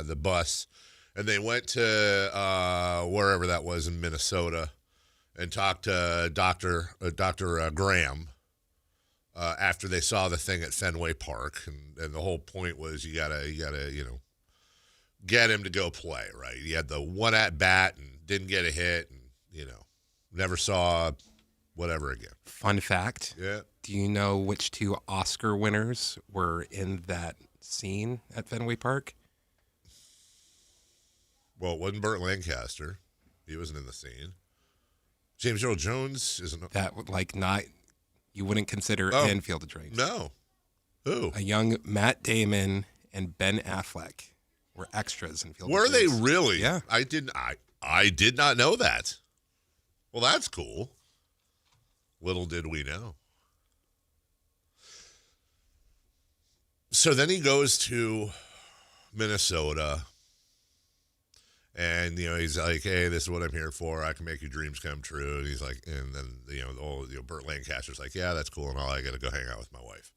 the bus, and they went to wherever that was in Minnesota and talked to Dr. Graham after they saw the thing at Fenway Park, and the whole point was you gotta get him to go play, right? He had the one at bat and didn't get a hit, and never saw whatever again. Fun fact. Yeah. Do you know which 2 Oscar winners were in that scene at Fenway Park? Well, it wasn't Burt Lancaster. He wasn't in the scene. James Earl Jones isn't. That would not. You wouldn't consider in Field of Dreams. No. Who? A young Matt Damon and Ben Affleck were extras in Field of Were Dreams. they really? Yeah. I did not know that. Well, that's cool. Little did we know. So then he goes to Minnesota, and he's like, "Hey, this is what I'm here for. I can make your dreams come true." And he's like, and then Burt Lancaster's like, "Yeah, that's cool and all. I got to go hang out with my wife."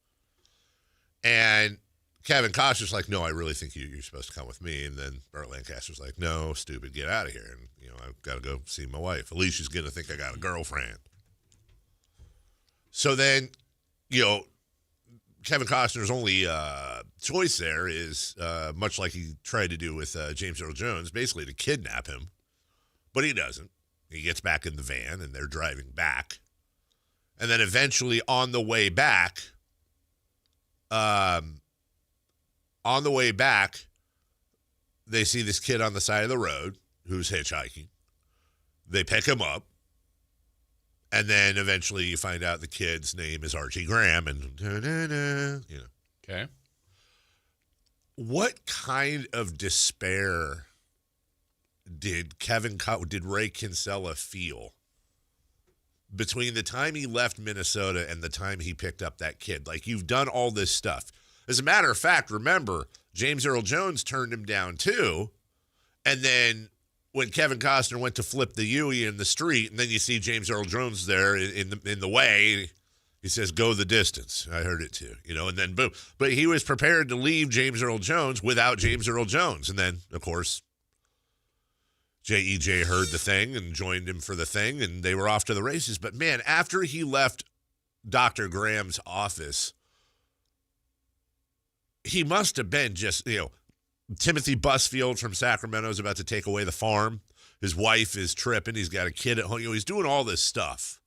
And Kevin Costner's like, "No, I really think you're supposed to come with me." And then Burt Lancaster's like, "No, stupid, get out of here." And I've got to go see my wife. At least she's gonna think I got a girlfriend. So then, Kevin Costner's only choice there is, much like he tried to do with James Earl Jones, basically to kidnap him. But he doesn't. He gets back in the van, and they're driving back. And then eventually on the way back, they see this kid on the side of the road who's hitchhiking. They pick him up. And then eventually you find out the kid's name is Archie Graham, and Okay. What kind of despair did Ray Kinsella feel between the time he left Minnesota and the time he picked up that kid? Like, you've done all this stuff. As a matter of fact, remember, James Earl Jones turned him down too, and then when Kevin Costner went to flip the Yui in the street, and then you see James Earl Jones there in the way, he says, "Go the distance." I heard it too, and then boom. But he was prepared to leave James Earl Jones without James Earl Jones. And then, of course, J.E.J. heard the thing and joined him for the thing, and they were off to the races. But, man, after he left Dr. Graham's office, he must have been just, Timothy Busfield from Sacramento is about to take away the farm. His wife is tripping. He's got a kid at home. He's doing all this stuff.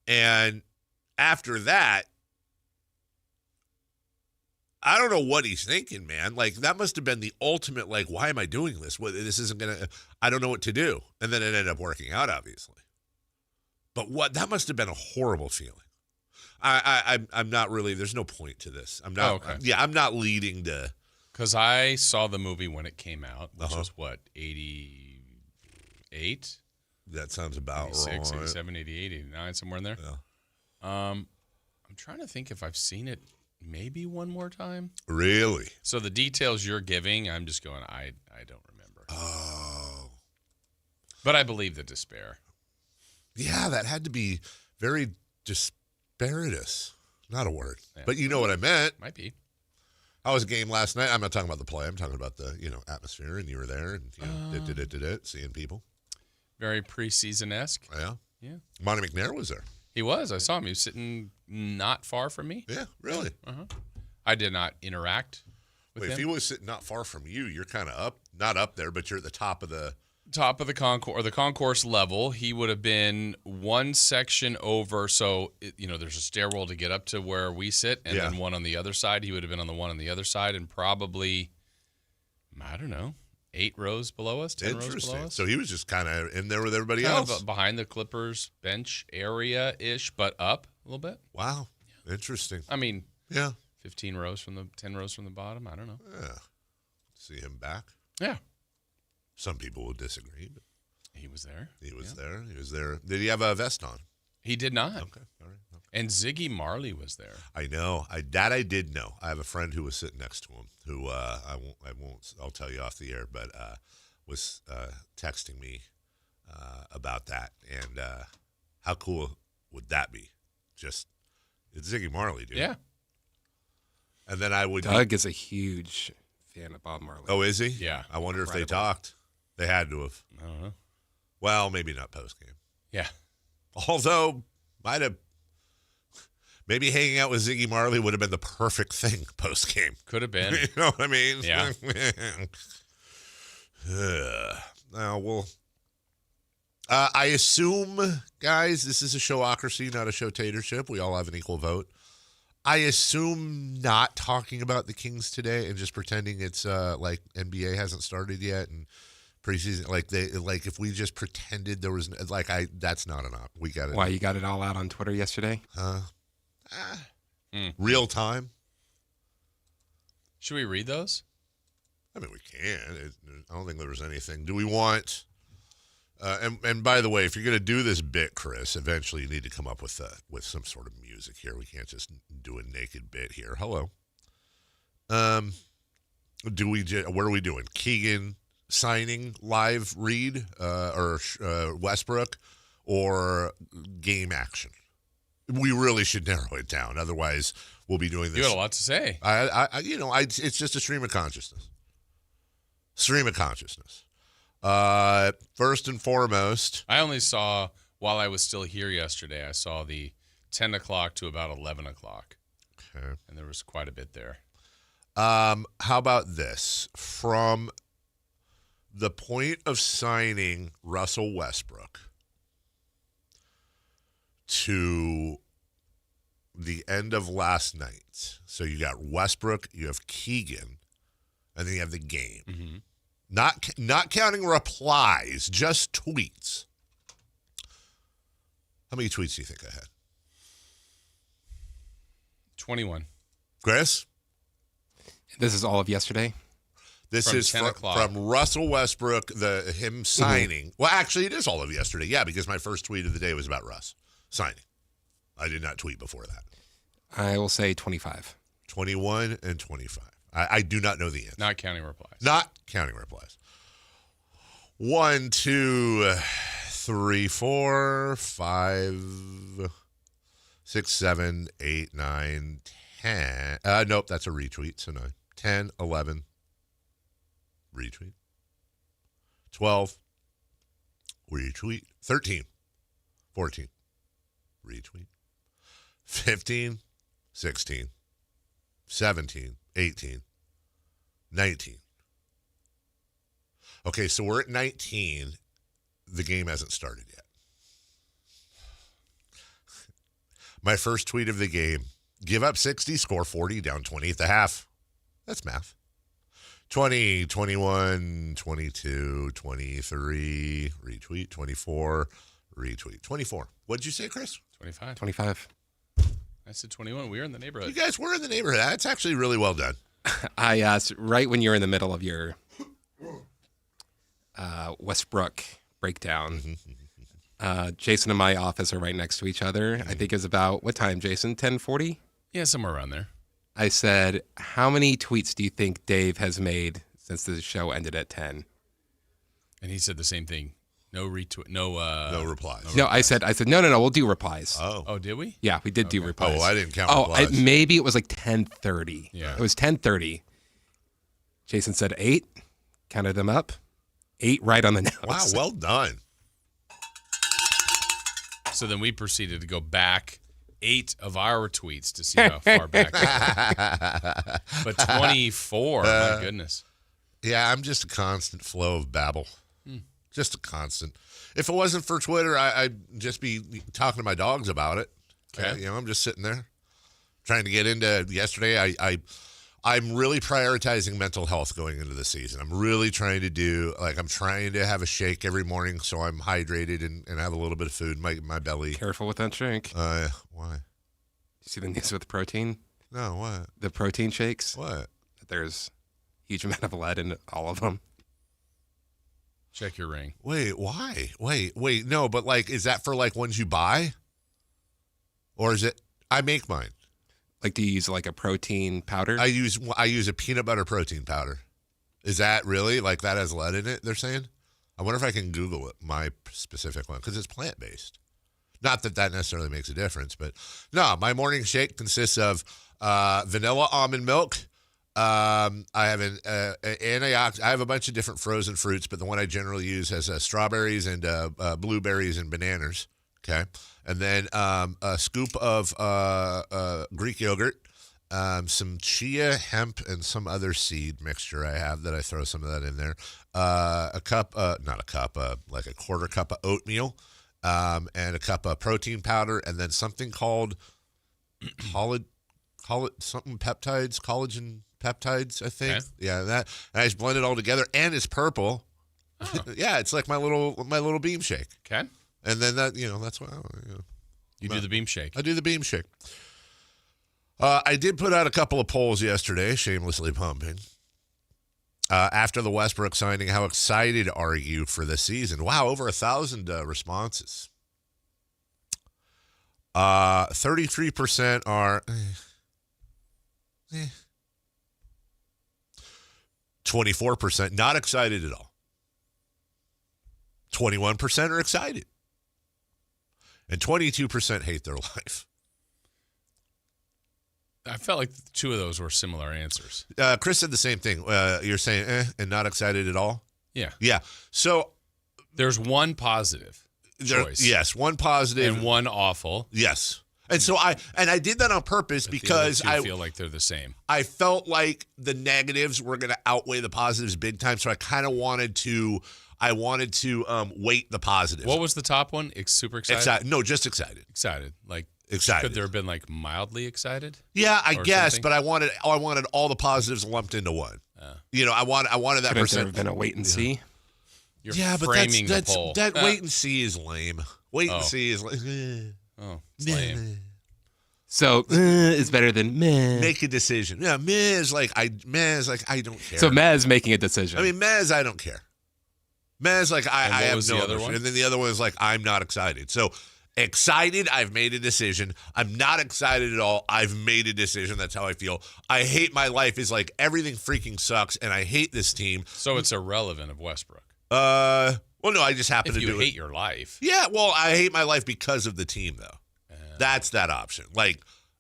And after that, I don't know what he's thinking, man. Like, that must have been the ultimate, like, why am I doing this? This isn't going to, I don't know what to do. And then it ended up working out, obviously. But that must have been a horrible feeling. I'm not really, there's no point to this. I'm not, I'm not leading to. Because I saw the movie when it came out, which was, 88? That sounds about 86, right. 87, 88, 89, somewhere in there. Yeah. I'm trying to think if I've seen it maybe one more time. Really? So the details you're giving, I'm just going, I don't remember. Oh. But I believe the despair. Yeah, that had to be very disparitous. Not a word. Yeah. But you know what I meant. Might be. How was a game last night? I'm not talking about the play. I'm talking about the, atmosphere, and you were there, and, seeing people. Very preseason-esque. Yeah. Yeah. Monty McNair was there. He was. I saw him. He was sitting not far from me. Yeah, really. Uh-huh. I did not interact with him. If he was sitting not far from you, you're kind of not up there, but you're at the top of the concourse level. He would have been one section over. So, there's a stairwell to get up to where we sit, and then one on the other side. He would have been on the one on the other side, and probably, I don't know, 8 rows below us, 10 rows below us. So he was just kind of in there with everybody else. Behind the Clippers bench area-ish, but up a little bit. Wow. Yeah. Interesting. I mean, 10 rows from the bottom. I don't know. Yeah. See him back. Yeah. Some people will disagree, but he was there. He was there. Did he have a vest on? He did not. Okay. All right. Okay. And Ziggy Marley was there. I know. I did know. I have a friend who was sitting next to him who I'll tell you off the air, but was texting me about that. And how cool would that be? It's Ziggy Marley, dude. Yeah. And then I would. Doug is a huge fan of Bob Marley. Oh, is he? Yeah. I wonder if they Incredible. talked. They had to have. I don't know. Well, maybe not post-game. Yeah. Although, maybe hanging out with Ziggy Marley would have been the perfect thing post-game. Could have been. You know what I mean? Yeah. Now, I assume, guys, this is a showocracy, not a showtatorship. We all have an equal vote. I assume not talking about the Kings today and just pretending it's like NBA hasn't started yet and preseason, like if we just pretended there was that's not an op. We got it. Why, you got it all out on Twitter yesterday? Real time. Should we read those? I mean, we can. I don't think there was anything. Do we want? And by the way, if you're going to do this bit, Chris, eventually you need to come up with some sort of music here. We can't just do a naked bit here. Hello. What are we doing? Keegan signing live read or Westbrook or game action? We really should narrow it down. Otherwise, we'll be doing this. You had a lot to say. It's just a stream of consciousness. First and foremost, I only saw, while I was still here yesterday, I saw the 10 o'clock to about 11 o'clock. Okay. And there was quite a bit there. How about this? From the point of signing Russell Westbrook to the end of last night. So you got Westbrook, you have Keegan, and then you have the game. Mm-hmm. Not counting replies, just tweets. How many tweets do you think I had? 21. Chris? This is all of yesterday? This From is 10 o'clock. from Russell Westbrook, him signing. Mm-hmm. Well, actually, it is all of yesterday. Yeah, because my first tweet of the day was about Russ signing. I did not tweet before that. I will say 25. 21 and 25. I do not know the answer. Not counting replies. Not counting replies. 1, 2, 3, 4, 5, 6, 7, 8, 9, 10. Nope, that's a retweet, so 9. 10, 11. Retweet. 12. Retweet. 13. 14. Retweet. 15. 16. 17. 18. 19. Okay, so we're at 19. The game hasn't started yet. My first tweet of the game, give up 60, score 40, down 20 at the half. That's math. 20, 21, 22, 23, retweet, 24, retweet, 24. What'd you say, Chris? 25. 25. I said 21. We were in the neighborhood. You guys were in the neighborhood. That's actually really well done. Right when you're in the middle of your Westbrook breakdown, Jason and my office are right next to each other. I think it's about, what time, Jason? 10:40? Yeah, somewhere around there. I said, how many tweets do you think Dave has made since the show ended at 10? And he said the same thing. No retweet. No replies. No, I said, no, we'll do replies. Oh, did we? Yeah, we did do replies. Oh, I didn't count replies. Maybe it was like 10:30. Yeah. It was 10:30. Jason said 8. Counted them up. 8 right on the nose. Wow, well done. So then we proceeded to go back 8 of our tweets to see how far back. But 24, my goodness. Yeah, I'm just a constant flow of babble. Just a constant. If it wasn't for Twitter, I'd just be talking to my dogs about it. Okay. I'm just sitting there trying to get into yesterday. I'm really prioritizing mental health going into the season. I'm really trying to I'm trying to have a shake every morning so I'm hydrated and have a little bit of food in my belly. Careful with that drink. Why? You see the news with protein? No, what? The protein shakes? What? There's a huge amount of lead in all of them. Check your ring. Wait, why? Wait. No, but is that for ones you buy? Or is it, I make mine. Do you use a protein powder? I use a peanut butter protein powder. Is that really that has lead in it? They're saying. I wonder if I can Google it. My specific one because it's plant based. Not that necessarily makes a difference, but no. My morning shake consists of vanilla almond milk, I have I have a bunch of different frozen fruits, but the one I generally use has strawberries and blueberries and bananas. Okay, and then a scoop of Greek yogurt, some chia, hemp, and some other seed mixture I have that I throw some of that in there. Like a quarter cup of oatmeal, and a cup of protein powder, and then something called collagen peptides, I think. Okay. Yeah, that. And I just blend it all together, and it's purple. Oh. Yeah, it's like my little beam shake. Okay. And then that's why you do the beam shake. I do the beam shake. I did put out a couple of polls yesterday, shamelessly pumping. After the Westbrook signing, how excited are you for the season? Wow, over 1,000 responses. 33% are 24% not excited at all. 21% are excited. And 22% hate their life. I felt like two of those were similar answers. Chris said the same thing. You're saying and not excited at all? Yeah. Yeah. So there's one positive choice. Yes, one positive. And one awful. Yes. And so I did that on purpose because I feel like they're the same. I felt like the negatives were going to outweigh the positives big time, so I kind of wanted to weight the positives. What was the top one? Super excited? No, just excited. Excited. Like excited. Could there have been like mildly excited? Yeah, I guess, something? but I wanted all the positives lumped into one. I wanted that Couldn't percent. there have been a wait and see? You're but framing that's the poll. that wait and see is lame. Wait and see is lame. Oh, it's lame. So is better than meh. Make a decision. Yeah, meh is like I don't care. So meh is making a decision. I mean, meh is I don't care. Meh is like I have no other one? And then the other one is like I'm not excited. So excited, I've made a decision. I'm not excited at all. I've made a decision. That's how I feel. I hate my life is like everything freaking sucks, and I hate this team. So it's irrelevant of Westbrook. Well, no, I just happen to do it. If you hate your life. Yeah, well, I hate my life because of the team, though. That's that option. Like,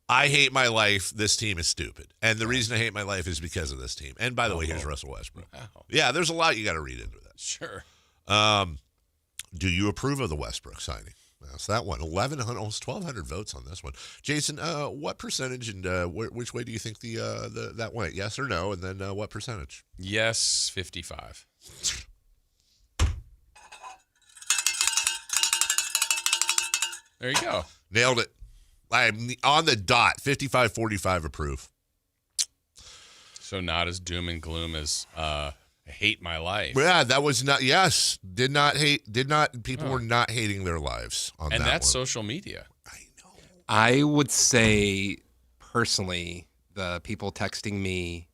I hate my life. This team is stupid. And the reason I hate my life is because of this team. And by the way, here's Russell Westbrook. Wow. Yeah, there's a lot you got to read into that. Sure. Do you approve of the Westbrook signing? That's that one. 1,100, almost 1,200 votes on this one. Jason, what percentage and which way do you think that went? Yes or no? And then what percentage? Yes, 55. There you go. Nailed it. I'm on the dot. 55-45 approve. So not as doom and gloom as hate my life. Yeah, that was not. Yes, did not hate. People were not hating their lives on that. And that's one. social media. I know. I would say personally, the people texting me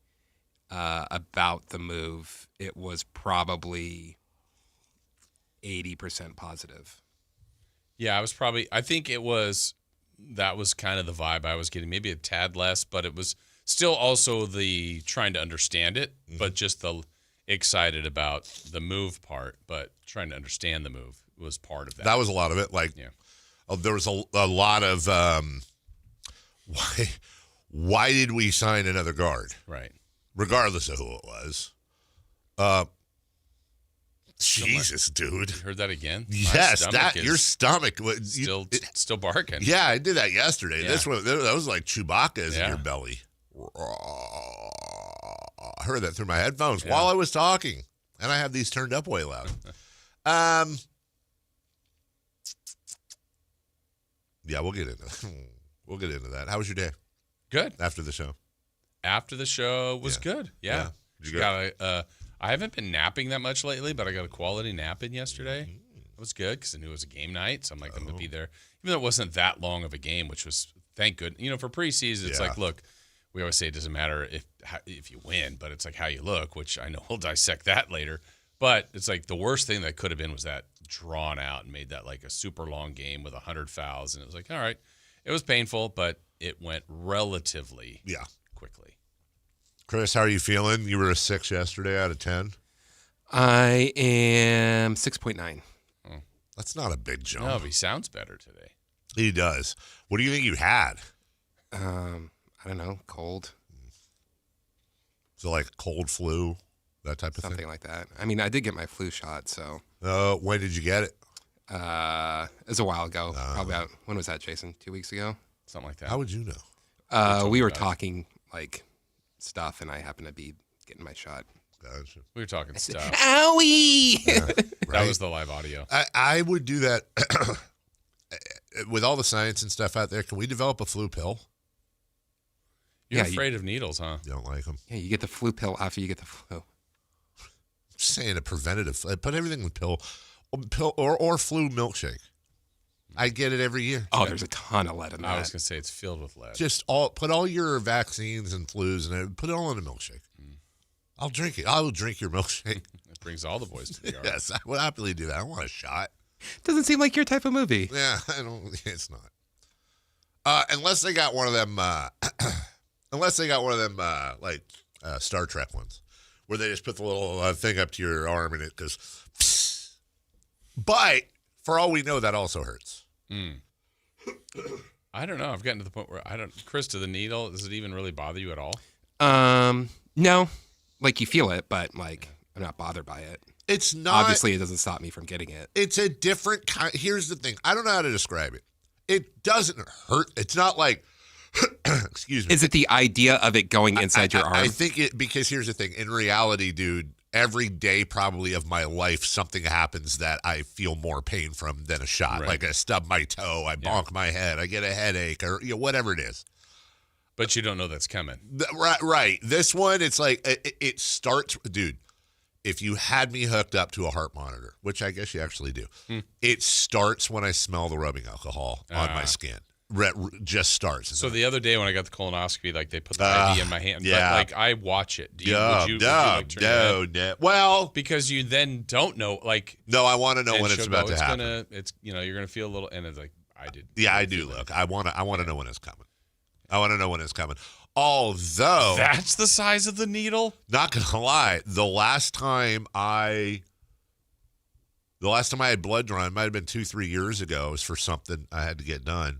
about the move, it was probably 80% positive. Yeah, I think that was kind of the vibe I was getting. Maybe a tad less, but it was still also the trying to understand it, but just the excited about the move part, but trying to understand the move was part of that. That was a lot of it. Like, there was a lot of why did we sign another guard? Right. Regardless of who it was. Jesus, dude. You heard that again? Yes, your stomach was still barking. Yeah, I did that yesterday. Yeah. This one, that was like Chewbacca's in your belly. I heard that through my headphones while I was talking, and I have these turned up way loud. Yeah, we'll get into that. How was your day? Good. After the show. After the show was good. Yeah. Did you go? I haven't been napping that much lately, but I got a quality nap in yesterday. It was good because I knew it was a game night, so I'm like, I'm going to be there. Even though it wasn't that long of a game, which was, thank goodness. For preseason, it's like, look, we always say it doesn't matter if you win, but it's like how you look, which I know we'll dissect that later. But it's like the worst thing that could have been was that drawn out and made that like a super long game with 100 fouls. And it was like, all right, it was painful, but it went relatively quickly. Chris, how are you feeling? You were a 6 yesterday out of 10. I am 6.9. That's not a big jump. No, but he sounds better today. He does. What do you think you had? I don't know, cold. So like cold flu, that type of Something thing? like that. I mean, I did get my flu shot, so. When did you get it? It was a while ago. Probably about, when was that, Jason? 2 weeks ago? Something like that. How would you know? We were talking, like, stuff, and I happened to be getting my shot. Gotcha. We were talking stuff. Owie! Yeah, That right? was the live audio. I would do that with all the science and stuff out there. Can we develop a flu pill? You're Yeah, afraid of needles, huh? You don't like them? Yeah, you get the flu pill after you get the flu. Just saying a preventative. Put everything in pill or flu milkshake. I get it every year. Oh, there's a ton of lead in that. I was going to say it's filled with lead. Just put all your vaccines and flus and put it all in a milkshake. I'll drink it. I'll drink your milkshake. It brings all the boys to the yard. Yes, I would happily do that. I want a shot. Doesn't seem like your type of movie. Yeah, I don't. It's not. Unless they got one of them. Like Star Trek ones, where they just put the little thing up to your arm and it goes. Psst. But for all we know, that also hurts. I don't know. I've gotten to the point where Chris, to the needle, does it even really bother you at all? No. Like, you feel it, but, like, I'm not bothered by it. It's not. Obviously, it doesn't stop me from getting it. It's a different kind. Here's the thing. I don't know how to describe it. It doesn't hurt. It's not like, excuse me. Is it the idea of it going inside your arm? I think because here's the thing. In reality, dude, every day probably of my life, something happens that I feel more pain from than a shot. Right. Like I stub my toe, I bonk my head, I get a headache, or whatever it is. But you don't know that's coming. Right. This one, it's like it starts, dude. If you had me hooked up to a heart monitor, which I guess you actually do, it starts when I smell the rubbing alcohol on my skin. Just starts. So the other day when I got the colonoscopy, like they put the IV in my hand. Yeah. But, like, I watch it. Would you like, turn your head? No. Well, because you then don't know. Like, no, I want to know and when it's she'll about go, to happen. You're gonna feel a little, and it's like I did. Yeah, I do. Look, I want to know when it's coming. I want to know when it's coming. Although That's the size of the needle. not gonna lie, the last time I had blood drawn, it might have been 2-3 years ago. It was for something I had to get done.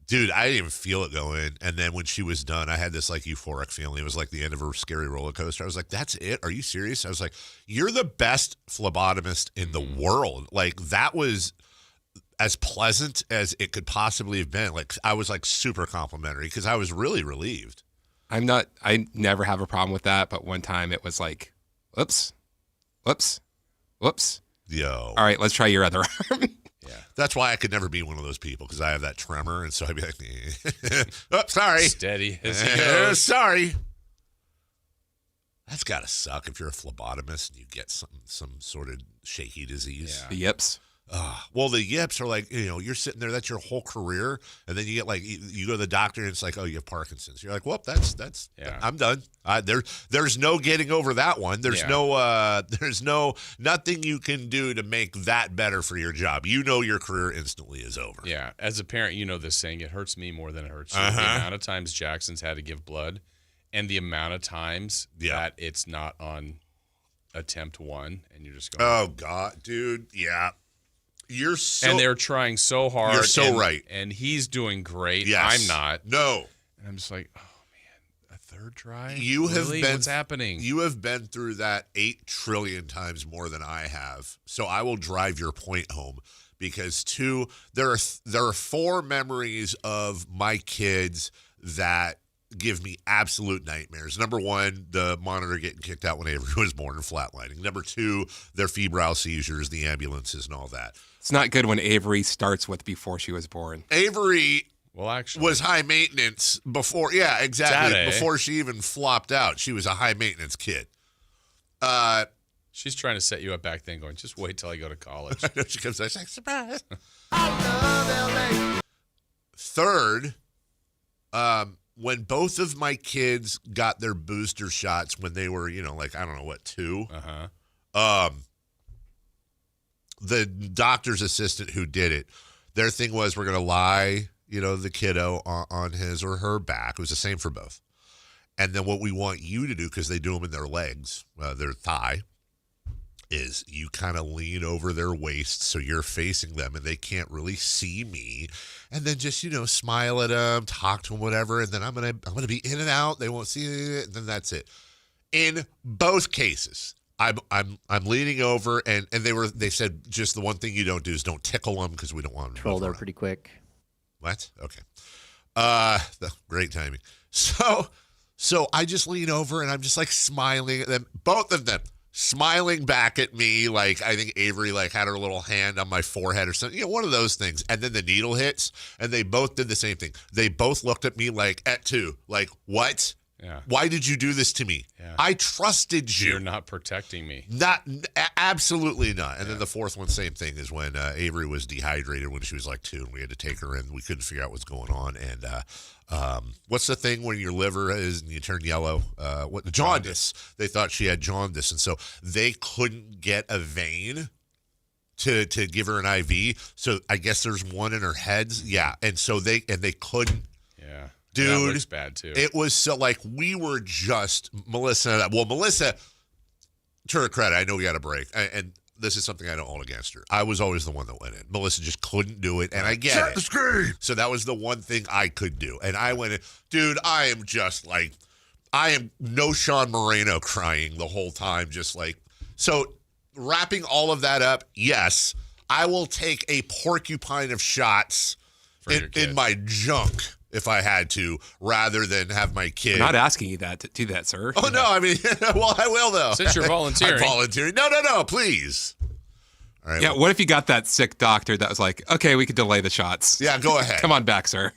Dude, I didn't even feel it go in. And then when she was done, I had this like euphoric feeling. It was like the end of a scary roller coaster. I was like, that's it? Are you serious? I was like, you're the best phlebotomist in the world. Like, that was as pleasant as it could possibly have been. Like, I was like super complimentary because I was really relieved. I never have a problem with that, but one time it was like, whoops. Yo. All right, let's try your other arm. Yeah. That's why I could never be one of those people because I have that tremor. And so I'd be like, oh, sorry. Steady as he goes. Sorry. That's got to suck if you're a phlebotomist and you get some sort of shaky disease. Yeah. The yips. Well, the yips are like, you're sitting there, that's your whole career. And then you get like, you go to the doctor and it's like, oh, you have Parkinson's. You're like, well, that's Yeah. I'm done. There's no getting over that one. There's nothing you can do to make that better for your job. Your career instantly is over. Yeah. As a parent, you know this saying, it hurts me more than it hurts you. Uh-huh. The amount of times Jackson's had to give blood and the amount of times that it's not on attempt 1 and you're just going, Oh, God, dude. Yeah. You're so. and they're trying so hard. You're so right. And he's doing great. Yes. I'm not. No. And I'm just like, oh, man, a third try? You have Really? been. What's happening? You have been through that 8 trillion times more than I have. So I will drive your point home because there are 4 memories of my kids that give me absolute nightmares. Number 1, the monitor getting kicked out when Avery was born and flatlining. Number 2, their febrile seizures, the ambulances, and all that. It's not good when Avery starts with before she was born. Avery actually, was high maintenance before. Yeah, exactly. Daddy. Before she even flopped out, she was a high maintenance kid. she's trying to set you up back then, going, just wait till I go to college. I know she comes out, she's like, surprise. I love LA. Third, when both of my kids got their booster shots when they were, like, I don't know what, 2. The doctor's assistant who did it, their thing was we're going to lie, the kiddo on his or her back. It was the same for both. And then what we want you to do, because they do them in their legs, their thigh, is you kind of lean over their waist so you're facing them and they can't really see me, and then just smile at them, talk to them, whatever, and then I'm gonna be in and out. They won't see it, and then that's it. In both cases, I'm leaning over, and they said just the one thing you don't do is don't tickle them because we don't want them to troll there pretty quick. What? Okay. Great timing. So I just lean over and I'm just like smiling at them, both of them smiling back at me. Like I think Avery had her little hand on my forehead or something, one of those things. And then the needle hits and they both did the same thing. They both looked at me like what? Yeah. Why did you do this to me? Yeah. I trusted you. You're not protecting me. Absolutely not. And then the fourth one, same thing, is when Avery was dehydrated when she was 2, and we had to take her in. We couldn't figure out what's going on. And what's the thing when your liver is and you turn yellow? Jaundice. They thought she had jaundice, and so they couldn't get a vein to give her an IV. So I guess there's one in her heads. Yeah, and so they couldn't. Yeah. Dude, that looks bad too. It was so we were just Melissa. Well, Melissa, to her credit, I know we got a break, and this is something I don't hold against her. I was always the one that went in. Melissa just couldn't do it, and I get it. The screen. So that was the one thing I could do, and I went in. Dude, I am just I am no Sean Moreno crying the whole time, just so. Wrapping all of that up, yes, I will take a porcupine of shots in my junk. If I had to, rather than have my kid. I'm not asking you to do that, sir. Oh, no, I mean, well, I will, though. Since you're volunteering. I'm volunteering. No, please. All right, what if you got that sick doctor that was okay, we could delay the shots? Yeah, go ahead. Come on back, sir.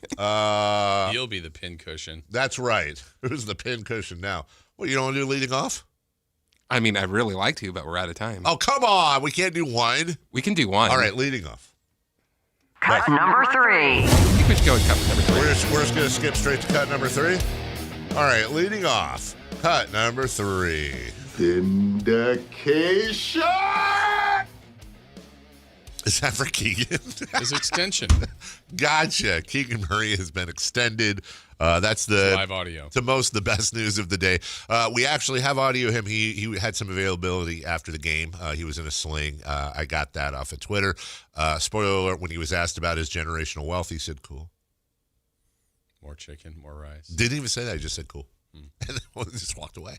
You'll be the pin cushion. That's right. Who's the pin cushion now? What, you don't want to do leading off? I mean, I'd really like to, but we're out of time. Oh, come on. We can't do one. We can do one. All right, leading off. Cut number 3. I think we should go with cut number 3. We're just going to skip straight to cut number 3. All right, leading off, cut number 3. Vindication! Is that for Keegan? His extension. Gotcha. Keegan Murray has been extended. That's the live audio. The best news of the day. We actually have audio of him. He had some availability after the game. He was in a sling. I got that off of Twitter. Spoiler alert, when he was asked about his generational wealth, he said, cool. More chicken, more rice. Didn't even say that. He just said, cool. And then just walked away.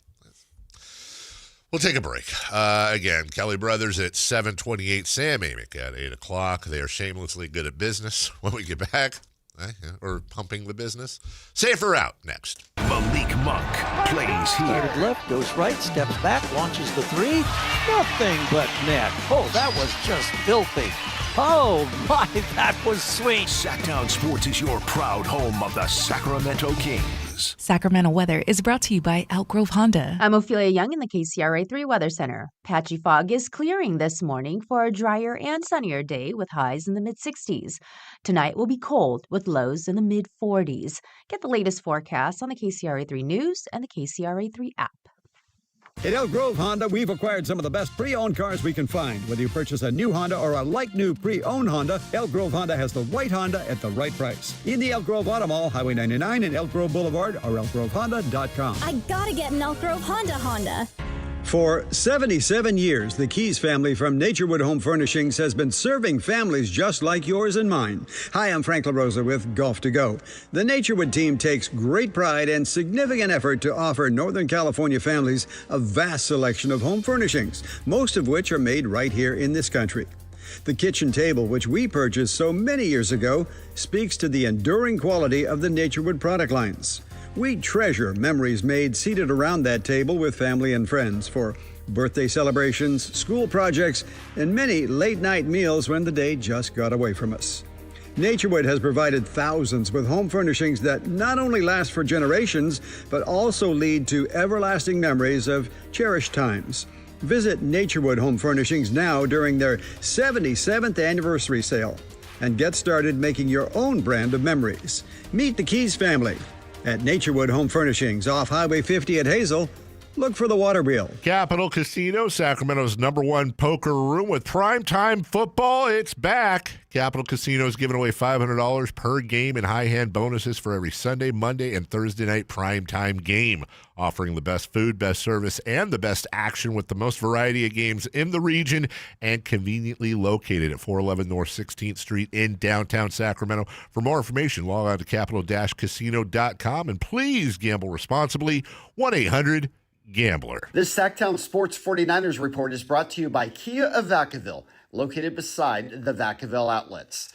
We'll take a break. Again, Kelly Brothers at 7:28. Sam Amick at 8 o'clock. They are shamelessly good at business. When we get back, or pumping the business. Safer out next. Malik Monk plays here. Started left, goes right, steps back, launches the 3. Nothing but net. Oh, that was just filthy. Oh, my, that was sweet. Sactown Sports is your proud home of the Sacramento Kings. Sacramento weather is brought to you by Elk Grove Honda. I'm Ophelia Young in the KCRA 3 Weather Center. Patchy fog is clearing this morning for a drier and sunnier day with highs in the mid-60s. Tonight will be cold with lows in the mid-40s. Get the latest forecast on the KCRA 3 News and the KCRA 3 app. At Elk Grove Honda, we've acquired some of the best pre-owned cars we can find. Whether you purchase a new Honda or a like-new pre-owned Honda, Elk Grove Honda has the right Honda at the right price. In the Elk Grove Auto Mall, Highway 99 and Elk Grove Boulevard, or elkgrovehonda.com. I gotta get an Elk Grove Honda. For 77 years, the Keys family from Naturewood Home Furnishings has been serving families just like yours and mine. Hi, I'm Frank LaRosa with Golf to Go. The Naturewood team takes great pride and significant effort to offer Northern California families a vast selection of home furnishings, most of which are made right here in this country. The kitchen table, which we purchased so many years ago, speaks to the enduring quality of the Naturewood product lines. We treasure memories made seated around that table with family and friends for birthday celebrations, school projects, and many late-night meals when the day just got away from us. Naturewood has provided thousands with home furnishings that not only last for generations, but also lead to everlasting memories of cherished times. Visit Naturewood Home Furnishings now during their 77th anniversary sale and get started making your own brand of memories. Meet the Keys family at Naturewood Home Furnishings off Highway 50 at Hazel look for the water wheel. Capital Casino, Sacramento's #1 poker room with primetime football. It's back. Capital Casino is giving away $500 per game in high-hand bonuses for every Sunday, Monday, and Thursday night primetime game, offering the best food, best service, and the best action with the most variety of games in the region and conveniently located at 411 North 16th Street in downtown Sacramento. For more information, log on to capital-casino.com, and please gamble responsibly. 1-800-GAMBLER. This Sactown Sports 49ers report is brought to you by Kia of Vacaville, located beside the Vacaville outlets.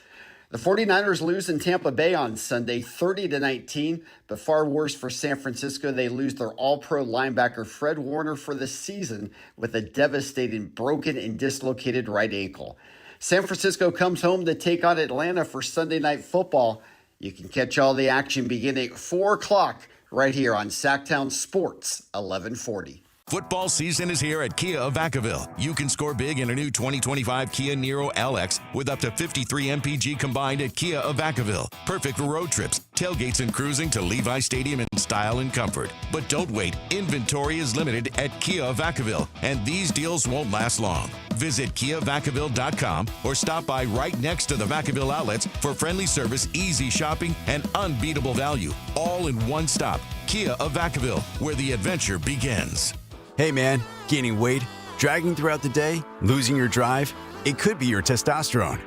The 49ers lose in Tampa Bay on Sunday 30-19, but far worse for San Francisco. They lose their all-pro linebacker Fred Warner for the season with a devastating broken and dislocated right ankle. San Francisco comes home to take on Atlanta for Sunday Night Football. You can catch all the action beginning at 4 o'clock right here on Sactown Sports 1140. Football season is here at Kia of Vacaville. You can score big in a new 2025 Kia Niro LX with up to 53 MPG combined at Kia of Vacaville. Perfect for road trips, tailgates, and cruising to Levi Stadium in style and comfort. But don't wait. Inventory is limited at Kia of Vacaville, and these deals won't last long. Visit KiaVacaville.com or stop by right next to the Vacaville outlets for friendly service, easy shopping, and unbeatable value. All in one stop. Kia of Vacaville, where the adventure begins. Hey man, gaining weight, dragging throughout the day, losing your drive? It could be your testosterone.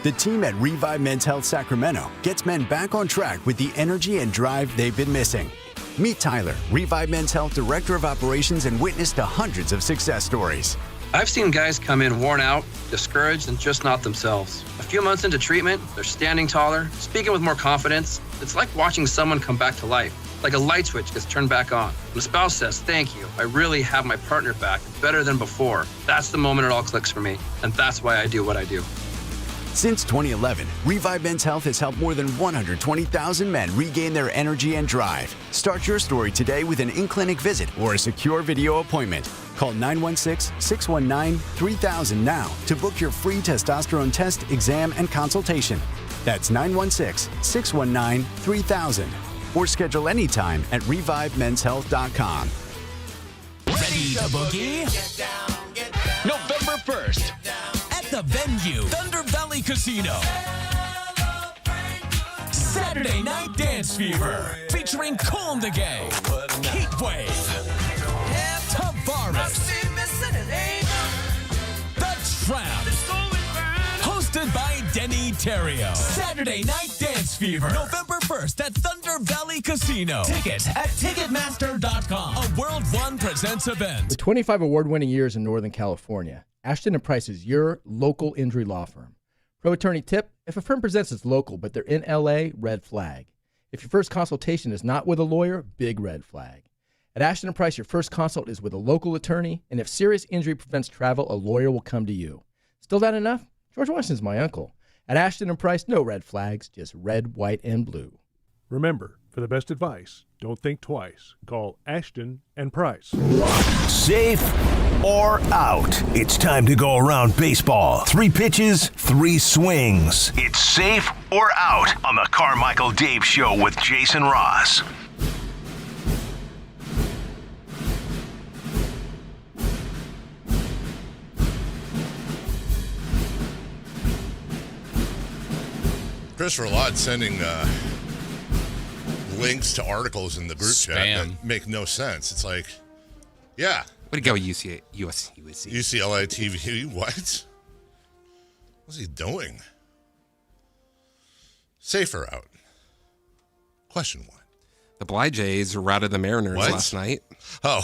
The team at Revive Men's Health Sacramento gets men back on track with the energy and drive they've been missing. Meet Tyler, Revive Men's Health Director of Operations, and witness to hundreds of success stories. I've seen guys come in worn out, discouraged, and just not themselves. A few months into treatment, they're standing taller, speaking with more confidence. It's like watching someone come back to life. Like a light switch gets turned back on. When a spouse says, "Thank you, I really have my partner back, better than before," that's the moment it all clicks for me. And that's why I do what I do. Since 2011, Revive Men's Health has helped more than 120,000 men regain their energy and drive. Start your story today with an in-clinic visit or a secure video appointment. Call 916-619-3000 now to book your free testosterone test, exam, and consultation. That's 916-619-3000. Or schedule anytime at ReviveMen'sHealth.com. Ready to boogie? November 1st at the venue, Thunder Valley Casino. Saturday Night Dance Fever featuring Calm the Gang, Heatwave, Tavares, The Tramps, hosted by Denny Terrio. Saturday Night Dance Fever, November 1st at Thunder Valley Casino. Tickets at Ticketmaster.com. A World One presents event. With 25 award-winning years in Northern California, Ashton & Price is your local injury law firm. Pro attorney tip: if a firm presents as local but they're in LA, red flag. If your first consultation is not with a lawyer, big red flag. At Ashton & Price, your first consult is with a local attorney, and if serious injury prevents travel, a lawyer will come to you. Still not enough? George Washington's my uncle. At Ashton & Price, no red flags, just red, white, and blue. Remember, for the best advice, don't think twice. Call Ashton & Price. Safe or out? It's time to go around baseball. 3 pitches, 3 swings. It's safe or out on the Carmichael Dave Show with Jason Ross. Christopher Lott sending links to articles in the group chat that make no sense. It's like, yeah. Way to go, UCLA TV. What? What's he doing? Safer out. Question 1. The Bly Jays routed the Mariners last night. Oh.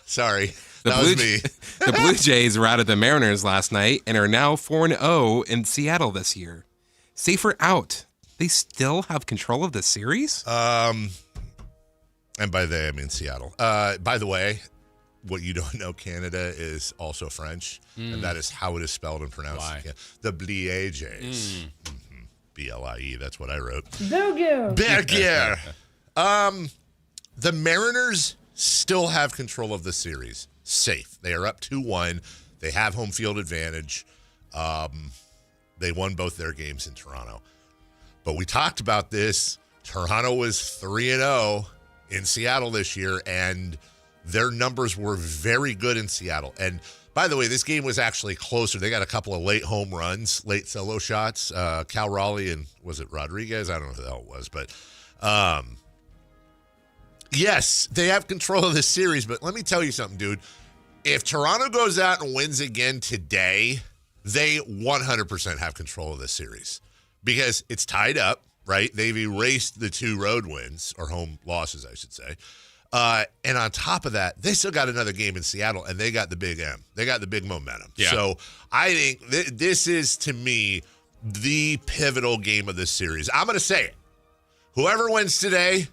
Sorry. That was me. The Blue Jays routed the Mariners last night and are now 4-0 in Seattle this year. Safer out. They still have control of the series? And by they, I mean Seattle. By the way, what you don't know, Canada is also French, and that is how it is spelled and pronounced. Why? The Blie Jays. B-L-I-E, that's what I wrote. Burger. The Mariners still have control of the series. Safe. They are up 2-1. They have home field advantage. They won both their games in Toronto. But we talked about this. Toronto was 3-0 in Seattle this year, and their numbers were very good in Seattle. And by the way, this game was actually closer. They got a couple of late home runs, late solo shots. Cal Raleigh and was it Rodriguez? I don't know who the hell it was, but yes, they have control of this series. But let me tell you something, dude. If Toronto goes out and wins again today, they 100% have control of this series because it's tied up, right? They've erased the 2 road wins, or home losses, I should say. And on top of that, they still got another game in Seattle, and they got the big M. They got the big momentum. Yeah. So I think this is, to me, the pivotal game of this series. I'm going to say it. Whoever wins today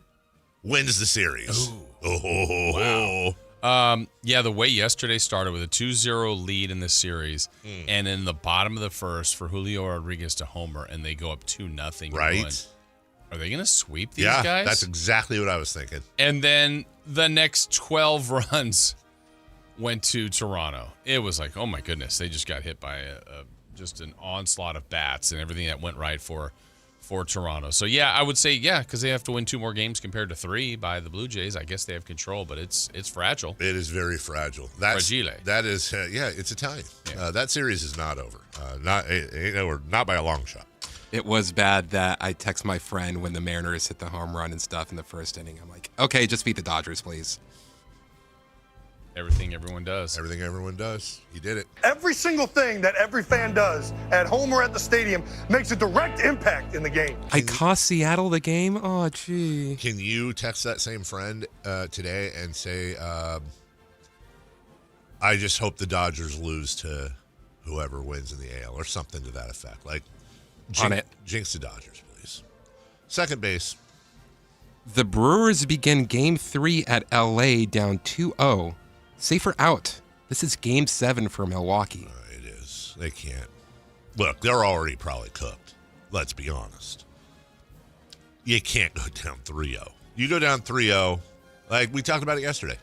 wins the series. Ooh. Oh, wow. Yeah, the way yesterday started with a 2-0 lead in this series, and in the bottom of the first for Julio Rodriguez to homer, and they go up 2-0. Right. Are they going to sweep these guys? Yeah, that's exactly what I was thinking. And then the next 12 runs went to Toronto. It was like, oh my goodness, they just got hit by just an onslaught of bats and everything that went right for Toronto. So yeah, I would say because they have to win 2 more games compared to 3 by the Blue Jays. I guess they have control, but it's fragile. It is very fragile. Fragile. That is it's Italian. Yeah. That series is not over. Not by a long shot. It was bad that I text my friend when the Mariners hit the home run and stuff in the first inning. I'm like, okay, just beat the Dodgers, please. Everything everyone does. Everything everyone does. He did it. Every single thing that every fan does at home or at the stadium makes a direct impact in the game. I cost Seattle the game? Oh, gee. Can you text that same friend today and say, I just hope the Dodgers lose to whoever wins in the AL or something to that effect? Like, jinx the Dodgers, please. Second base. The Brewers begin Game 3 at L.A. down 2-0. Safer out. This is Game 7 for Milwaukee. It is. They can't. Look, they're already probably cooked. Let's be honest. You can't go down 3-0. You go down 3-0, like we talked about it yesterday.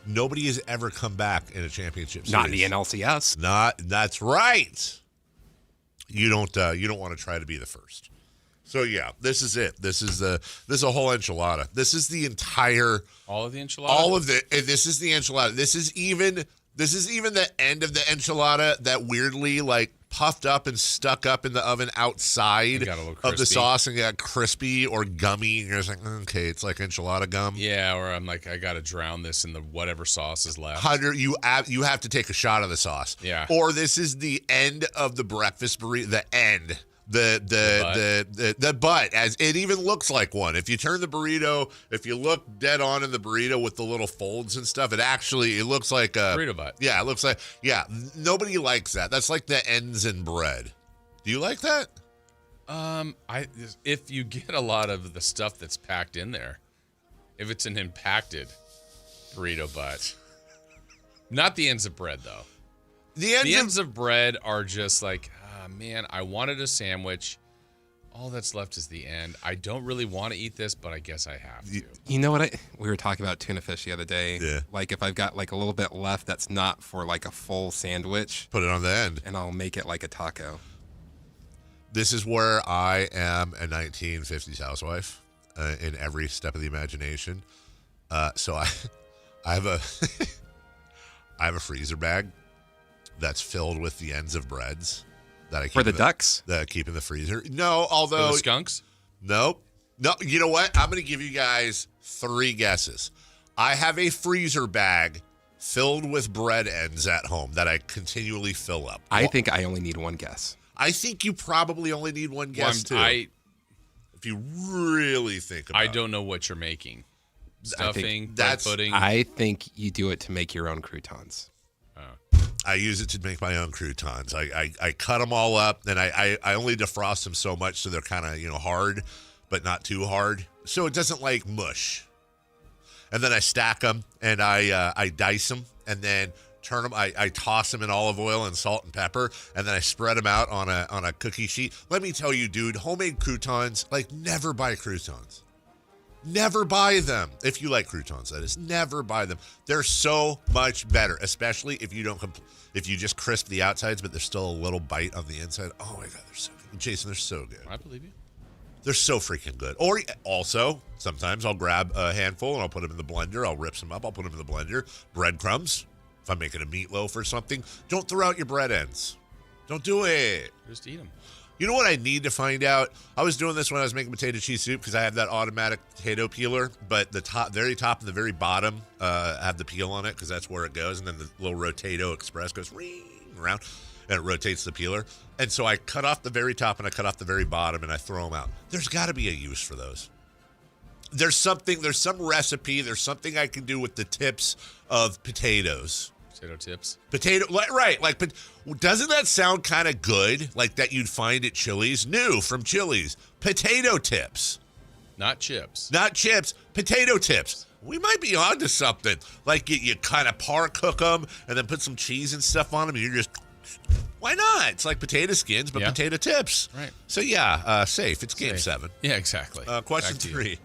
Nobody has ever come back in a championship series. Not in the NLCS. That's right. You don't want to try to be the first. So yeah, this is it. This is a whole enchilada. This is the entire all of the enchilada. This is the enchilada. This is even the end of the enchilada that weirdly like puffed up and stuck up in the oven outside of the sauce and got crispy or gummy. And you're just like, okay, it's like enchilada gum. Yeah, or I'm like, I got to drown this in the whatever sauce is left. You have to take a shot of the sauce. Yeah. Or this is the end of the breakfast burrito. The end. The butt, as it even looks like one. If you turn the burrito, if you look dead on in the burrito with the little folds and stuff, it looks like a burrito butt. Yeah, it looks like nobody likes that. That's like the ends in bread. Do you like that? If you get a lot of the stuff that's packed in there, if it's an impacted burrito butt, not the ends of bread though. The ends of bread are just like. Man, I wanted a sandwich. All that's left is the end. I don't really want to eat this, but I guess I have to. You know what? We were talking about tuna fish the other day. Yeah. Like if I've got like a little bit left that's not for like a full sandwich. Put it on the end. And I'll make it like a taco. This is where I am a 1950s housewife in every step of the imagination. So I have a I have a freezer bag that's filled with the ends of breads. That I keep for the ducks? That I keep in the freezer. No, although... For the skunks? Nope. No, you know what? I'm going to give you guys 3 guesses. I have a freezer bag filled with bread ends at home that I continually fill up. I think I only need one guess. I think you probably only need one guess, too. If you really think about it. I don't know what you're making. Stuffing, bread pudding. I think you do it to make your own croutons. I use it to make my own croutons. I cut them all up, and I only defrost them so much so they're kind of hard, but not too hard, so it doesn't like mush. And then I stack them, and I dice them, and then turn them. I toss them in olive oil and salt and pepper, and then I spread them out on a cookie sheet. Let me tell you, dude, homemade croutons, like never buy croutons. Never buy them. If you like croutons, that is. Never buy them. They're so much better, especially if you if you just crisp the outsides, but there's still a little bite on the inside. Oh my God, they're so good. Jason, they're so good. I believe you. They're so freaking good. Or also, sometimes I'll grab a handful and I'll put them in the blender. I'll rip some up. I'll put them in the blender. Breadcrumbs. If I'm making a meatloaf or something, don't throw out your bread ends. Don't do it. Just eat them. You know what I need to find out? I was doing this when I was making potato cheese soup because I have that automatic potato peeler, but the very top and the very bottom have the peel on it because that's where it goes, and then the little Rotato Express goes ring around, and it rotates the peeler. And so I cut off the very top and I cut off the very bottom, and I throw them out. There's got to be a use for those. There's some recipe, there's something I can do with the tips of potatoes. Potato tips. Right. Like, doesn't that sound kind of good? Like that you'd find at Chili's? New from Chili's. Potato tips. Not chips. Not chips. Potato tips. We might be onto something. Like you kind of par cook them and then put some cheese and stuff on them. And you're just, why not? It's like potato skins, but potato tips. Right. So, safe. It's game 7. Yeah, exactly. Question 3.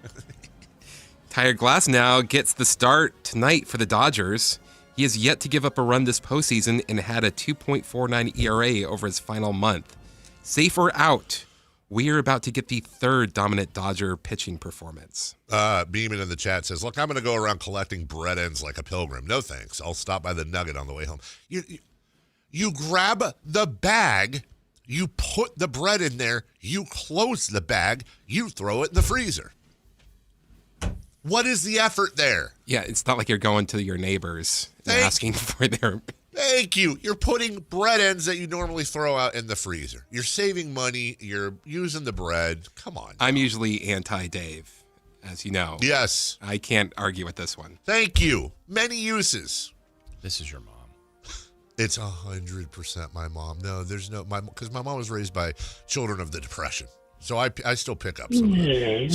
Tyler Glasnow gets the start tonight for the Dodgers. He has yet to give up a run this postseason and had a 2.49 ERA over his final month. Safe or out? We are about to get the third dominant Dodger pitching performance. Beeman in the chat says, look, I'm going to go around collecting bread ends like a pilgrim. No thanks. I'll stop by the Nugget on the way home. You grab the bag, you put the bread in there, you close the bag, you throw it in the freezer. What is the effort there? Yeah, it's not like you're going to your neighbors and asking for their... Thank you. You're putting bread ends that you normally throw out in the freezer. You're saving money. You're using the bread. Come on. I'm usually anti-Dave, as you know. Yes. I can't argue with this one. Thank you. Many uses. This is your mom. It's 100% my mom. No, there's no... because my mom was raised by children of the Depression. So I still pick up some of that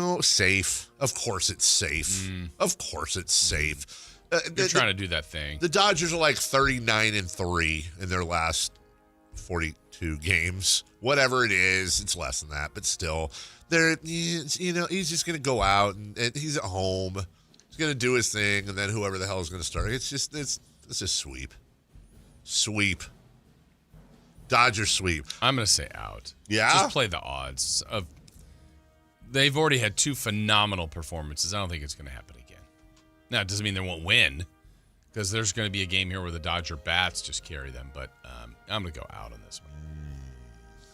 stuff. Safe. Of course it's safe. Of course it's safe. You're trying to do that thing. The Dodgers are like 39-3 in their last 42 games. Whatever it is, it's less than that, but still, he's just going to go out and he's at home. He's going to do his thing, and then whoever the hell is going to start. It's just sweep. Sweep. Dodgers sweep. I'm going to say out. Yeah? Just play the odds. They've already had 2 phenomenal performances. I don't think it's going to happen again. Now, it doesn't mean they won't win, because there's going to be a game here where the Dodger bats just carry them, but I'm going to go out on this one.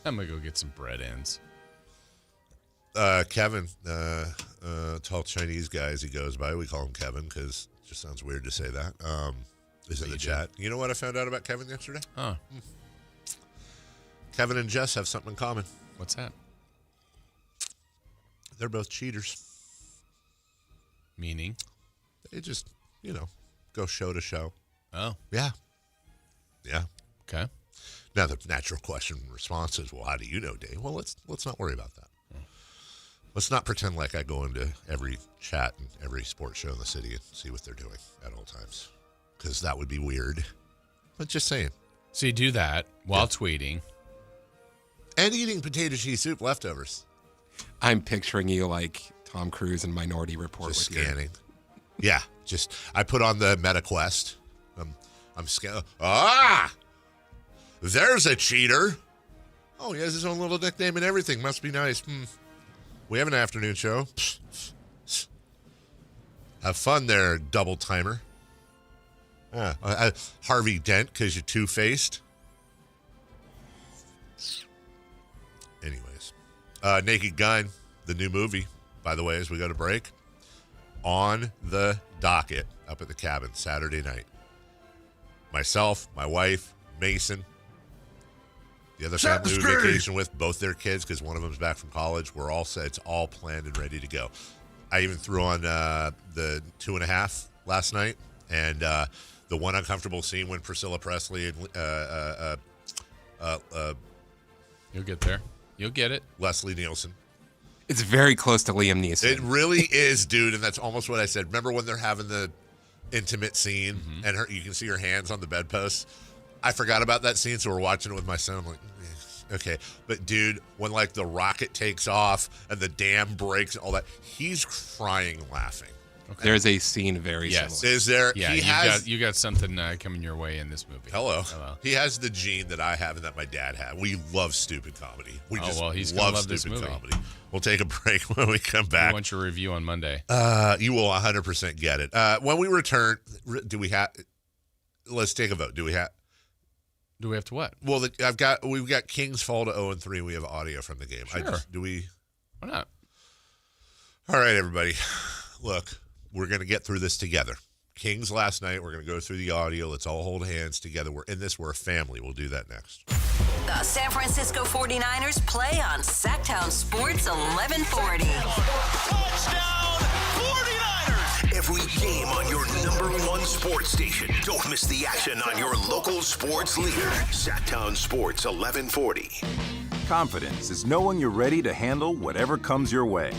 I'm going to go get some bread ends. Kevin, tall Chinese guy as he goes by. We call him Kevin because it just sounds weird to say that. Is in the chat. You know what I found out about Kevin yesterday? Huh. Kevin and Jess have something in common. What's that? They're both cheaters. Meaning? They just, go show to show. Oh. Yeah. Yeah. Okay. Now the natural question and response is, well, how do you know, Dave? Well, let's not worry about that. Let's not pretend like I go into every chat and every sports show in the city and see what they're doing at all times, because that would be weird. But just saying. So you do that while tweeting. And eating potato cheese soup leftovers. I'm picturing you like Tom Cruise in Minority Report. Just scanning. Yeah. I put on the MetaQuest. I'm scanning. There's a cheater. Oh, he has his own little nickname and everything. Must be nice. We have an afternoon show. Have fun there, double timer. Harvey Dent, because you're two-faced. Anyways. Naked Gun, the new movie, by the way, as we go to break. On the docket up at the cabin Saturday night. Myself, my wife, Mason, the other family we vacation with, both their kids, because one of them's back from college. We're all set. It's all planned and ready to go. I even threw on the 2.5 last night, and the one uncomfortable scene when Priscilla Presley and you'll get there. You'll get it. Leslie Nielsen. It's very close to Liam Neeson. It really is, dude, and that's almost what I said. Remember when they're having the intimate scene, and you can see her hands on the bedpost? I forgot about that scene, so we're watching it with my son. I'm like, okay. But, dude, when, the rocket takes off and the dam breaks and all that, he's crying laughing. Okay. There's a scene very similar. Is there? Yeah, you got something coming your way in this movie. Hello. He has the gene that I have and that my dad had. We love stupid comedy. He's gonna love stupid this movie. comedy. We'll take a break when we come back. I want your review on Monday. You will 100% get it. When we return, do we have? Let's take a vote. Do we have to what? Well, we've got Kings fall to 0-3. We have audio from the game. Sure. Why not? All right, everybody. Look, we're going to get through this together. Kings last night. We're going to go through the audio. Let's all hold hands together. We're in this. We're a family. We'll do that next. The San Francisco 49ers play on Sactown Sports 1140. Touchdown 49ers! Every game on your #1 sports station. Don't miss the action on your local sports leader. Sactown Sports 1140. Confidence is knowing you're ready to handle whatever comes your way.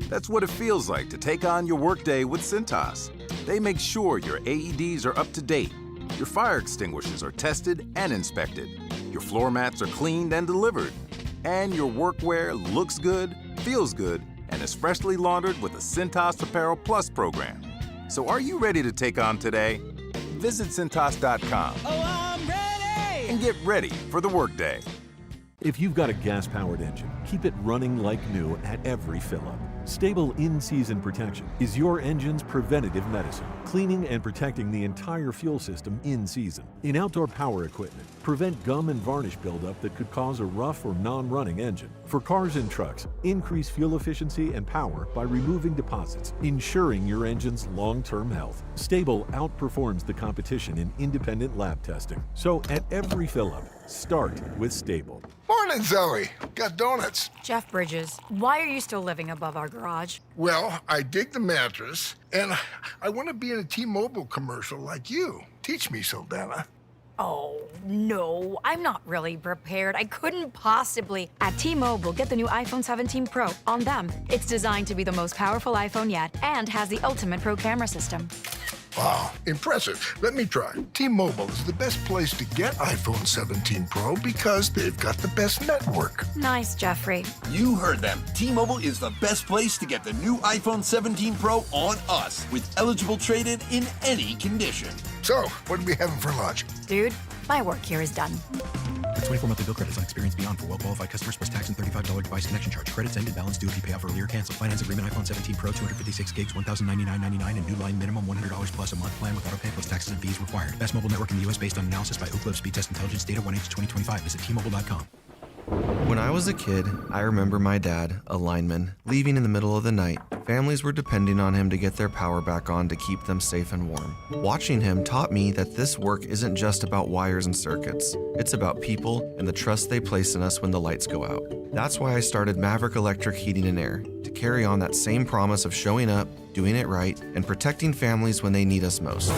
That's what it feels like to take on your workday with Cintas. They make sure your AEDs are up to date, your fire extinguishers are tested and inspected, your floor mats are cleaned and delivered, and your workwear looks good, feels good, and is freshly laundered with the Cintas Apparel Plus program. So are you ready to take on today? Visit Cintas.com. Oh, I'm ready! And get ready for the workday. If you've got a gas-powered engine, keep it running like new at every fill-up. Stable in-season protection is your engine's preventative medicine, cleaning and protecting the entire fuel system in season. In outdoor power equipment, prevent gum and varnish buildup that could cause a rough or non-running engine. For cars and trucks, increase fuel efficiency and power by removing deposits, ensuring your engine's long-term health. Stable outperforms the competition in independent lab testing. So at every fill-up, start with Stable. Morning, Zoe. Got donuts. Jeff Bridges, why are you still living above our garage? Well, I dig the mattress, and I want to be in a T-Mobile commercial like you. Teach me, Saldana. Oh, no, I'm not really prepared. I couldn't possibly. At T-Mobile, get the new iPhone 17 Pro on them. It's designed to be the most powerful iPhone yet and has the ultimate pro camera system. Wow, impressive. Let me try. T-Mobile is the best place to get iPhone 17 Pro because they've got the best network. Nice, Jeffrey. You heard them. T-Mobile is the best place to get the new iPhone 17 Pro on us with eligible trade-in in any condition. So, what are we having for lunch? Dude, my work here is done. For 24 monthly bill credits on Experience Beyond for well-qualified customers plus tax and $35 device connection charge. Credits ended, balance due if you pay off earlier. Cancel. Finance agreement iPhone 17 Pro, 256 gigs, $1,099.99 and new line minimum $100 plus a month plan with auto pay plus taxes and fees required. Best mobile network in the U.S. based on analysis by Oak Grove Speed Test Intelligence data 1H2025. Visit T-Mobile.com. When I was a kid, I remember my dad, a lineman, leaving in the middle of the night. Families were depending on him to get their power back on to keep them safe and warm. Watching him taught me that this work isn't just about wires and circuits. It's about people and the trust they place in us when the lights go out. That's why I started Maverick Electric Heating and Air, to carry on that same promise of showing up, doing it right, and protecting families when they need us most.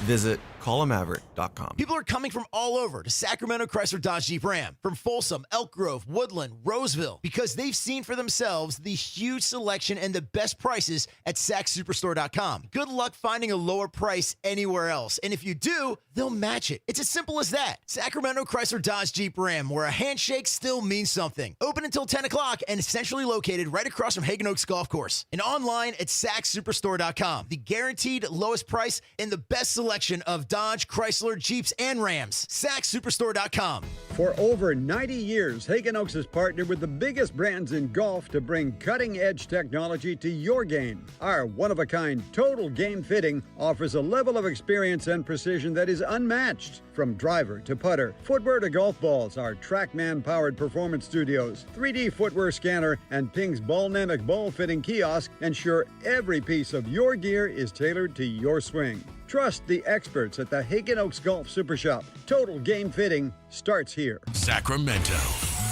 Visit callamaverick.com. People are coming from all over to Sacramento Chrysler Dodge Jeep Ram, from Folsom, Elk Grove, Woodland, Roseville, because they've seen for themselves the huge selection and the best prices at SacSuperstore.com. Good luck finding a lower price anywhere else, and if you do, they'll match it. It's as simple as that. Sacramento Chrysler Dodge Jeep Ram, where a handshake still means something. Open until 10 o'clock and centrally located right across from Hagen Oaks Golf Course. And online at SacSuperstore.com. The guaranteed lowest price and the best selection of Dodge, Chrysler, Jeeps, and Rams. SacSuperstore.com. For over 90 years, Hagen Oaks has partnered with the biggest brands in golf to bring cutting-edge technology to your game. Our one-of-a-kind total game fitting offers a level of experience and precision that is unmatched. From driver to putter, footwear to golf balls, our TrackMan-powered performance studios, 3D footwear scanner, and Ping's Ballnamic ball fitting kiosk ensure every piece of your gear is tailored to your swing. Trust the experts at the Hagen Oaks Golf Super Shop. Total game fitting starts here. Sacramento.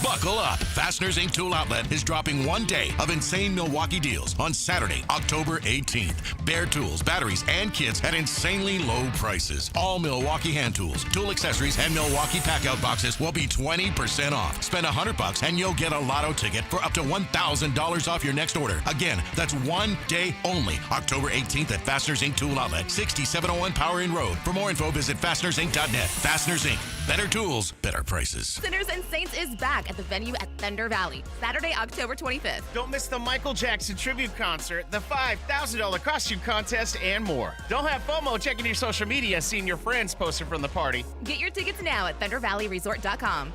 Buckle up. Fasteners Inc. Tool Outlet is dropping one day of insane Milwaukee deals on Saturday, October 18th. Bare tools, batteries, and kits at insanely low prices. All Milwaukee hand tools, tool accessories, and Milwaukee pack-out boxes will be 20% off. Spend $100 and you'll get a lotto ticket for up to $1,000 off your next order. Again, that's one day only. October 18th at Fasteners Inc. Tool Outlet, 6701 Power Inn Road. For more info, visit fastenersinc.net. Fasteners Inc. Better tools, better prices. Sinners and Saints is back at the venue at Thunder Valley, Saturday, October 25th. Don't miss the Michael Jackson tribute concert, the $5,000 costume contest, and more. Don't have FOMO checking your social media, seeing your friends posting from the party. Get your tickets now at ThunderValleyResort.com.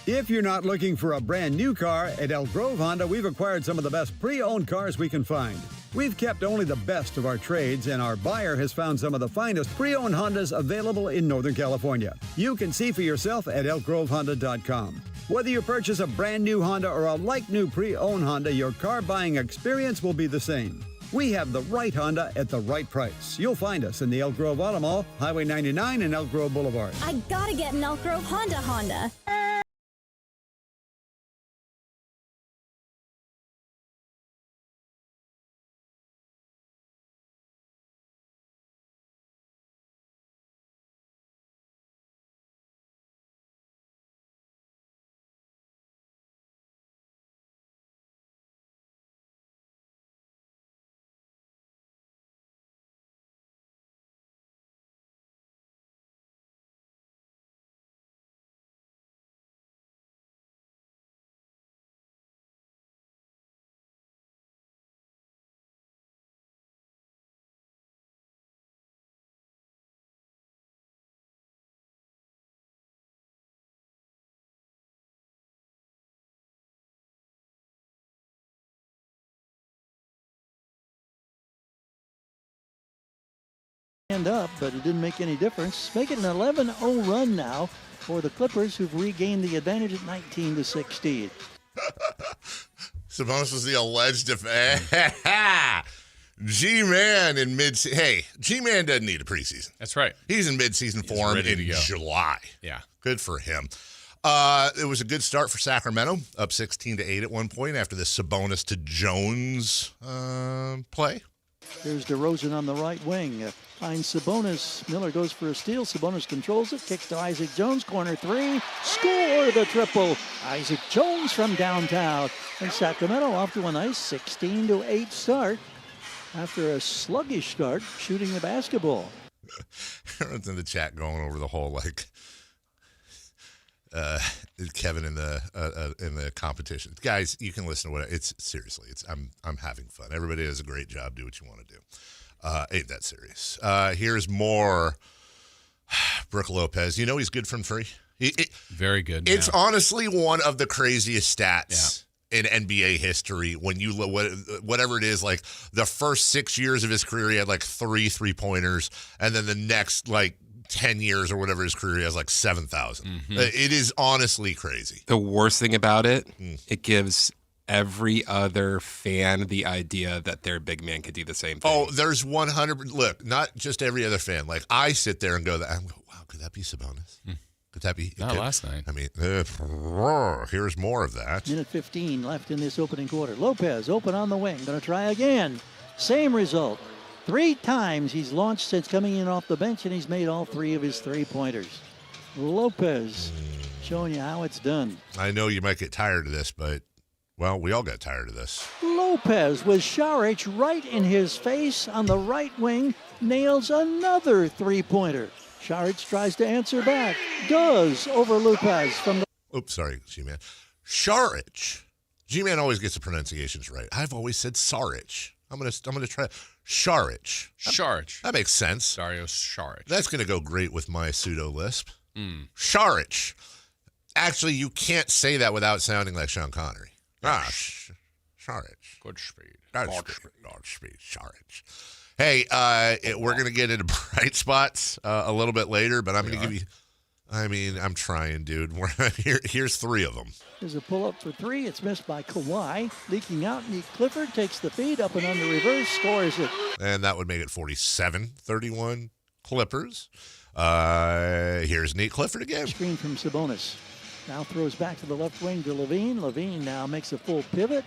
If you're not looking for a brand new car, at Elk Grove Honda, we've acquired some of the best pre-owned cars we can find. We've kept only the best of our trades, and our buyer has found some of the finest pre-owned Hondas available in Northern California. You can see for yourself at elkgrovehonda.com. Whether you purchase a brand new Honda or a like-new pre-owned Honda, your car buying experience will be the same. We have the right Honda at the right price. You'll find us in the Elk Grove Auto Mall, Highway 99 and Elk Grove Boulevard. I gotta get an Elk Grove Honda. Up, but it didn't make any difference. Make it an 11-0 run now for the Clippers, who've regained the advantage at 19-16. Sabonis was the alleged G-Man in mid-season. Hey, G-Man doesn't need a preseason. That's right. He's in mid-season form in July. Yeah. Good for him. It was a good start for Sacramento, up 16-8 at one point after the Sabonis to Jones play. There's DeRozan on the right wing. Finds Sabonis. Miller goes for a steal. Sabonis controls it. Kicks to Isaac Jones. Corner three. Score the triple. Isaac Jones from downtown. And Sacramento off to a nice 16-8 start after a sluggish start shooting the basketball. Everyone's in the chat going over the whole, Kevin in the competition. Guys, you can listen to what it's seriously. I'm having fun. Everybody does a great job. Do what you want to do. Ain't that serious. Here's more Brook Lopez. You know he's good from three. Very good. It's honestly one of the craziest stats in NBA history. When you whatever it is, like the first 6 years of his career, he had like 3 3-pointers, and then the next 10 years or whatever his career, he has 7,000. Mm-hmm. It is honestly crazy. The worst thing about it, it gives every other fan the idea that their big man could do the same thing. Oh, there's 100. Look, not just every other fan. I sit there and go, wow, could that be Sabonis? Could that be? Not last night. I mean, here's more of that. Minute 15 left in this opening quarter. Lopez open on the wing. Going to try again. Same result. 3 times he's launched since coming in off the bench, and he's made all 3 of his 3-pointers. Lopez showing you how it's done. I know you might get tired of this, but, well, we all got tired of this. Lopez with Saric right in his face on the right wing, nails another 3-pointer. Saric tries to answer back. Does over Lopez from the... Oops, sorry, G-Man. Saric. G-Man always gets the pronunciations right. I've always said Saric. I'm gonna try Saric. Saric. That makes sense. Dario Saric. That's gonna go great with my pseudo lisp. Saric. Actually, you can't say that without sounding like Sean Connery. Saric. Good speed. Godspeed. Saric. Hey, we're gonna get into bright spots a little bit later, but I'm gonna give you. I mean, I'm trying, dude. Here's 3 of them. There's a pull-up for 3. It's missed by Kawhi. Leaking out, Nick Clifford takes the feed up and under reverse, scores it. And that would make it 47-31 Clippers. Here's Nick Clifford again. Screen from Sabonis. Now throws back to the left wing to Levine. Levine now makes a full pivot.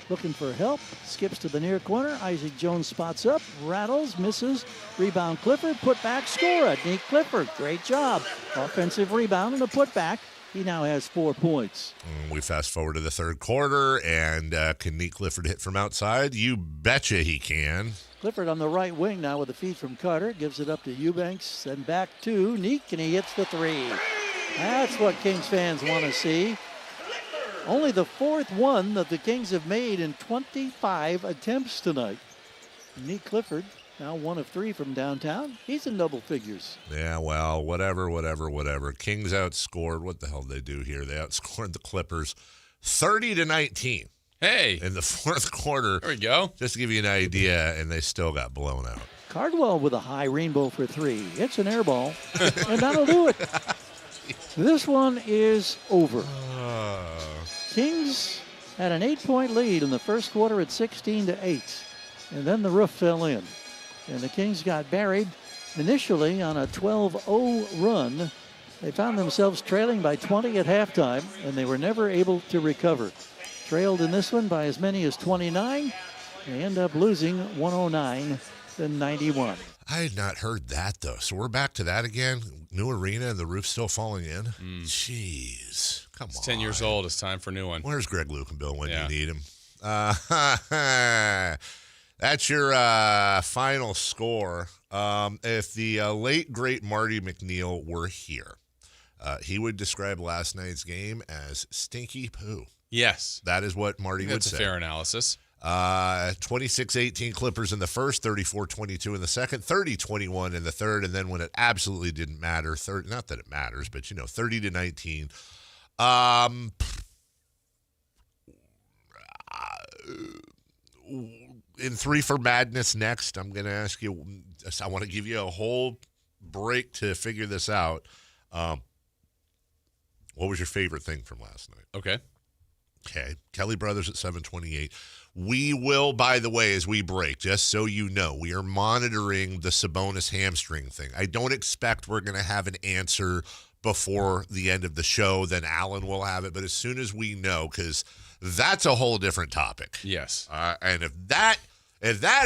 Looking for help. Skips to the near corner. Isaac Jones spots up. Rattles. Misses. Rebound Clifford. Put back. Score it. Nick Clifford. Great job. Offensive rebound and a putback. He now has 4 points. We fast forward to the third quarter. And can Nick Clifford hit from outside? You betcha he can. Clifford on the right wing now with a feed from Carter. Gives it up to Eubanks. Then back to Neek. And he hits the 3. That's what Kings fans want to see. Only the fourth one that the Kings have made in 25 attempts tonight. Nick Clifford, now 1 of 3 from downtown. He's in double figures. Yeah, well, whatever. Kings outscored. What the hell did they do here? They outscored the Clippers 30-19. Hey. In the fourth quarter. There we go. Just to give you an idea, and they still got blown out. Cardwell with a high rainbow for 3. It's an air ball, and that'll do it. This one is over. Kings had an 8-point lead in the first quarter at 16-8, and then the roof fell in, and the Kings got buried initially on a 12-0 run. They found themselves trailing by 20 at halftime, and they were never able to recover. Trailed in this one by as many as 29. They end up losing 109-91. I had not heard that, though. So we're back to that again. New arena and the roof still falling in. Jeez. Come on. It's 10 years old. It's time for a new one. Where's Greg Lukenbill when you need him? That's your final score. If the late, great Marty McNeil were here, he would describe last night's game as stinky poo. Yes. That is what Marty would say. That's a fair analysis. 26-18 Clippers in the first, 34-22 in the second, 30-21 in the third, and then when it absolutely didn't matter, not that it matters, but 30-19. In 3 for Madness next, I'm going to ask you, I want to give you a whole break to figure this out. What was your favorite thing from last night? Okay. Kelly Brothers at 7:28. We will, by the way, as we break, just so you know, we are monitoring the Sabonis hamstring thing. I don't expect we're going to have an answer before the end of the show. Then Alan will have it. But as soon as we know, because that's a whole different topic. Yes. And if that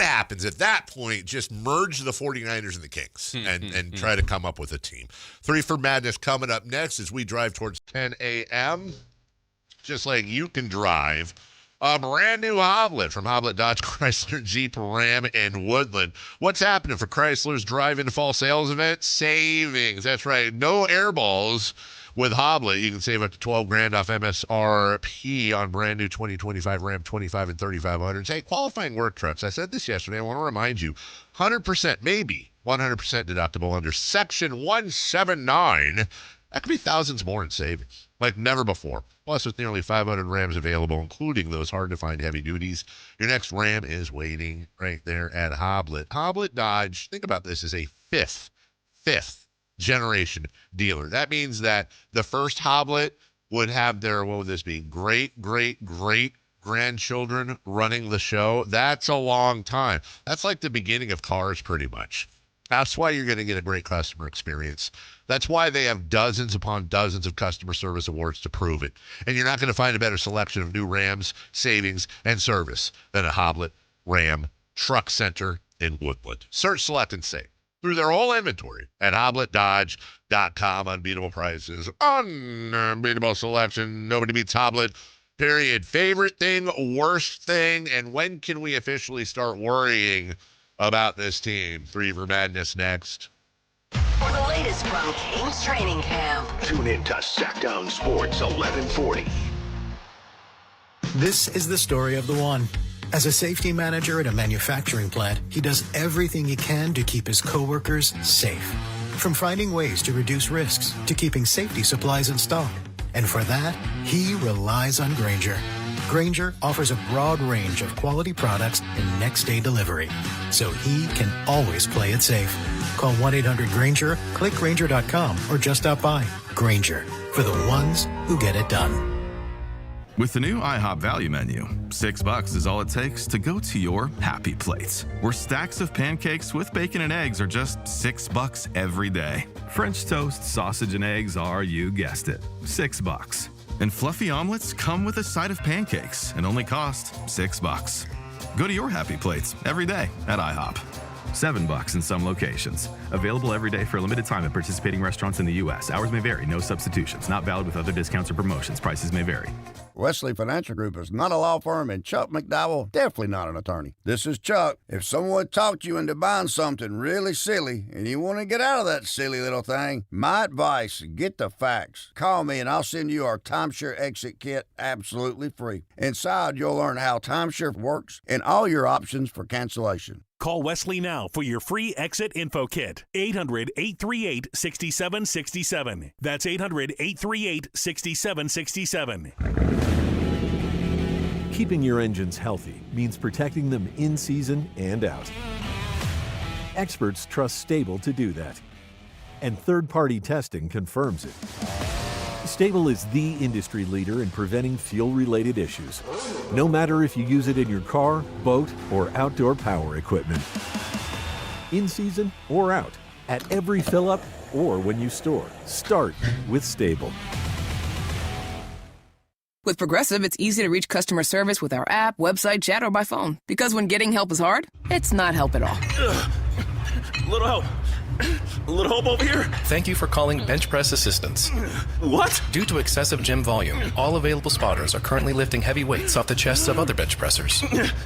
happens, at that point, just merge the 49ers and the Kings and try to come up with a team. 3 for Madness coming up next as we drive towards 10 a.m., just like you can drive a brand new Hoblet from Hoblet Dodge Chrysler Jeep Ram in Woodland. What's happening for Chrysler's drive-in fall sales event? Savings. That's right. No air balls with Hoblet. You can save up to $12,000 off MSRP on brand new 2025 Ram 25 and 3500s. Hey, qualifying work trucks. I said this yesterday. I want to remind you, 100%, maybe 100% deductible under Section 179. That could be thousands more in savings, like never before. Plus, with nearly 500 Rams available, including those hard-to-find heavy duties, your next Ram is waiting right there at Hoblet. Hoblet Dodge, think about this, as a fifth generation dealer. That means that the first Hoblet would have their, what would this be, great-grandchildren running the show. That's a long time. That's like the beginning of cars, pretty much. That's why you're going to get a great customer experience. That's why they have dozens upon dozens of customer service awards to prove it. And you're not going to find a better selection of new Rams, savings, and service than a Hoblet Ram Truck Center in Woodland. Search, select, and save through their whole inventory at HobletDodge.com. Unbeatable prices, unbeatable selection. Nobody beats Hoblet, period. Favorite thing, worst thing, and when can we officially start worrying about this team? 3 for Madness next. For the latest from Kings training camp, Tune in to Sactown Sports 1140. This is the story of the one. As a safety manager at a manufacturing plant, he does everything he can to keep his coworkers safe. From finding ways to reduce risks to keeping safety supplies in stock. And for that, he relies on Grainger. Grainger offers a broad range of quality products and next-day delivery, so he can always play it safe. Call 1-800-GRAINGER, click Grainger.com, or just stop by. Grainger, for the ones who get it done. With the new IHOP value menu, $6 is all it takes to go to your happy place, where stacks of pancakes with bacon and eggs are just $6 every day. French toast, sausage, and eggs are, you guessed it, $6. And fluffy omelets come with a side of pancakes and only cost $6. Go to your happy plates every day at IHOP. $7 in some locations. Available every day for a limited time at participating restaurants in the U.S. Hours may vary. No substitutions. Not valid with other discounts or promotions. Prices may vary. Wesley Financial Group is not a law firm, and Chuck McDowell definitely not an attorney. This is Chuck. If someone talked you into buying something really silly and you want to get out of that silly little thing, my advice, get the facts. Call me and I'll send you our timeshare exit kit absolutely free. Inside, you'll learn how timeshare works and all your options for cancellation. Call Wesley now for your free exit info kit. 800-838-6767. That's 800-838-6767. Keeping your engines healthy means protecting them in season and out. Experts trust Stable to do that. And third-party testing confirms it. Stable is the industry leader in preventing fuel-related issues, no matter if you use it in your car, boat, or outdoor power equipment. In season or out, at every fill-up or when you store, start with Stable. With Progressive, it's easy to reach customer service with our app, website, chat, or by phone. Because when getting help is hard, it's not help at all. Little help. A little help over here? Thank you for calling Bench Press Assistance. What? Due to excessive gym volume, all available spotters are currently lifting heavy weights off the chests of other bench pressers.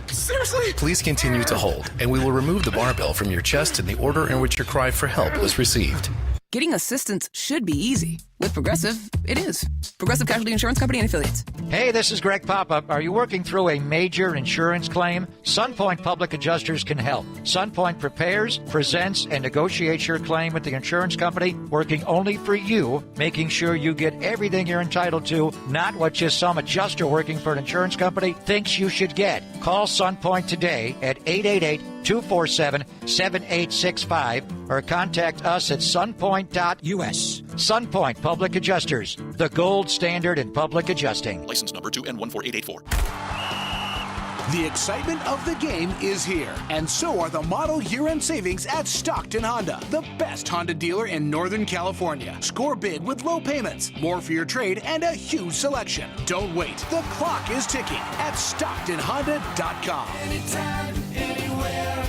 Seriously? Please continue to hold, and we will remove the barbell from your chest in the order in which your cry for help was received. Getting assistance should be easy. With Progressive, it is. Progressive Casualty Insurance Company and Affiliates. Hey, this is Greg Papa. Are you working through a major insurance claim? SunPoint Public Adjusters can help. SunPoint prepares, presents, and negotiates your claim with the insurance company, working only for you, making sure you get everything you're entitled to, not what just some adjuster working for an insurance company thinks you should get. Call SunPoint today at 888-247-7865 or contact us at sunpoint.us. SunPoint Public Adjusters, the gold standard in public adjusting. License number 2N14884. The excitement of the game is here, and so are the model year-end savings at Stockton Honda, the best Honda dealer in Northern California. Score big with low payments, more for your trade, and a huge selection. Don't wait. The clock is ticking at StocktonHonda.com. Anytime, anywhere,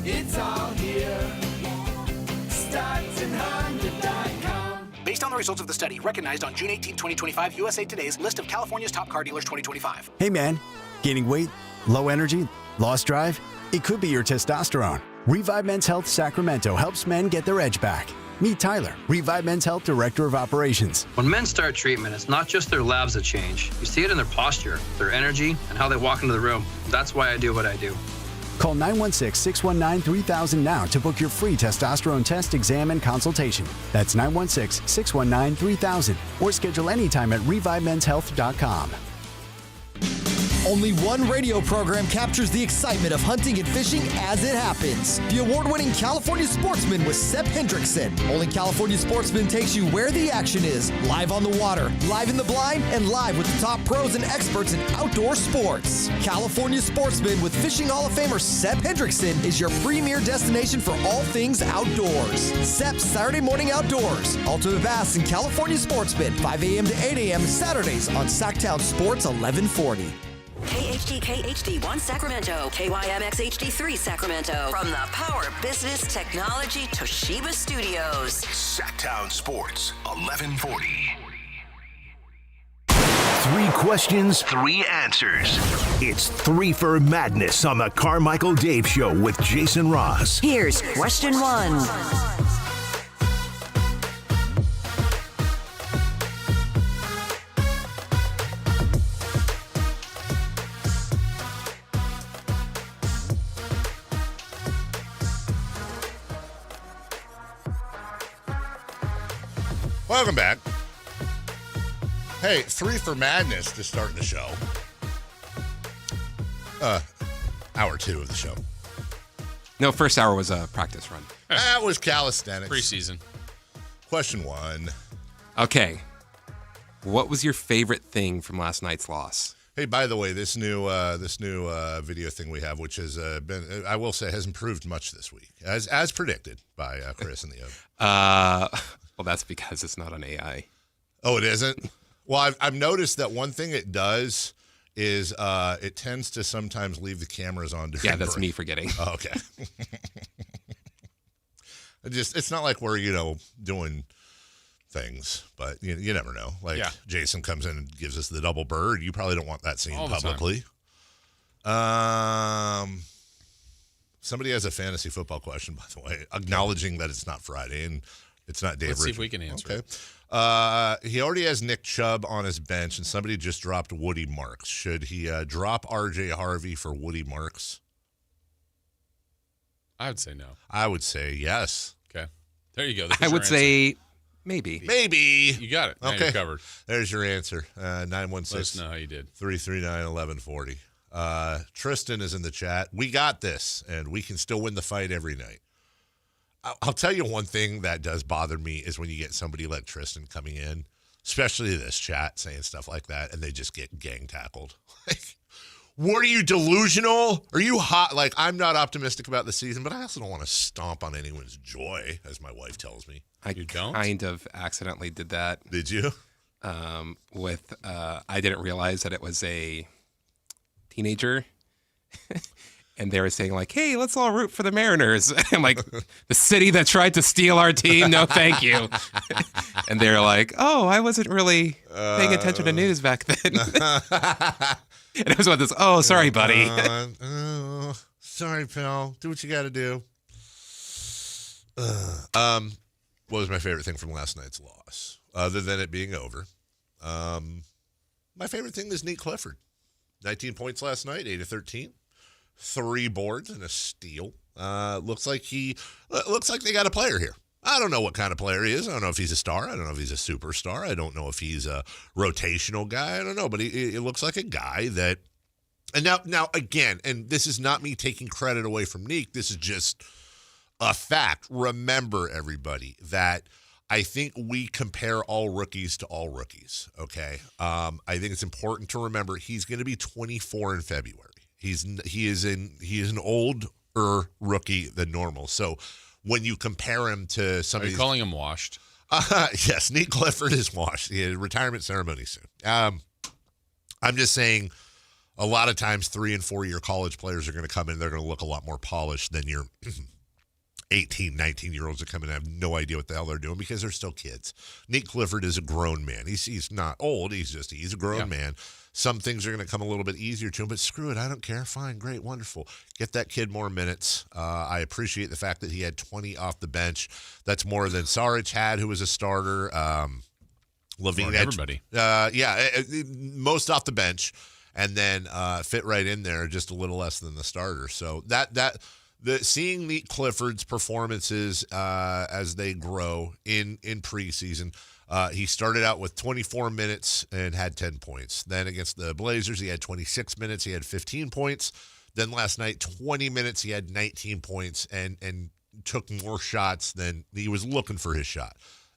it's all here. StocktonHonda.com. Based on the results of the study, recognized on June 18, 2025, USA Today's list of California's top car dealers 2025. Hey man, gaining weight, low energy, lost drive? It could be your testosterone. Revive Men's Health Sacramento helps men get their edge back. Meet Tyler, Revive Men's Health Director of Operations. When men start treatment, it's not just their labs that change. You see it in their posture, their energy, and how they walk into the room. That's why I do what I do. Call 916-619-3000 now to book your free testosterone test, exam, and consultation. That's 916-619-3000 or schedule anytime at ReviveMen'sHealth.com. Only one radio program captures the excitement of hunting and fishing as it happens. The award-winning California Sportsman with Sep Hendrickson. Only California Sportsman takes you where the action is. Live on the water, live in the blind, and live with the top pros and experts in outdoor sports. California Sportsman with Fishing Hall of Famer Sep Hendrickson is your premier destination for all things outdoors. Sep's Saturday Morning Outdoors. Ultimate Bass and California Sportsman, 5 a.m. to 8 a.m. Saturdays on Sactown Sports 1140. KHD1 Sacramento, KYMX HD3 Sacramento. From the Power Business Technology Toshiba Studios. Sactown Sports 1140. 3 questions, 3 answers. It's 3 for Madness on the Carmichael Dave Show with Jason Ross. Here's question 1. Welcome back. Hey, 3 for Madness to start the show. Hour 2 of the show. No, first hour was a practice run. That was calisthenics. Preseason. Question 1. Okay. What was your favorite thing from last night's loss? Hey, by the way, this new video thing we have, which has been, I will say, has improved much this week, as predicted by Chris and the other. Well, that's because it's not on AI. Oh, it isn't? Well, I've noticed that one thing it does is it tends to sometimes leave the cameras on. Yeah, that's me forgetting. Oh, okay. It's not like we're, doing things, but you never know. Like Jason comes in and gives us the double bird. You probably don't want that seen publicly. Somebody has a fantasy football question, by the way, acknowledging that it's not Friday and it's not Dave. Let's see if we can answer it. He already has Nick Chubb on his bench, and somebody just dropped Woody Marks. Should he drop R.J. Harvey for Woody Marks? I would say no. I would say yes. Okay. There you go. I would say maybe. Maybe. You got it. Now Okay. you're covered. There's your answer. 916. Let us know how you did. 339-1140. Tristan is in the chat. We got this, and we can still win the fight every night. I'll tell you one thing that does bother me is when you get somebody like Tristan coming in, especially this chat, saying stuff like that, and they just get gang tackled. Like, what are you, delusional? Are you hot? Like, I'm not optimistic about the season, but I also don't want to stomp on anyone's joy, as my wife tells me. I kind of accidentally did that. Did you? I didn't realize that it was a teenager. And they were saying, like, hey, let's all root for the Mariners. I'm like, the city that tried to steal our team, no thank you. And they're like, oh, I wasn't really paying attention to news back then. And it was about this, oh, sorry, buddy. Sorry, pal. Do what you got to do. What was my favorite thing from last night's loss? Other than it being over. My favorite thing is Nate Clifford. 19 points last night, 8 of 13. 3 boards and a steal. Looks like they got a player here. I don't know what kind of player he is. I don't know if he's a star. I don't know if he's a superstar. I don't know if he's a rotational guy. I don't know, but it looks like a guy that. And now again, and this is not me taking credit away from Neek. This is just a fact. Remember, everybody, that I think we compare all rookies to all rookies. Okay, I think it's important to remember he's going to be 24 in February. He is an older rookie than normal. So when you compare him to somebody, are you calling him washed? Yes, Nate Clifford is washed. He had a retirement ceremony soon. I'm just saying, a lot of times 3 and 4 year college players are going to come in. They're going to look a lot more polished than your 18, 19-year-olds that come in and have no idea what the hell they're doing because they're still kids. Nate Clifford is a grown man. He's not old. He's a grown man. Some things are going to come a little bit easier to him, but screw it. I don't care. Fine, great, wonderful. Get that kid more minutes. I appreciate the fact that he had 20 off the bench. That's more than Saric had, who was a starter. Levine, everybody. Most off the bench, and then fit right in there, just a little less than the starter. So seeing Nate Clifford's performances as they grow in preseason. He started out with 24 minutes and had 10 points. Then against the Blazers, he had 26 minutes. He had 15 points. Then last night, 20 minutes, he had 19 points and took more shots than he was looking for his shot.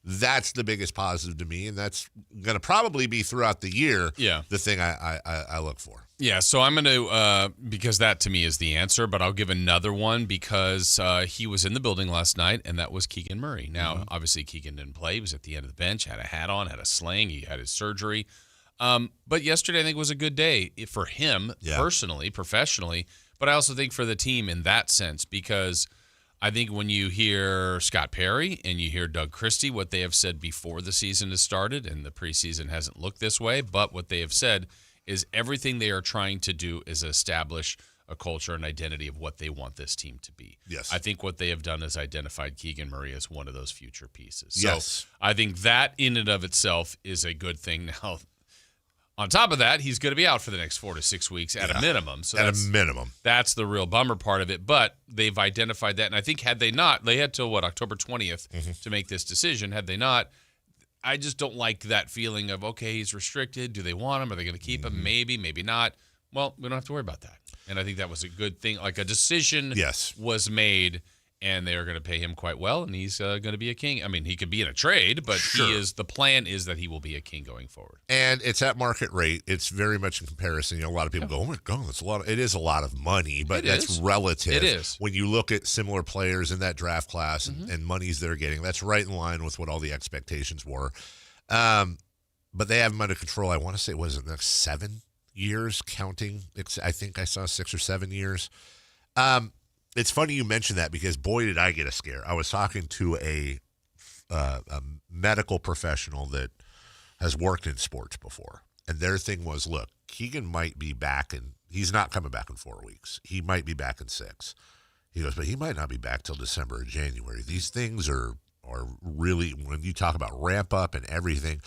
That's the biggest positive to me, and that's going to probably be throughout the year the thing I look for. Yeah, so I'm going to, because that to me is the answer, but I'll give another one because he was in the building last night, and that was Keegan Murray. Now, obviously, Keegan didn't play. He was at the end of the bench, had a hat on, had a sling. He had his surgery. But yesterday, I think, was a good day for him personally, professionally, but I also think for the team in that sense because I think when you hear Scott Perry and you hear Doug Christie, what they have said before the season has started, and the preseason hasn't looked this way, but what they have said is everything they are trying to do is establish a culture and identity of what they want this team to be. Yes. I think what they have done is identified Keegan Murray as one of those future pieces. Yes. So I think that in and of itself is a good thing. Now, on top of that, he's going to be out for the next 4 to 6 weeks at a minimum. So at a minimum. That's the real bummer part of it. But they've identified that. And I think had they not, they had till, October 20th to make this decision. Had they not, I just don't like that feeling of, okay, he's restricted. Do they want him? Are they going to keep him? Maybe, maybe not. Well, we don't have to worry about that. And I think that was a good thing. Like a decision was made, and they are going to pay him quite well, and he's going to be a King. I mean, he could be in a trade, but the plan is that he will be a King going forward. And it's at market rate. It's very much in comparison. A lot of people go, oh my God, that's a lot. It is a lot of money, but that's relative. It is. When you look at similar players in that draft class and monies they're getting, that's right in line with what all the expectations were. But they have him under control. I want to say, was it the next 7 years counting? I think I saw 6 or 7 years. It's funny you mentioned that because boy, did I get a scare. I was talking to a a medical professional that has worked in sports before. And their thing was, look, Keegan might be back, and he's not coming back in 4 weeks. He might be back in 6. He goes, but he might not be back till December or January. These things are really, when you talk about ramp up and everything,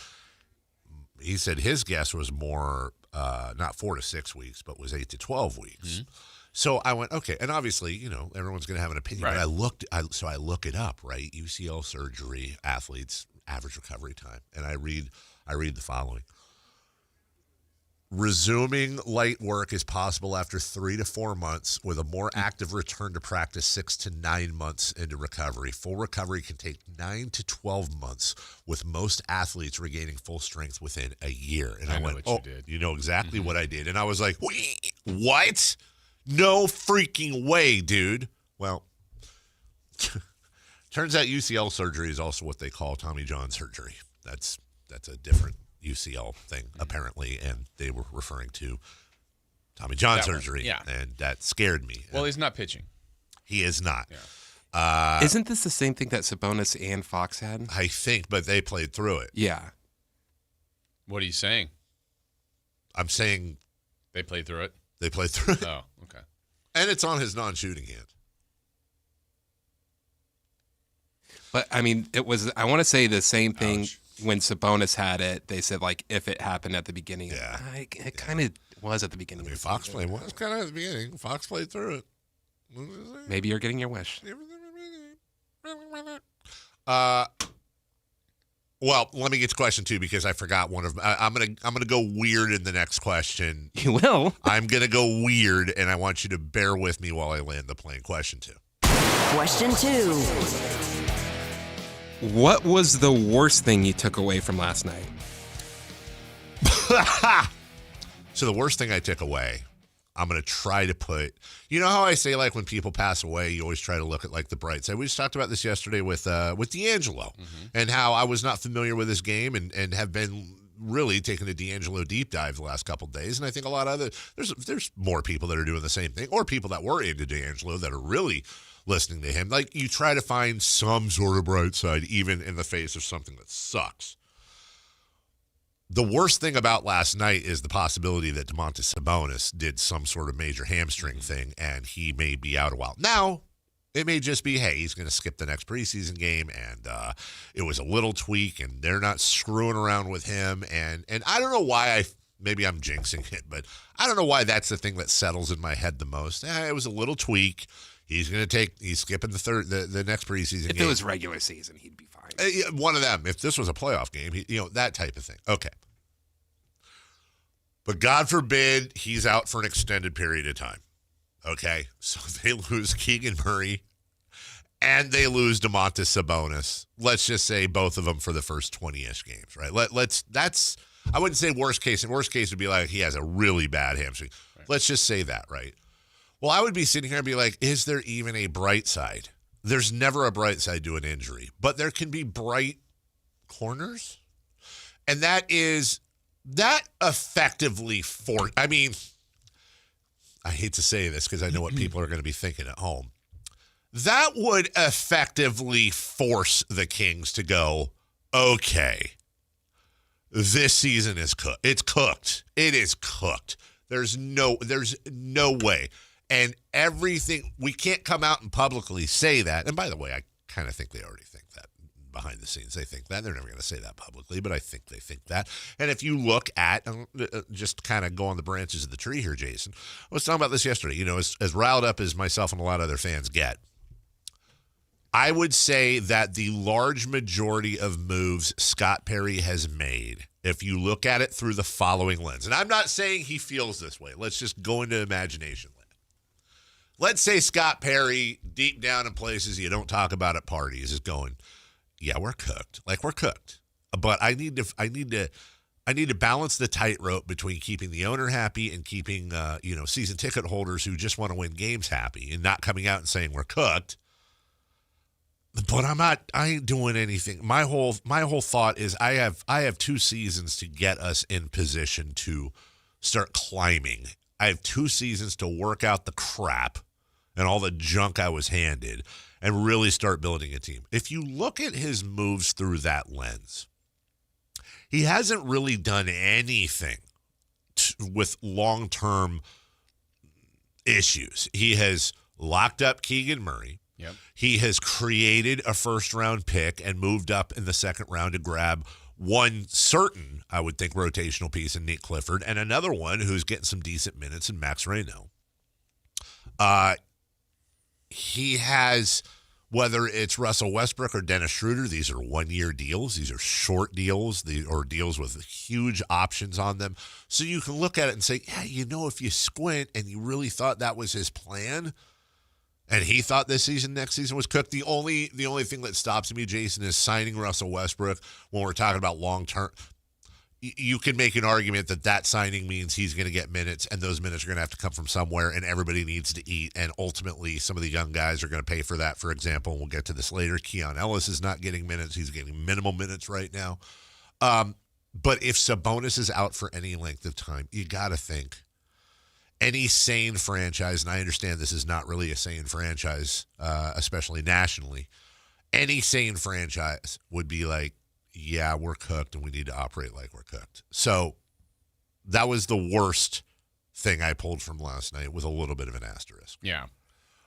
he said his guess was more, not 4 to 6 weeks, but was 8 to 12 weeks. Mm-hmm. So I went, okay. And obviously, everyone's going to have an opinion. Right. But I look it up, right? UCL surgery, athletes, average recovery time. And I read the following. Resuming light work is possible after 3 to 4 months with a more active return to practice 6 to 9 months into recovery. Full recovery can take 9 to 12 months, with most athletes regaining full strength within a year. And I went, you did. You know exactly what I did. And I was like, what? No freaking way, dude. Well, turns out UCL surgery is also what they call Tommy John surgery. That's a different UCL thing, apparently, and they were referring to Tommy John surgery, and that scared me. Well, he's not pitching. He is not. Yeah. Isn't this the same thing that Sabonis and Fox had? I think, but they played through it. Yeah. What are you saying? I'm saying they played through it. They played through it. Oh, okay. And it's on his non-shooting hand. But, I mean, I want to say the same thing. Ouch. When Sabonis had it, they said, like, if it happened at the beginning. Yeah. It kind of was at the beginning. I mean, Fox played was kind of at the beginning. Fox played through it. Maybe you're getting your wish. Well, let me get to question 2 because I forgot one of. I'm gonna go weird in the next question. You will. I'm gonna go weird, and I want you to bear with me while I land the plane. Question 2. Question 2. What was the worst thing you took away from last night? So the worst thing I took away, I'm going to try to put, you know how I say, like, when people pass away, you always try to look at, like, the bright side. We just talked about this yesterday with D'Angelo, and how I was not familiar with his game and have been really taking a D'Angelo deep dive the last couple of days. And I think a lot of there's more people that are doing the same thing, or people that were into D'Angelo that are really listening to him. Like, you try to find some sort of bright side, even in the face of something that sucks. The worst thing about last night is the possibility that Domantas Sabonis did some sort of major hamstring thing, and he may be out a while. Now, it may just be, hey, he's going to skip the next preseason game, and it was a little tweak, and they're not screwing around with him. And I don't know why maybe I'm jinxing it, but I don't know why that's the thing that settles in my head the most. It was a little tweak. He's skipping the next preseason game. If it was regular season, he'd be fine. One of them. If this was a playoff game, that type of thing. Okay. But God forbid he's out for an extended period of time. Okay. So they lose Keegan Murray and they lose Domantas Sabonis. Let's just say both of them for the first 20-ish games, right? I wouldn't say worst case. In worst case would be like he has a really bad hamstring. Right. Let's just say that, right? Well, I would be sitting here and be like, is there even a bright side? There's never a bright side to an injury, but there can be bright corners. And that effectively I hate to say this because I know what people are going to be thinking at home. That would effectively force the Kings to go, okay, this season is cooked. It's cooked. It is cooked. There's no way. And everything, we can't come out and publicly say that. And by the way, I kind of think they already think that behind the scenes. They think that. They're never going to say that publicly, but I think they think that. And if you look at, just kind of go on the branches of the tree here, Jason, I was talking about this yesterday, as riled up as myself and a lot of other fans get, I would say that the large majority of moves Scott Perry has made, if you look at it through the following lens, and I'm not saying he feels this way. Let's just go into imagination land. Let's say Scott Perry, deep down in places you don't talk about at parties, is going, yeah, we're cooked. Like, we're cooked. But I need to balance the tightrope between keeping the owner happy and keeping season ticket holders who just want to win games happy, and not coming out and saying we're cooked. But I ain't doing anything. My whole thought is I have 2 seasons to get us in position to start climbing. I have 2 seasons to work out the crap and all the junk I was handed and really start building a team. If you look at his moves through that lens, he hasn't really done anything with long-term issues. He has locked up Keegan Murray. Yep. He has created a first-round pick and moved up in the second round to grab one certain, I would think, rotational piece in Nick Clifford, and another one who's getting some decent minutes in Max Reno. He has, whether it's Russell Westbrook or Dennis Schroeder, these are one-year deals. These are short deals, or deals with huge options on them. So you can look at it and say, yeah, if you squint and you really thought that was his plan, and he thought this season, next season was cooked. The only thing that stops me, Jason, is signing Russell Westbrook when we're talking about long-term. You can make an argument that signing means he's going to get minutes, and those minutes are going to have to come from somewhere, and everybody needs to eat, and ultimately some of the young guys are going to pay for that. For example, and we'll get to this later, Keon Ellis is not getting minutes. He's getting minimal minutes right now. But if Sabonis is out for any length of time, you got to think any sane franchise, and I understand this is not really a sane franchise, especially nationally, any sane franchise would be like, yeah, we're cooked and we need to operate like we're cooked. So that was the worst thing I pulled from last night with a little bit of an asterisk. Yeah.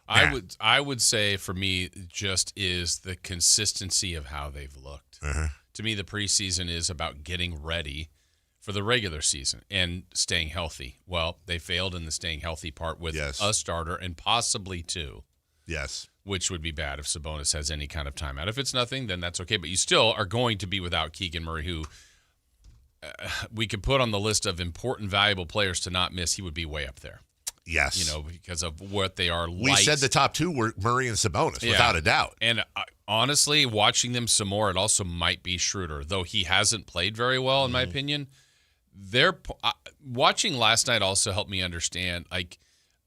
I would say for me just is the consistency of how they've looked. Uh-huh. To me, the preseason is about getting ready for the regular season and staying healthy. Well, they failed in the staying healthy part with a starter and possibly two. Yes. Which would be bad if Sabonis has any kind of timeout. If it's nothing, then that's okay. But you still are going to be without Keegan Murray, who we could put on the list of important, valuable players to not miss. He would be way up there. Yes. Because of what they are We said the top two were Murray and Sabonis, without a doubt. And honestly, watching them some more, it also might be Schroeder, though he hasn't played very well, in my opinion. Watching last night also helped me understand,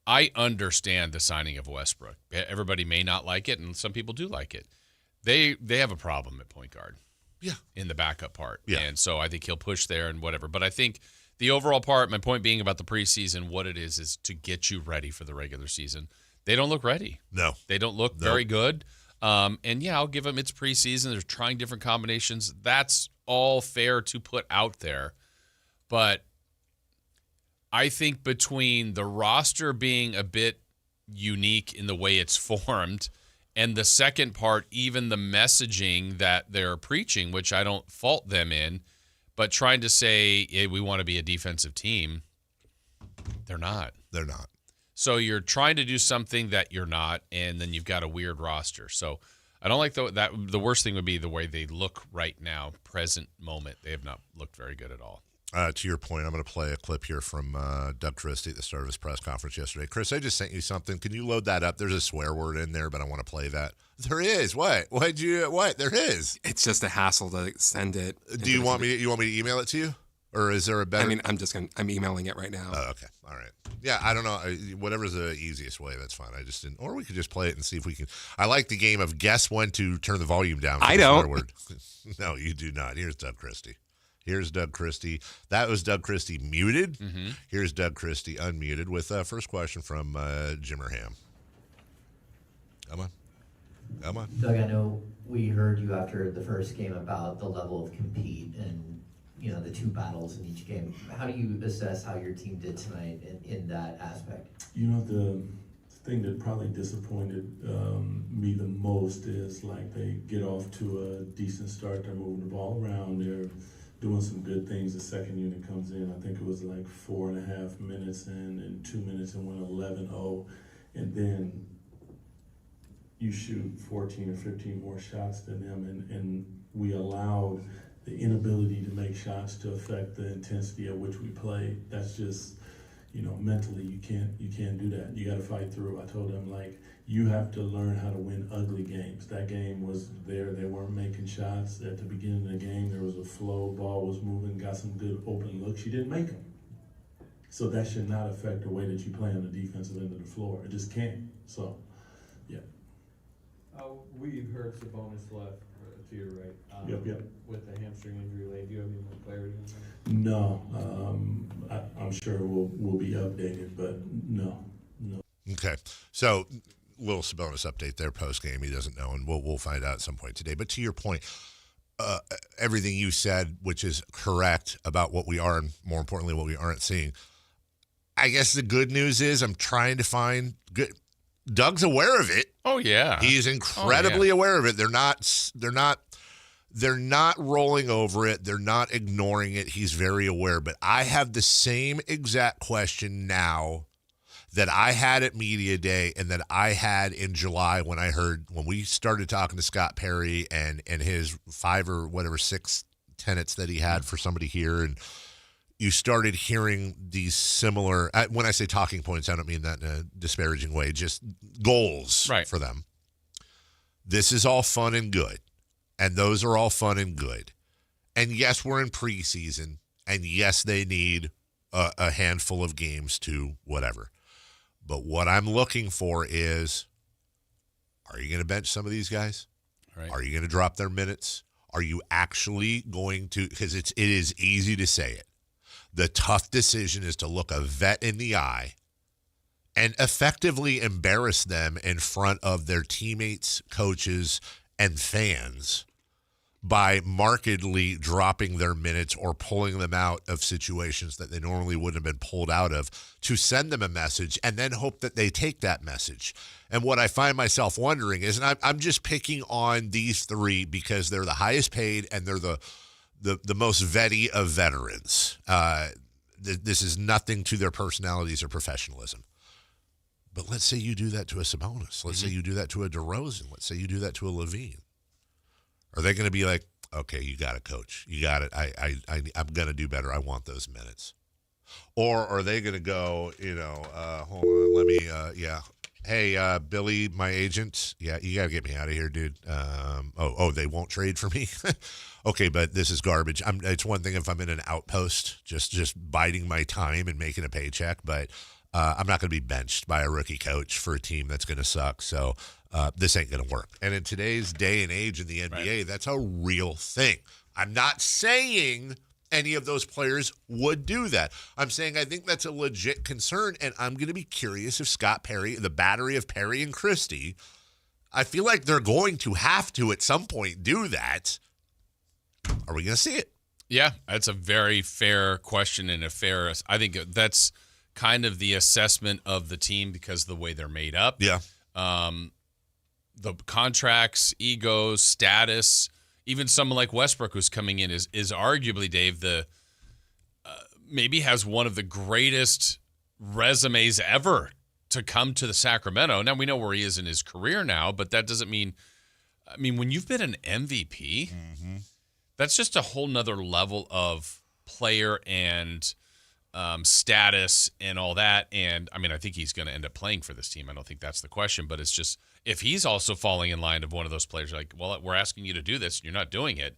I understand the signing of Westbrook. Everybody may not like it, and some people do like it. They have a problem at point guard. Yeah. In the backup part. Yeah. And so I think he'll push there and whatever. But I think the overall part, my point being about the preseason, what it is to get you ready for the regular season. They don't look ready. No. They don't look very good. And, yeah, I'll give them it's preseason. They're trying different combinations. That's all fair to put out there. But I think between the roster being a bit unique in the way it's formed and the second part, even the messaging that they're preaching, which I don't fault them in, but trying to say, hey, we want to be a defensive team, they're not. They're not. So you're trying to do something that you're not, and then you've got a weird roster. So I don't like that. The worst thing would be the way they look right now, present moment. They have not looked very good at all. To your point, I'm going to play a clip here from Doug Christie at the start of his press conference yesterday. Chris, I just sent you something. Can you load that up? There's a swear word in there, but I want to play that. There is. What? What? There is. It's just a hassle to send it. Do you want me to email it to you? Or is there a better? I mean, I'm emailing it right now. Oh, okay. All right. Yeah, I don't know. Whatever's the easiest way, that's fine. I just didn't. Or we could just play it and see if we can. I like the game of guess when to turn the volume down. I don't. Word. No, you do not. Here's Doug Christie. That was Doug Christie muted. Mm-hmm. Here's Doug Christie unmuted with first question from Jimmer Ham. Come on. Doug, I know we heard you after the first game about the level of compete and the two battles in each game. How do you assess how your team did tonight in that aspect? The thing that probably disappointed me the most is they get off to a decent start. They're moving the ball around. They're doing some good things. The second unit comes in. I think it was 4.5 minutes in 2 minutes and went 11-0. And then you shoot 14 or 15 more shots than them. And we allowed the inability to make shots to affect the intensity at which we play. That's just, mentally you can't do that. You got to fight through. I told them you have to learn how to win ugly games. That game was there. They weren't making shots at the beginning of the game. There was a flow, ball was moving, got some good open looks. You didn't make them. So that should not affect the way that you play on the defensive end of the floor. It just can't. So, yeah. We've heard Sabonis left to your right. Yep. With the hamstring injury late. Do you have any more clarity on that? No. I'm sure we'll be updated, but no. Okay. So, little Sabonis update there post-game. He doesn't know, and we'll find out at some point today. But to your point, everything you said, which is correct about what we are and, more importantly, what we aren't seeing, I guess the good news is I'm trying to find good. Doug's aware of it. Oh, yeah. He's incredibly aware of it. They're not rolling over it. They're not ignoring it. He's very aware. But I have the same exact question now that I had at Media Day and that I had in July when we started talking to Scott Perry and his 5 or whatever 6 tenets that he had for somebody here. And you started hearing these similar, when I say talking points, I don't mean that in a disparaging way, just goals for them. This is all fun and good. And those are all fun and good. And yes, we're in preseason. And yes, they need a handful of games to whatever. But what I'm looking for is, are you going to bench some of these guys? Right. Are you going to drop their minutes? Are you actually going to, because it is easy to say it. The tough decision is to look a vet in the eye and effectively embarrass them in front of their teammates, coaches, and fans by markedly dropping their minutes or pulling them out of situations that they normally wouldn't have been pulled out of, to send them a message and then hope that they take that message. And what I find myself wondering is, and I'm just picking on these 3 because they're the highest paid and they're the most vetty of veterans. This is nothing to their personalities or professionalism. But let's say you do that to a Sabonis. Let's say you do that to a DeRozan. Let's say you do that to a Levine. Are they going to be like, okay, you got it, coach. You got it. I'm going to do better. I want those minutes. Or are they going to go, hold on, let me, hey, Billy, my agent, yeah, you got to get me out of here, dude. They won't trade for me? Okay, but this is garbage. It's one thing if I'm in an outpost, just biding my time and making a paycheck, but I'm not going to be benched by a rookie coach for a team that's going to suck. So this ain't going to work. And in today's day and age in the NBA, that's a real thing. I'm not saying any of those players would do that. I'm saying I think that's a legit concern, and I'm going to be curious if Scott Perry, the battery of Perry and Christie, I feel like they're going to have to at some point do that. Are we going to see it? Yeah, that's a very fair question and I think that's kind of the assessment of the team because of the way they're made up. Yeah. The contracts, egos, status, even someone like Westbrook who's coming in is arguably, Dave, maybe has one of the greatest resumes ever to come to the Sacramento. Now, we know where he is in his career now, but that doesn't mean, when you've been an MVP, that's just a whole nother level of player and status and all that. And, I think he's going to end up playing for this team. I don't think that's the question, but it's just, if he's also falling in line of one of those players, like, well, we're asking you to do this, and you're not doing it,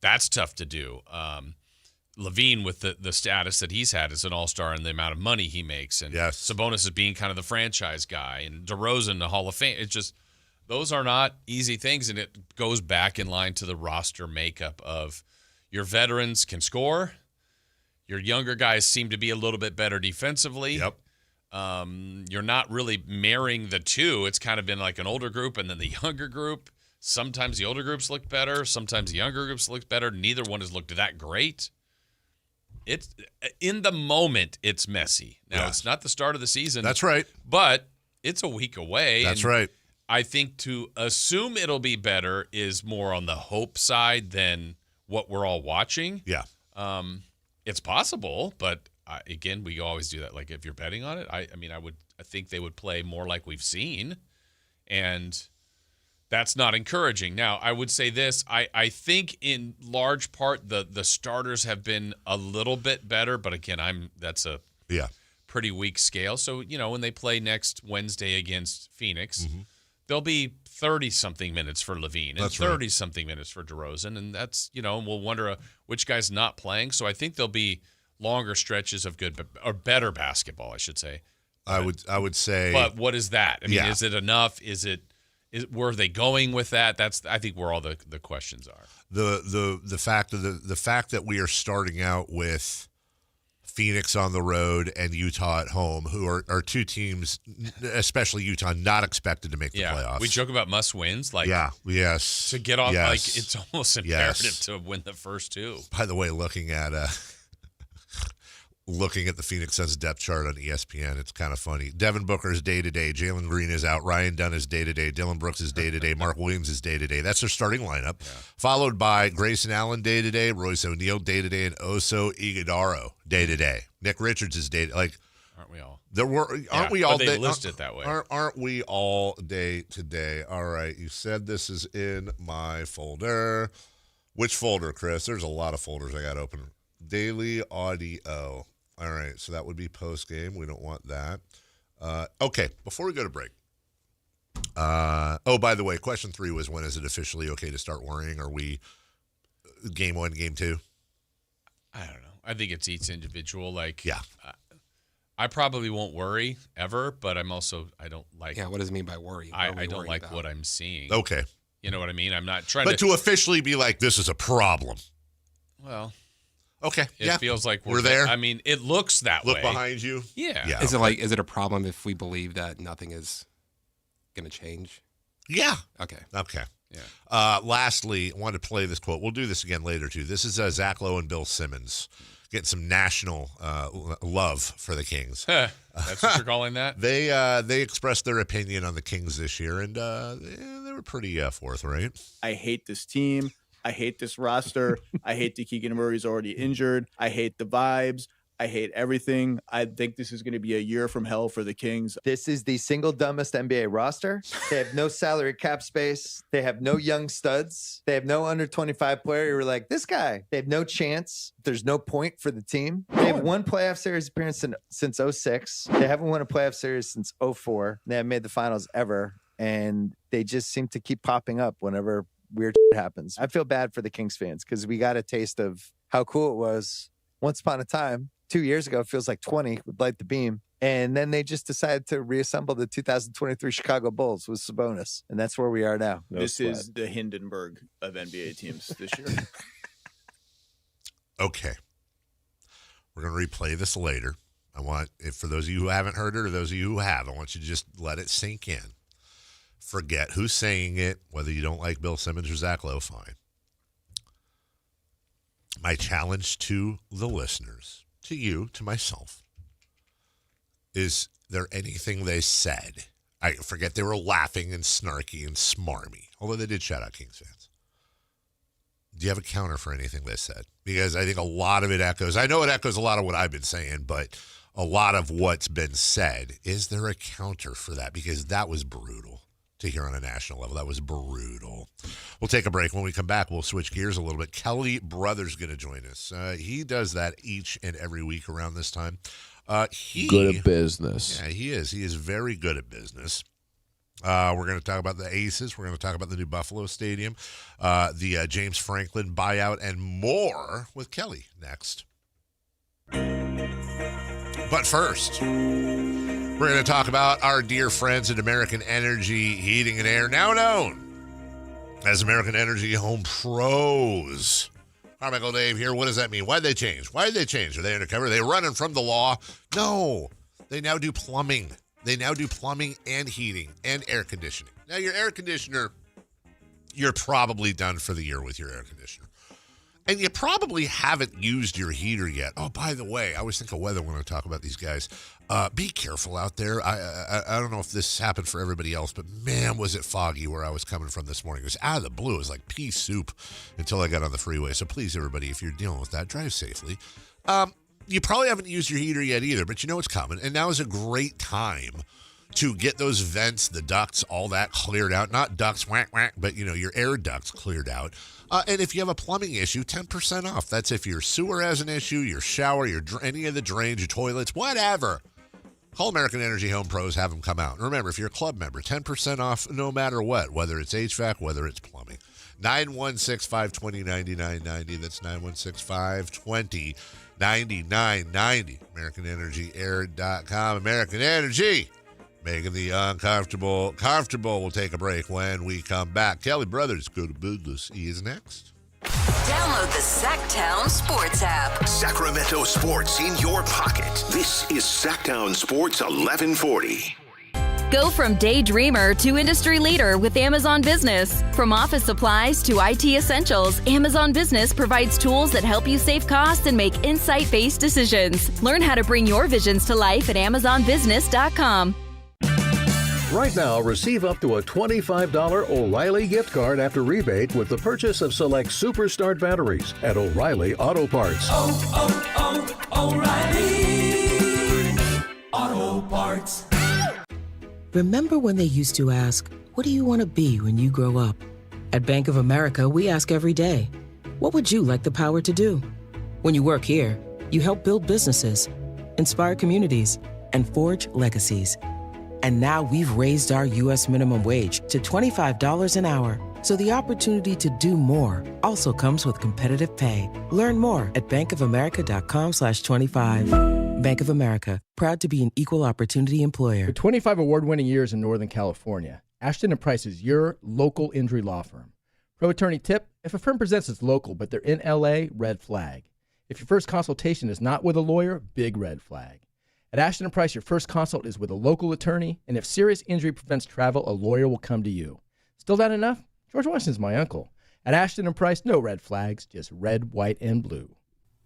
that's tough to do. Levine, with the status that he's had as an all-star and the amount of money he makes, and Sabonis is being kind of the franchise guy, and DeRozan, the Hall of Fame. It's just, those are not easy things, and it goes back in line to the roster makeup of your veterans can score, your younger guys seem to be a little bit better defensively. Yep. You're not really marrying the two. It's kind of been like an older group and then the younger group. Sometimes the older groups look better. Sometimes the younger groups look better. Neither one has looked that great. It's in the moment, it's messy. Now, It's not the start of the season. That's right. But it's a week away. That's right. I think to assume it'll be better is more on the hope side than what we're all watching. Yeah. It's possible, but again, we always do that. Like, if you're betting on it, I think they would play more like we've seen, and that's not encouraging. Now, I would say this: I think in large part the starters have been a little bit better, but again, that's a pretty weak scale. So when they play next Wednesday against Phoenix, there'll be 30-something minutes for Levine and 30-something minutes for DeRozan, and that's we'll wonder which guy's not playing. So I think there'll be longer stretches of good or better basketball, I should say. I would say. But what is that? Is it enough? Where are they going with that? That's, I think, where all the questions are. The fact that we are starting out with Phoenix on the road and Utah at home, who are two teams, especially Utah, not expected to make the playoffs. We joke about must-wins. Like, yes. To get off, yes. like, it's almost imperative to win the first two. By the way, looking at the Phoenix Suns depth chart on ESPN, it's kind of funny. Devin Booker is day-to-day. Jalen Green is out. Ryan Dunn is day-to-day. Dylan Brooks is day-to-day. Mark Williams is day-to-day. That's their starting lineup. Yeah. Followed by Grayson Allen day-to-day, Royce O'Neal day-to-day, and Oso Iguodaro day-to-day. Nick Richards is day-to-day. Like, aren't we all? Aren't we all? They list it that way. Aren't we all day-to-day? All right, you said this is in my folder. Which folder, Chris? There's a lot of folders I got open. Daily audio. All right, so that would be post-game. We don't want that. Okay, before we go to break. By the way, question 3 was, when is it officially okay to start worrying? Are we game 1, game 2? I don't know. I think it's each individual. Like, yeah. I probably won't worry ever, but I don't like. Yeah, what does it mean by worry? I don't like what I'm seeing. Okay. You know what I mean? I'm not trying But to officially be like, this is a problem. Well. Okay. It feels like we're there. I mean, it looks that way. Look behind you. Yeah. Is it a problem if we believe that nothing is going to change? Yeah. Okay. Yeah. Lastly, I wanted to play this quote. We'll do this again later, too. This is Zach Lowe and Bill Simmons getting some national love for the Kings. That's what you're calling that? They expressed their opinion on the Kings this year, and they were pretty forthright. I hate this team. I hate this roster. I hate that Keegan Murray's already injured. I hate the vibes. I hate everything. I think this is going to be a year from hell for the Kings. This is the single dumbest NBA roster. They have no salary cap space. They have no young studs. They have no under 25 player. You're like, this guy. They have no chance. There's no point for the team. They have one playoff series appearance since 06. They haven't won a playoff series since 04. They haven't made the finals ever. And they just seem to keep popping up whenever weird shit happens. I feel bad for the Kings fans because we got a taste of how cool it was once upon a time. 2 years ago, it feels like 20 with Light the Beam. And then they just decided to reassemble the 2023 Chicago Bulls with Sabonis. And that's where we are now. This is the Hindenburg of NBA teams this year. Okay. We're going to replay this later. I want, for those of you who haven't heard it or those of you who have, I want you to just let it sink in. Forget who's saying it, whether you don't like Bill Simmons or Zach Lowe, fine. My challenge to the listeners, to you, to myself, is there anything they said? I forget they were laughing and snarky and smarmy, although they did shout out Kings fans. Do you have a counter for anything they said? Because I think a lot of it echoes. I know it echoes a lot of what I've been saying, but a lot of what's been said, is there a counter for that? Because that was brutal to hear on a national level. That was brutal. We'll take a break. When we come back, we'll switch gears a little bit. Kelly Brothers going to join us. He does that each and every week around this time. Good at business. Yeah, he is. He is very good at business. We're going to talk about the Aces. We're going to talk about the new Buffalo Stadium, the James Franklin buyout, and more with Kelly next. But first, we're going to talk about our dear friends at American Energy Heating and Air, now known as American Energy Home Pros. Carmichael Dave here. What does that mean? Why did they change? Are they undercover? Are they running from the law? No. They now do plumbing. They now do plumbing and heating and air conditioning. Now, your air conditioner, you're probably done for the year with your air conditioner. And you probably haven't used your heater yet. Oh, by the way, I always think of weather when I talk about these guys. Be careful out there. I don't know if this happened for everybody else, but man, was it foggy where I was coming from this morning. It was out of the blue. It was like pea soup until I got on the freeway. So please, everybody, if you're dealing with that, drive safely. You probably haven't used your heater yet either, but you know it's coming. And now is a great time to get those vents, the ducts, all that cleared out. Not ducts, whack, whack, but, your air ducts cleared out. And if you have a plumbing issue, 10% off. That's if your sewer has an issue, your shower, any of the drains, your toilets, whatever. Call American Energy Home Pros, have them come out. And remember, if you're a club member, 10% off no matter what, whether it's HVAC, whether it's plumbing. 916-520-9990. That's 916-520-9990. AmericanEnergyAir.com. American Energy, making the uncomfortable comfortable. We'll take a break when we come back. Kelly Brothers, go to business. He is next. Download the Sactown Sports app. Sacramento sports in your pocket. This is Sactown Sports 1140. Go from daydreamer to industry leader with Amazon Business. From office supplies to IT essentials, Amazon Business provides tools that help you save costs and make insight-based decisions. Learn how to bring your visions to life at amazonbusiness.com. Right now, receive up to a $25 O'Reilly gift card after rebate with the purchase of select Superstart batteries at O'Reilly Auto Parts. O'Reilly Auto Parts. Remember when they used to ask, what do you want to be when you grow up? At Bank of America, we ask every day, what would you like the power to do? When you work here, you help build businesses, inspire communities, and forge legacies. And now we've raised our U.S. minimum wage to $25 an hour. So the opportunity to do more also comes with competitive pay. Learn more at bankofamerica.com/25. Bank of America, proud to be an equal opportunity employer. For 25 award-winning years in Northern California, Ashton & Price is your local injury law firm. Pro attorney tip, if a firm presents as local but they're in L.A., red flag. If your first consultation is not with a lawyer, big red flag. At Ashton & Price, your first consult is with a local attorney, and if serious injury prevents travel, a lawyer will come to you. Still not enough? George Washington's my uncle. At Ashton & Price, no red flags, just red, white, and blue.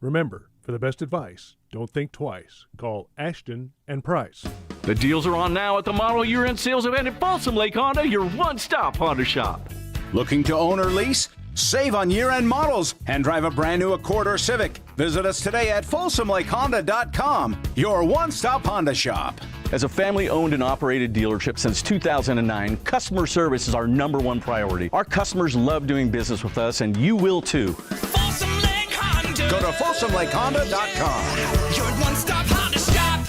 Remember, for the best advice, don't think twice. Call Ashton & Price. The deals are on now at the model year-end sales event at Balsam Lake Honda, your one-stop Honda shop. Looking to own or lease? Save on year-end models and drive a brand new Accord or Civic. Visit us today at FolsomLakeHonda.com, your one-stop Honda shop. As a family-owned and operated dealership since 2009, customer service is our #1 priority. Our customers love doing business with us, and you will too. Folsom Lake Honda. Go to FolsomLakeHonda.com. Your one-stop Honda shop.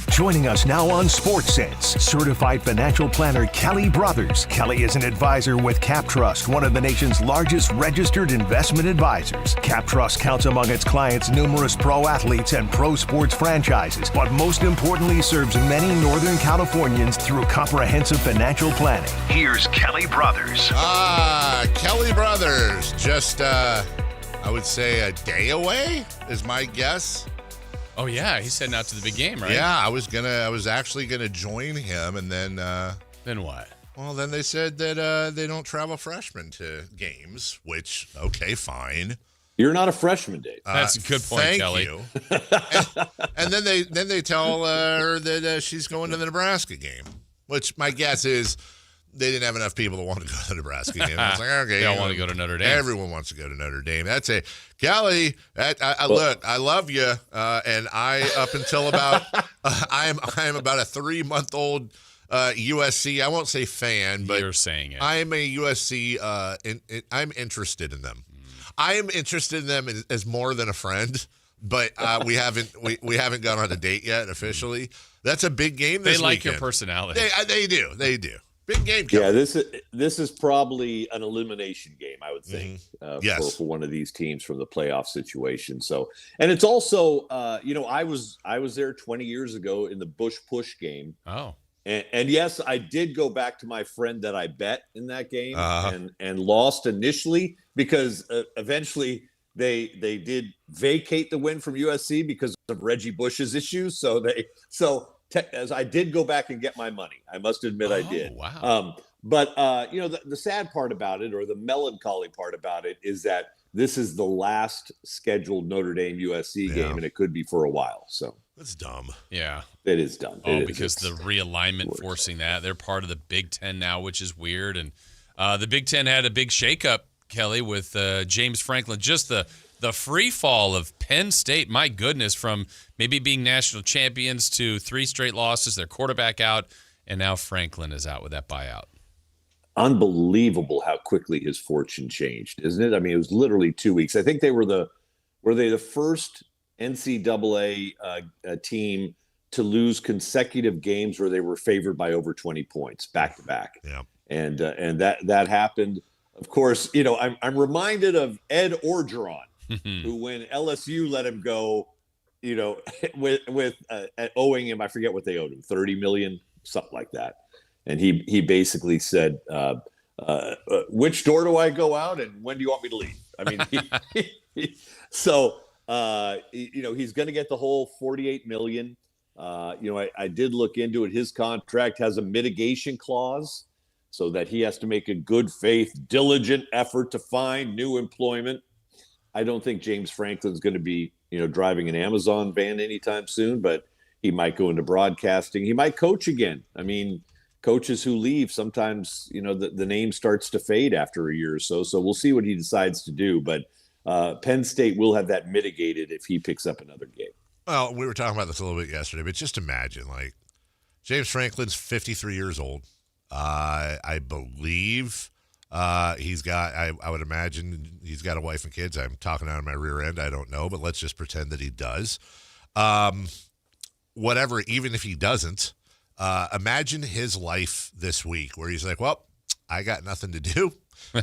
Joining us now on Sports Sense, certified financial planner Kelly Brothers. Kelly is an advisor with CapTrust, one of the nation's largest registered investment advisors. CapTrust counts among its clients numerous pro athletes and pro sports franchises, but most importantly serves many Northern Californians through comprehensive financial planning. Here's Kelly Brothers. Kelly Brothers, just I would say a day away is my guess. Oh yeah, he's heading out to the big game, right? Yeah, I was actually gonna join him, and then what? Well, then they said that they don't travel freshmen to games, which okay, fine. You're not a freshman, Dave. That's a good point, thank Kelly. You. and then they tell her that she's going to the Nebraska game, which my guess is they didn't have enough people that want to go to the Nebraska game. I was like, okay, they all want to go to Notre Dame. Everyone wants to go to Notre Dame. That's it, Kelly. Look, I love you, and I up until about I am about a 3-month-old USC. I won't say fan, but you're saying it. I am a USC. I'm interested in them. I am interested in them as more than a friend. But we haven't gone on a date yet officially. That's a big game this weekend. They like weekend. your personality. They do. Big game. Yeah, this is probably an elimination game, I would think, yes. for one of these teams from the playoff situation. So, and it's also, I was there 20 years ago in the Bush Push game. Oh, and yes, I did go back to my friend that I bet in that game and lost initially because eventually they did vacate the win from USC because of Reggie Bush's issues. As I did go back and get my money. I must admit I did. Wow. But the sad part about it, or the melancholy part about it, is that this is the last scheduled Notre Dame USC game, and it could be for a while. So that's dumb. Yeah. It is dumb. Because the realignment forcing that. They're part of the Big Ten now, which is weird. And the Big Ten had a big shakeup, Kelly, with James Franklin. Just the free fall of Penn State, my goodness, from maybe being national champions to 3 straight losses, their quarterback out, and now Franklin is out with that buyout. Unbelievable how quickly his fortune changed, isn't it? I mean, it was literally 2 weeks. I think they were the first NCAA team to lose consecutive games where they were favored by over 20 points back to back. Yeah, and that happened. Of course, I'm reminded of Ed Orgeron, who when LSU let him go, with owing him, I forget what they owed him, $30 million, something like that. And he basically said, which door do I go out and when do you want me to leave? I mean, so he's going to get the whole $48 million. I did look into it. His contract has a mitigation clause so that he has to make a good faith, diligent effort to find new employment. I don't think James Franklin's going to be, driving an Amazon van anytime soon, but he might go into broadcasting. He might coach again. I mean, coaches who leave, sometimes, the name starts to fade after a year or so. So we'll see what he decides to do. But Penn State will have that mitigated if he picks up another game. Well, we were talking about this a little bit yesterday, but just imagine, like, James Franklin's 53 years old. I believe he's got, I would imagine he's got a wife and kids. I'm talking out of my rear end. I don't know, but let's just pretend that he does. Whatever, even if he doesn't, imagine his life this week where he's like, well, I got nothing to do.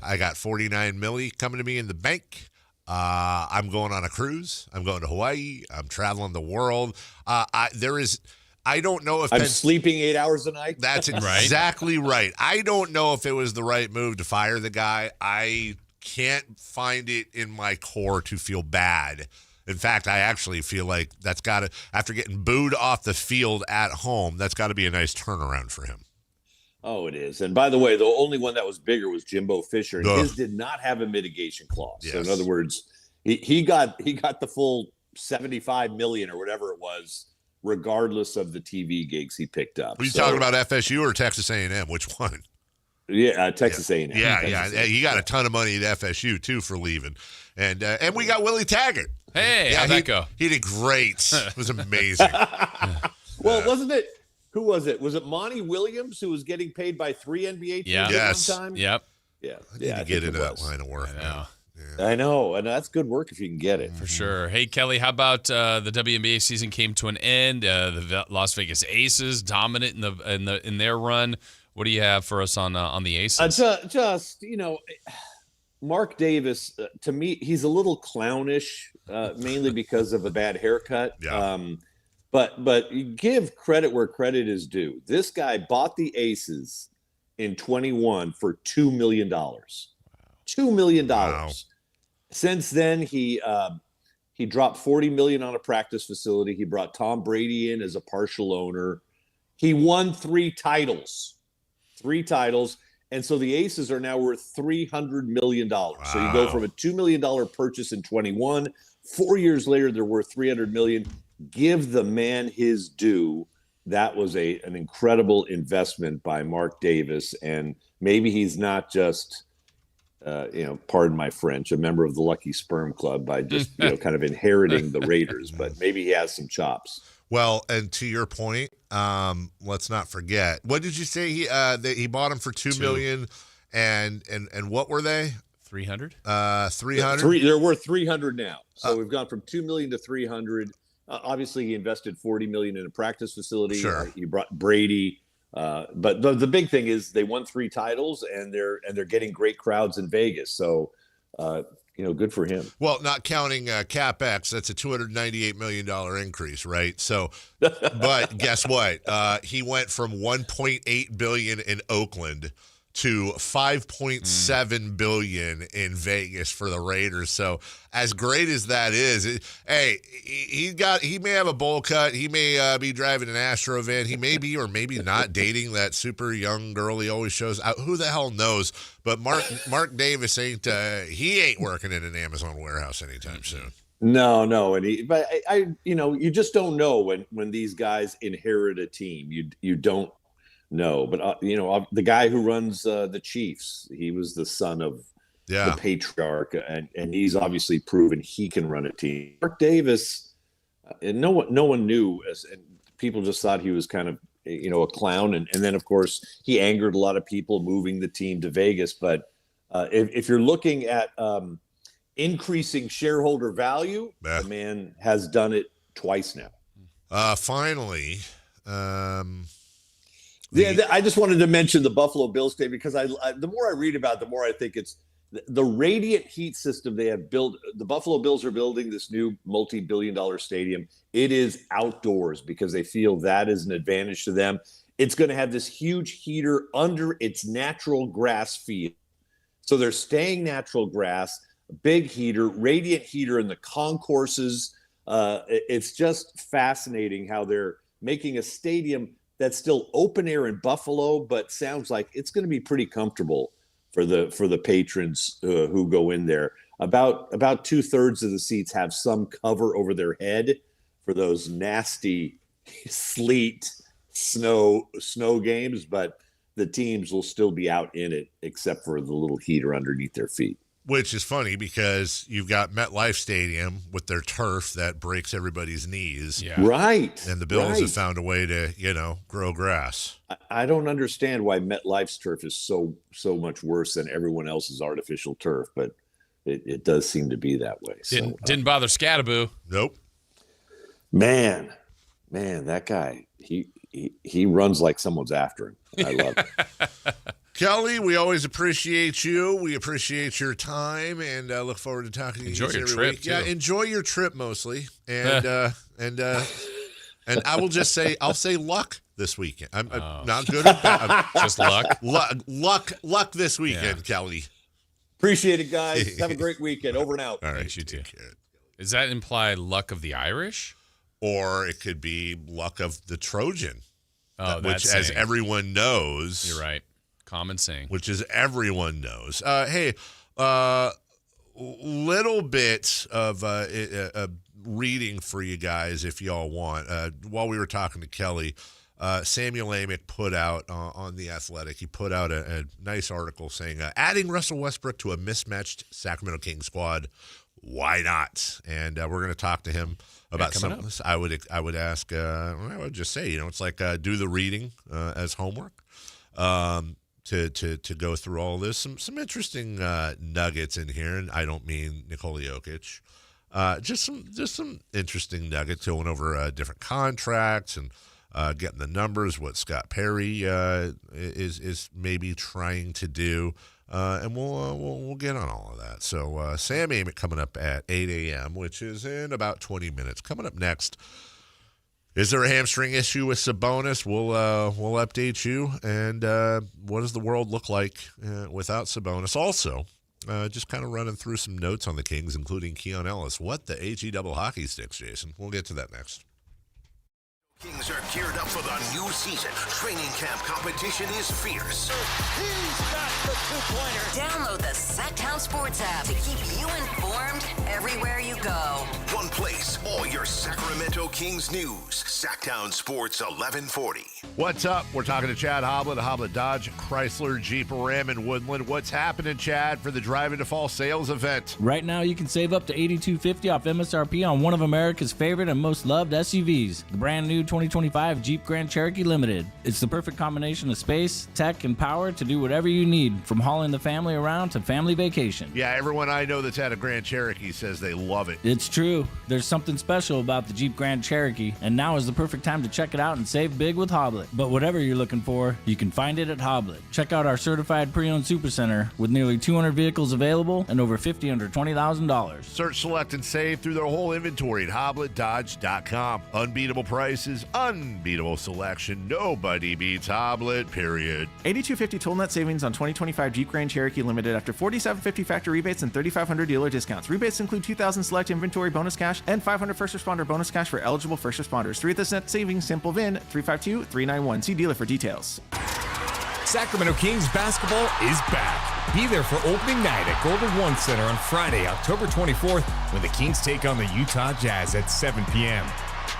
I got $49 million coming to me in the bank. I'm going on a cruise. I'm going to Hawaii. I'm traveling the world. I don't know if I'm sleeping 8 hours a night. That's exactly right. I don't know if it was the right move to fire the guy. I can't find it in my core to feel bad. In fact, I actually feel like that's got to, after getting booed off the field at home, that's got to be a nice turnaround for him. Oh, it is. And by the way, the only one that was bigger was Jimbo Fisher, and his did not have a mitigation clause. Yes. So in other words, he got the full $75 million or whatever it was, regardless of the TV gigs he picked up. Were you talking about FSU or Texas A&M? Which one? Yeah, Texas A&M. Yeah. He got a ton of money at FSU too for leaving, and we got Willie Taggart. Hey, how'd that go? He did great. It was amazing. Well, wasn't it? Who was it? Was it Monty Williams who was getting paid by 3 NBA teams at one time? Yep. Yeah. I need to get into that line of work now. I know, and that's good work if you can get it. For sure. Hey, Kelly, how about the WNBA season came to an end? The Las Vegas Aces dominant in their run. What do you have for us on the Aces? Mark Davis, to me, he's a little clownish, mainly because of a bad haircut. Yeah. But you give credit where credit is due. This guy bought the Aces in 21 for $2 million. $2 million. Wow. Since then, he dropped $40 million on a practice facility. He brought Tom Brady in as a partial owner. He won 3 titles. And so the Aces are now worth $300 million. Wow. So you go from a $2 million purchase in 21. 4 years later, they're worth $300 million. Give the man his due. That was an incredible investment by Mark Davis. And maybe he's not just, pardon my French, a member of the Lucky Sperm Club by just, kind of inheriting the Raiders, but maybe he has some chops. Well, and to your point, let's not forget. What did you say? He bought him for $2 million, and what were they? 300. 300. They're worth 300 now. So we've gone from 2 million to 300. Obviously, he invested $40 million in a practice facility. Sure. He brought Brady. But the big thing is they won 3 titles, and they're getting great crowds in Vegas. So. Good for him. Well, not counting CapEx, that's a $298 million increase, right? So, but guess what? He went from $1.8 billion in Oakland to $5.7 billion in Vegas for the Raiders. So, as great as that is, he may have a bowl cut. He may be driving an Astro van. He may be or maybe not dating that super young girl he always shows out. Who the hell knows? But Mark Davis ain't working in an Amazon warehouse anytime soon. No, and you just don't know when these guys inherit a team. You don't know. But the guy who runs the Chiefs, he was the son of the patriarch, and he's obviously proven he can run a team. Mark Davis, and no one knew, and people just thought he was kind of a clown, and then of course he angered a lot of people moving the team to Vegas. But if you're looking at increasing shareholder value, the man has done it twice now. Finally. I just wanted to mention the Buffalo Bills thing because the more I read about it, the more I think it's the radiant heat system they have built. The Buffalo Bills are building this new multi-billion-dollar stadium. It is outdoors because they feel that is an advantage to them. it's going to have this huge heater under its natural grass field. So they're staying natural grass, big heater, radiant heater in the concourses. It's just fascinating how they're making a stadium that's still open air in Buffalo, but sounds like it's going to be pretty comfortable for the patrons who go in there. About 2/3 of the seats have some cover over their head for those nasty sleet, snow games, but the teams will still be out in it except for the little heater underneath their feet. Which is funny because you've got MetLife Stadium with their turf that breaks everybody's knees. Yeah. Right. And the Bills have found a way to, grow grass. I don't understand why MetLife's turf is so much worse than everyone else's artificial turf, but it does seem to be that way. Didn't bother Scattaboo. Nope. Man, that guy, he runs like someone's after him. I love it. Kelly, we always appreciate you. We appreciate your time, and look forward to talking to you Enjoy your every trip, week. too. Yeah, enjoy your trip mostly, and I will just say, I'll say luck this weekend. I'm not good at that. Just luck? Luck this weekend, Kelly. Appreciate it, guys. Have a great weekend. Over and out. All right, you too. Does that imply luck of the Irish? Or it could be luck of the Trojan. Oh, which, that's as saying. everyone knows. You're right. Common saying. Which is everyone knows. Hey, little bit of reading for you guys if y'all want. While we were talking to Kelly, Samuel Amick put out on The Athletic, he put out a nice article saying, adding Russell Westbrook to a mismatched Sacramento Kings squad, why not? And we're going to talk to him about some of this. I would ask, I would just say, it's like do the reading as homework. To go through all this, some interesting nuggets in here, and I don't mean Nikola Jokic. Just some interesting nuggets going over different contracts and getting the numbers. What Scott Perry is maybe trying to do, and we'll get on all of that. So Sam Amick coming up at 8 a.m., which is in about 20 minutes. Coming up next. Is there a hamstring issue with Sabonis? We'll update you. And what does the world look like without Sabonis? Also, just kind of running through some notes on the Kings, including Keon Ellis. What the AG double hockey sticks, Jason? We'll get to that next. Kings are geared up for the new season. Training camp competition is fierce. He's got the two-pointer. Download the Sactown Sports app to keep you informed everywhere you go. One place, all your Sacramento Kings news. Sactown Sports 1140. What's up? We're talking to Chad Hoblet of Hoblet Dodge, Chrysler, Jeep, Ram, and Woodland. What's happening, Chad, for the Drive into Fall sales event? Right now, you can save up to $82.50 off MSRP on one of America's favorite and most loved SUVs, the brand new 2025 Jeep Grand Cherokee Limited. It's the perfect combination of space, tech, and power to do whatever you need, from hauling the family around to family vacation. Yeah, everyone I know that's had a Grand Cherokee says they love it. It's true. There's something special about the Jeep Grand Cherokee, and now is the perfect time to check it out and save big with Hoblet. But whatever you're looking for, you can find it at Hoblet. Check out our certified pre-owned supercenter with nearly 200 vehicles available and over 50 under $20,000. Search, select, and save through their whole inventory at HobletDodge.com. Unbeatable prices, unbeatable selection. Nobody beats Hoblet, period. $82.50 total net savings on 2025 Jeep Grand Cherokee Limited after $47.50 factory rebates and $3,500 dealer discounts. Rebates include $2,000 select inventory bonus cash and $500 first responder bonus cash for eligible first responders. 3 of this net savings, simple VIN 352-391. See dealer for details. Sacramento Kings basketball is back. Be there for opening night at Golden One Center on Friday, October 24th, when the Kings take on the Utah Jazz at 7 p.m.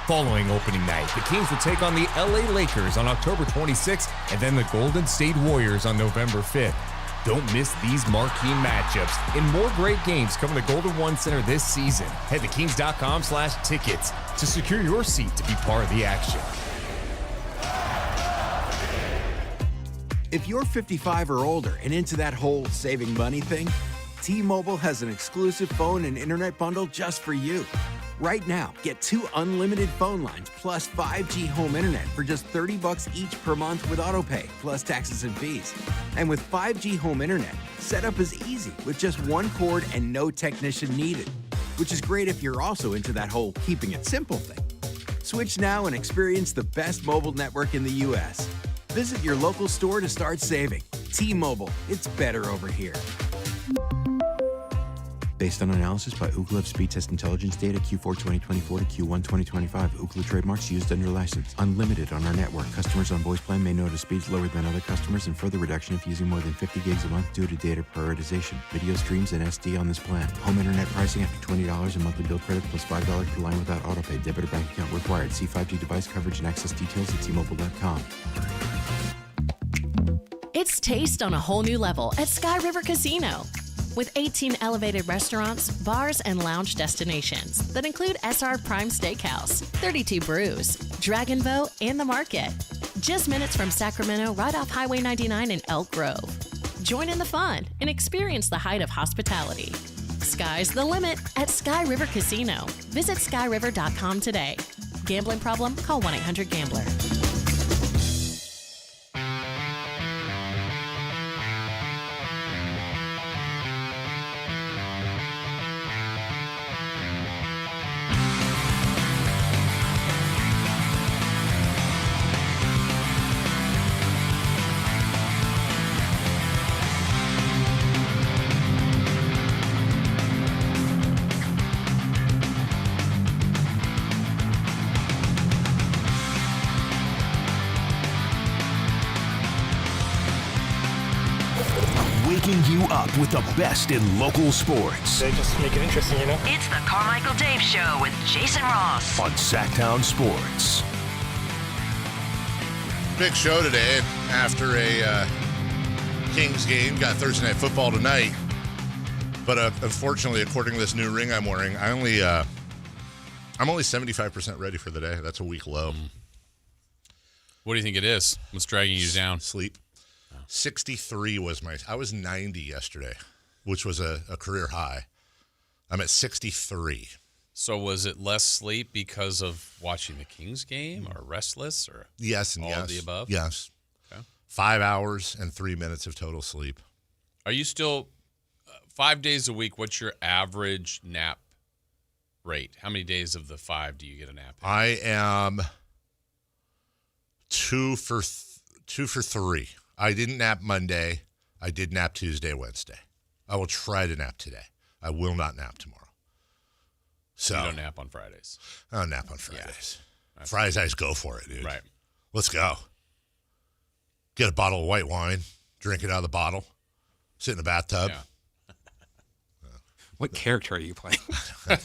Following opening night, the Kings will take on the LA Lakers on October 26th and then the Golden State Warriors on November 5th. Don't miss these marquee matchups and more great games coming to Golden One Center this season. Head to kings.com/tickets to secure your seat to be part of the action. If you're 55 or older and into that whole saving money thing, T-Mobile has an exclusive phone and internet bundle just for you. Right now, get 2 unlimited phone lines plus 5G home internet for just $30 each per month with AutoPay, plus taxes and fees. And with 5G home internet, setup is easy with just 1 cord and no technician needed, which is great if you're also into that whole keeping it simple thing. Switch now and experience the best mobile network in the U.S. Visit your local store to start saving. T-Mobile, it's better over here. Based on analysis by Ookla of speed test intelligence data Q4 2024 to Q1 2025. Ookla trademarks used under license. Unlimited on our network. Customers on voice plan may notice speeds lower than other customers and further reduction if using more than 50 gigs a month due to data prioritization. Video streams and SD on this plan. Home internet pricing after $20 and monthly bill credit plus $5 per line without autopay. Debit or bank account required. See 5G device coverage and access details at T-Mobile.com. It's taste on a whole new level at Sky River Casino. With 18 elevated restaurants, bars, and lounge destinations that include SR Prime Steakhouse, 32 Brews, Dragon Boat, and The Market. Just minutes from Sacramento, right off Highway 99 in Elk Grove. Join in the fun and experience the height of hospitality. Sky's the limit at Sky River Casino. Visit skyriver.com today. Gambling problem? Call 1-800-GAMBLER. Waking you up with the best in local sports. They just make it interesting, you know? It's the Carmichael Dave Show with Jason Ross on Sactown Sports. Big show today after a Kings game. Got Thursday Night Football tonight. But unfortunately, according to this new ring I'm wearing, I'm only 75% ready for the day. That's a week low. What do you think it is? What's dragging you down? Sleep. 63 was I was 90 yesterday, which was a career high. I'm at 63. So was it less sleep because of watching the Kings game or restless or yes and all yes. of the above? Yes. Okay. 5 hours and 3 minutes of total sleep. Are you still 5 days a week? What's your average nap rate? How many days of the 5 do you get a nap? I am 2 for 3. I didn't nap Monday. I did nap Tuesday, Wednesday. I will try to nap today. I will not nap tomorrow. So you don't nap on Fridays. I don't nap on Fridays. Yeah. Fridays, I just go for it, dude. Right. Let's go. Get a bottle of white wine, drink it out of the bottle, sit in the bathtub. Yeah. What character are you playing? I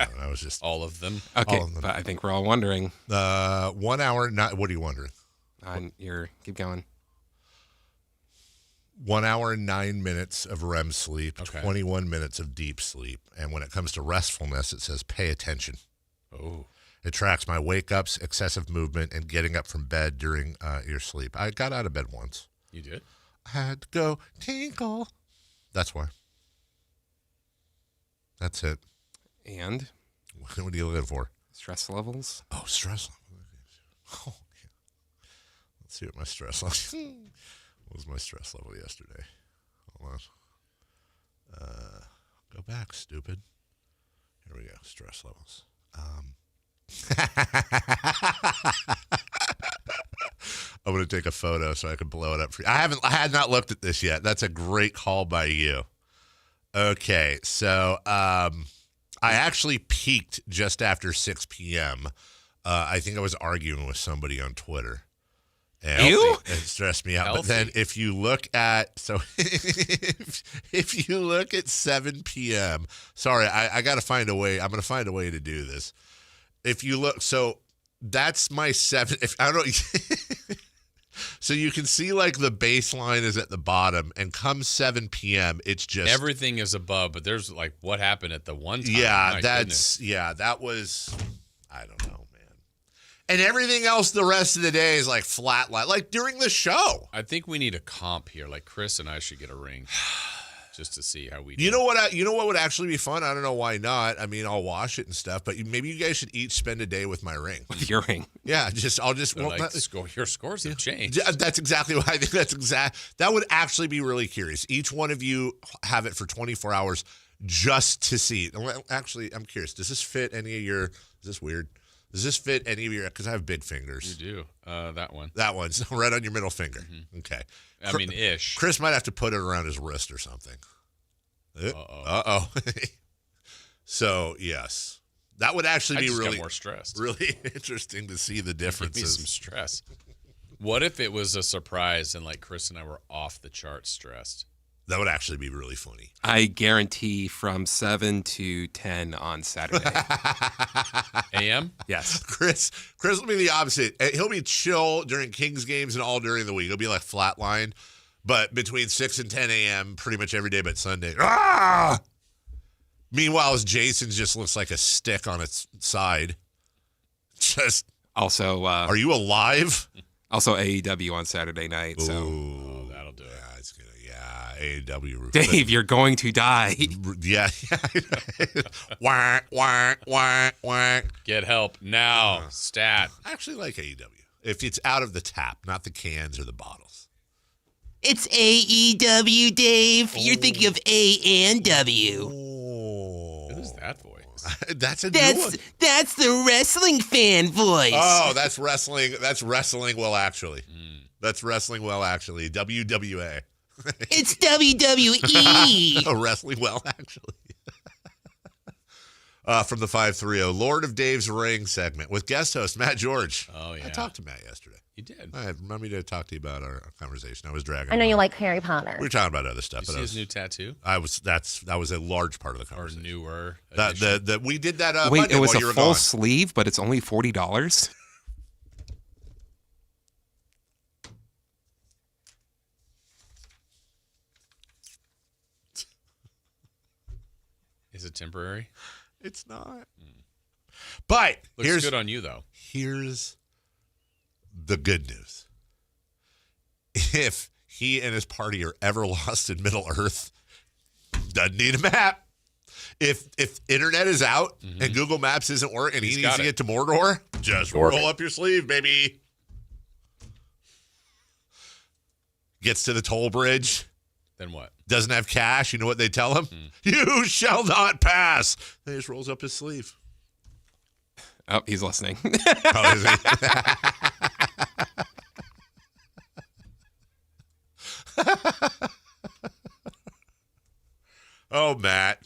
don't know. It was just all of them. Okay, all of them. But I think we're all wondering. 1 hour. What are you wondering? Keep going. 1 hour and 9 minutes of REM sleep, Okay. 21 minutes of deep sleep. And when it comes to restfulness, it says pay attention. Oh. It tracks my wake-ups, excessive movement, and getting up from bed during your sleep. I got out of bed once. You did? I had to go tinkle. That's why. That's it. And? What are you looking for? Stress levels? Oh, stress levels. Oh, yeah. Let's see what my stress level What was my stress level yesterday? Hold on. Go back, stupid. Here we go. Stress levels. I'm going to take a photo so I can blow it up for you. I had not looked at this yet. That's a great call by you. Okay, so I actually peaked just after 6 p.m. I think I was arguing with somebody on Twitter. And it stressed me out. Healthy. But then if you look at if you look at 7 p.m. Sorry, I got to find a way. I'm going to find a way to do this. If you look, so that's my 7. If I don't know, so you can see like the baseline is at the bottom, and come 7 p.m. it's just everything is above. But there's like what happened at the one time. Yeah, goodness. that was I don't know. And everything else the rest of the day is like flat line, like during the show. I think we need a comp here. Like Chris and I should get a ring just to see how we do. You know what would actually be fun? I don't know why not. I mean, I'll wash it and stuff, but maybe you guys should each spend a day with my ring. With your ring? Yeah, I'll just your scores have changed. That's exactly what I think. That would actually be really curious. Each one of you have it for 24 hours just to see. Actually, I'm curious. Does this fit any of your? Is this weird? Does this fit any of your? Because I have big fingers. You do. That one. That one's right on your middle finger. Okay. I mean, ish. Chris might have to put it around his wrist or something. Uh-oh. So, yes. That would actually be really more stressed. Really interesting to see the differences. Give me some stress. What if it was a surprise and like Chris and I were off the charts stressed? That would actually be really funny. I guarantee from 7 to 10 on Saturday. a.m.? Yes. Chris will be the opposite. He'll be chill during Kings games and all during the week. He'll be like flatline, but between 6 and 10 a.m. pretty much every day but Sunday. Ah! Meanwhile, Jason just looks like a stick on its side. Just also, are you alive? Also AEW on Saturday night. So that'll do it. Yeah, it's gonna. AEW. Dave, you're going to die. Yeah. Whack, whack, whack, whack. Get help now. Stat. I actually like AEW. If it's out of the tap, not the cans or the bottles. It's AEW, Dave. You're thinking of A and W. What is that voice? That's a new one. That's the wrestling fan voice. Oh, that's wrestling. That's wrestling well, actually. That's wrestling well, actually. WWA. It's WWE. Oh, wrestling well, actually. From the 530, Lord of Dave's Ring segment with guest host Matt George. Oh, yeah. I talked to Matt yesterday. You did? I remind me to talk to you about our conversation. I was dragging. I know you like Harry Potter. We were talking about other stuff. Did you see his new tattoo? That was a large part of the conversation. Or newer. That we did that. Wait, Monday it was while a you were full gone. sleeve, but it's only $40. Is it temporary? It's not. But Looks good on you, though. Here's the good news. If he and his party are ever lost in Middle Earth, doesn't need a map. If internet is out and Google Maps isn't working and he needs to get to Mordor, just roll up your sleeve, baby. Gets to the toll bridge. Then what? Doesn't have cash. You know what they tell him? You shall not pass. Then he just rolls up his sleeve. Oh, he's listening. Oh, is he? Oh, Matt.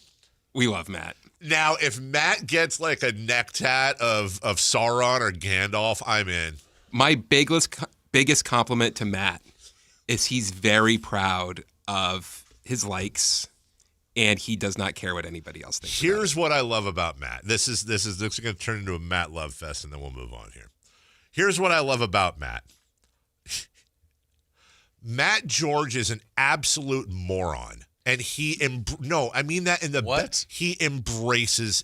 We love Matt. Now, if Matt gets like a neck tat of Sauron or Gandalf, I'm in. My biggest compliment to Matt is he's very proud of his likes, and he does not care what anybody else thinks. Here's what I love about Matt. This is going to turn into a Matt love fest, and then we'll move on here. Here's what I love about Matt. Matt George is an absolute moron. And I mean that in the what? He embraces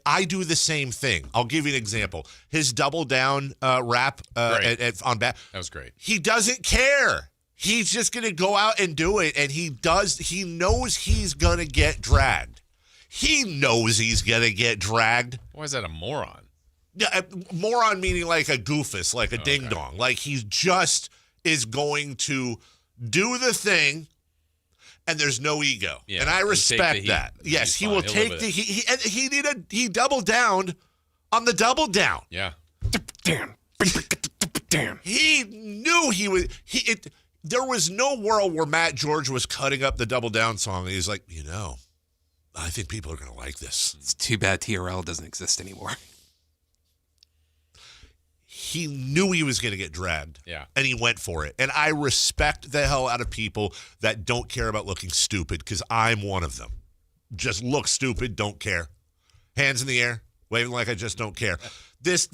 I do the same thing. I'll give you an example. His double down rap on bat. That was great. He doesn't care. He's just going to go out and do it. And he knows he's going to get dragged. He knows he's going to get dragged. Why is that a moron? Yeah, moron meaning like a goofus, like a ding dong. Like he just is going to do the thing. And there's no ego, and I respect that. Yes, he will take the he doubled down on the double down. Yeah, damn. He knew he was. There was no world where Matt George was cutting up the double down song. He's like, I think people are going to like this. It's too bad TRL doesn't exist anymore. He knew he was going to get dragged. Yeah. And he went for it. And I respect the hell out of people that don't care about looking stupid, because I'm one of them. Just look stupid, don't care. Hands in the air, waving like I just don't care. This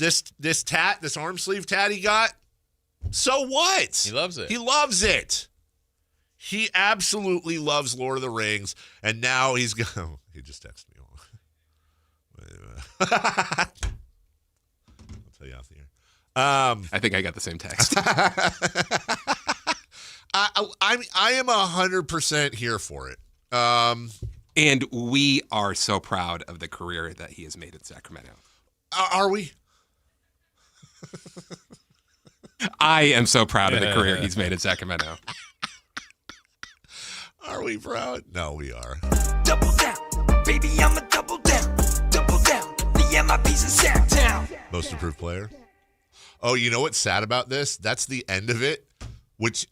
arm sleeve tat he got, so what? He loves it. He loves it. He absolutely loves Lord of the Rings. And now he's going, he just texted me. I'll tell you off the air. I think I got the same text. I am 100% here for it. And we are so proud of the career that he has made in Sacramento. Are we? I am so proud of the career he's made in Sacramento. Are we proud? No, we are. Double down, baby, I'm a double down. Double down, the MIP's in Sactown. Most improved player. Oh, you know what's sad about this? That's the end of it,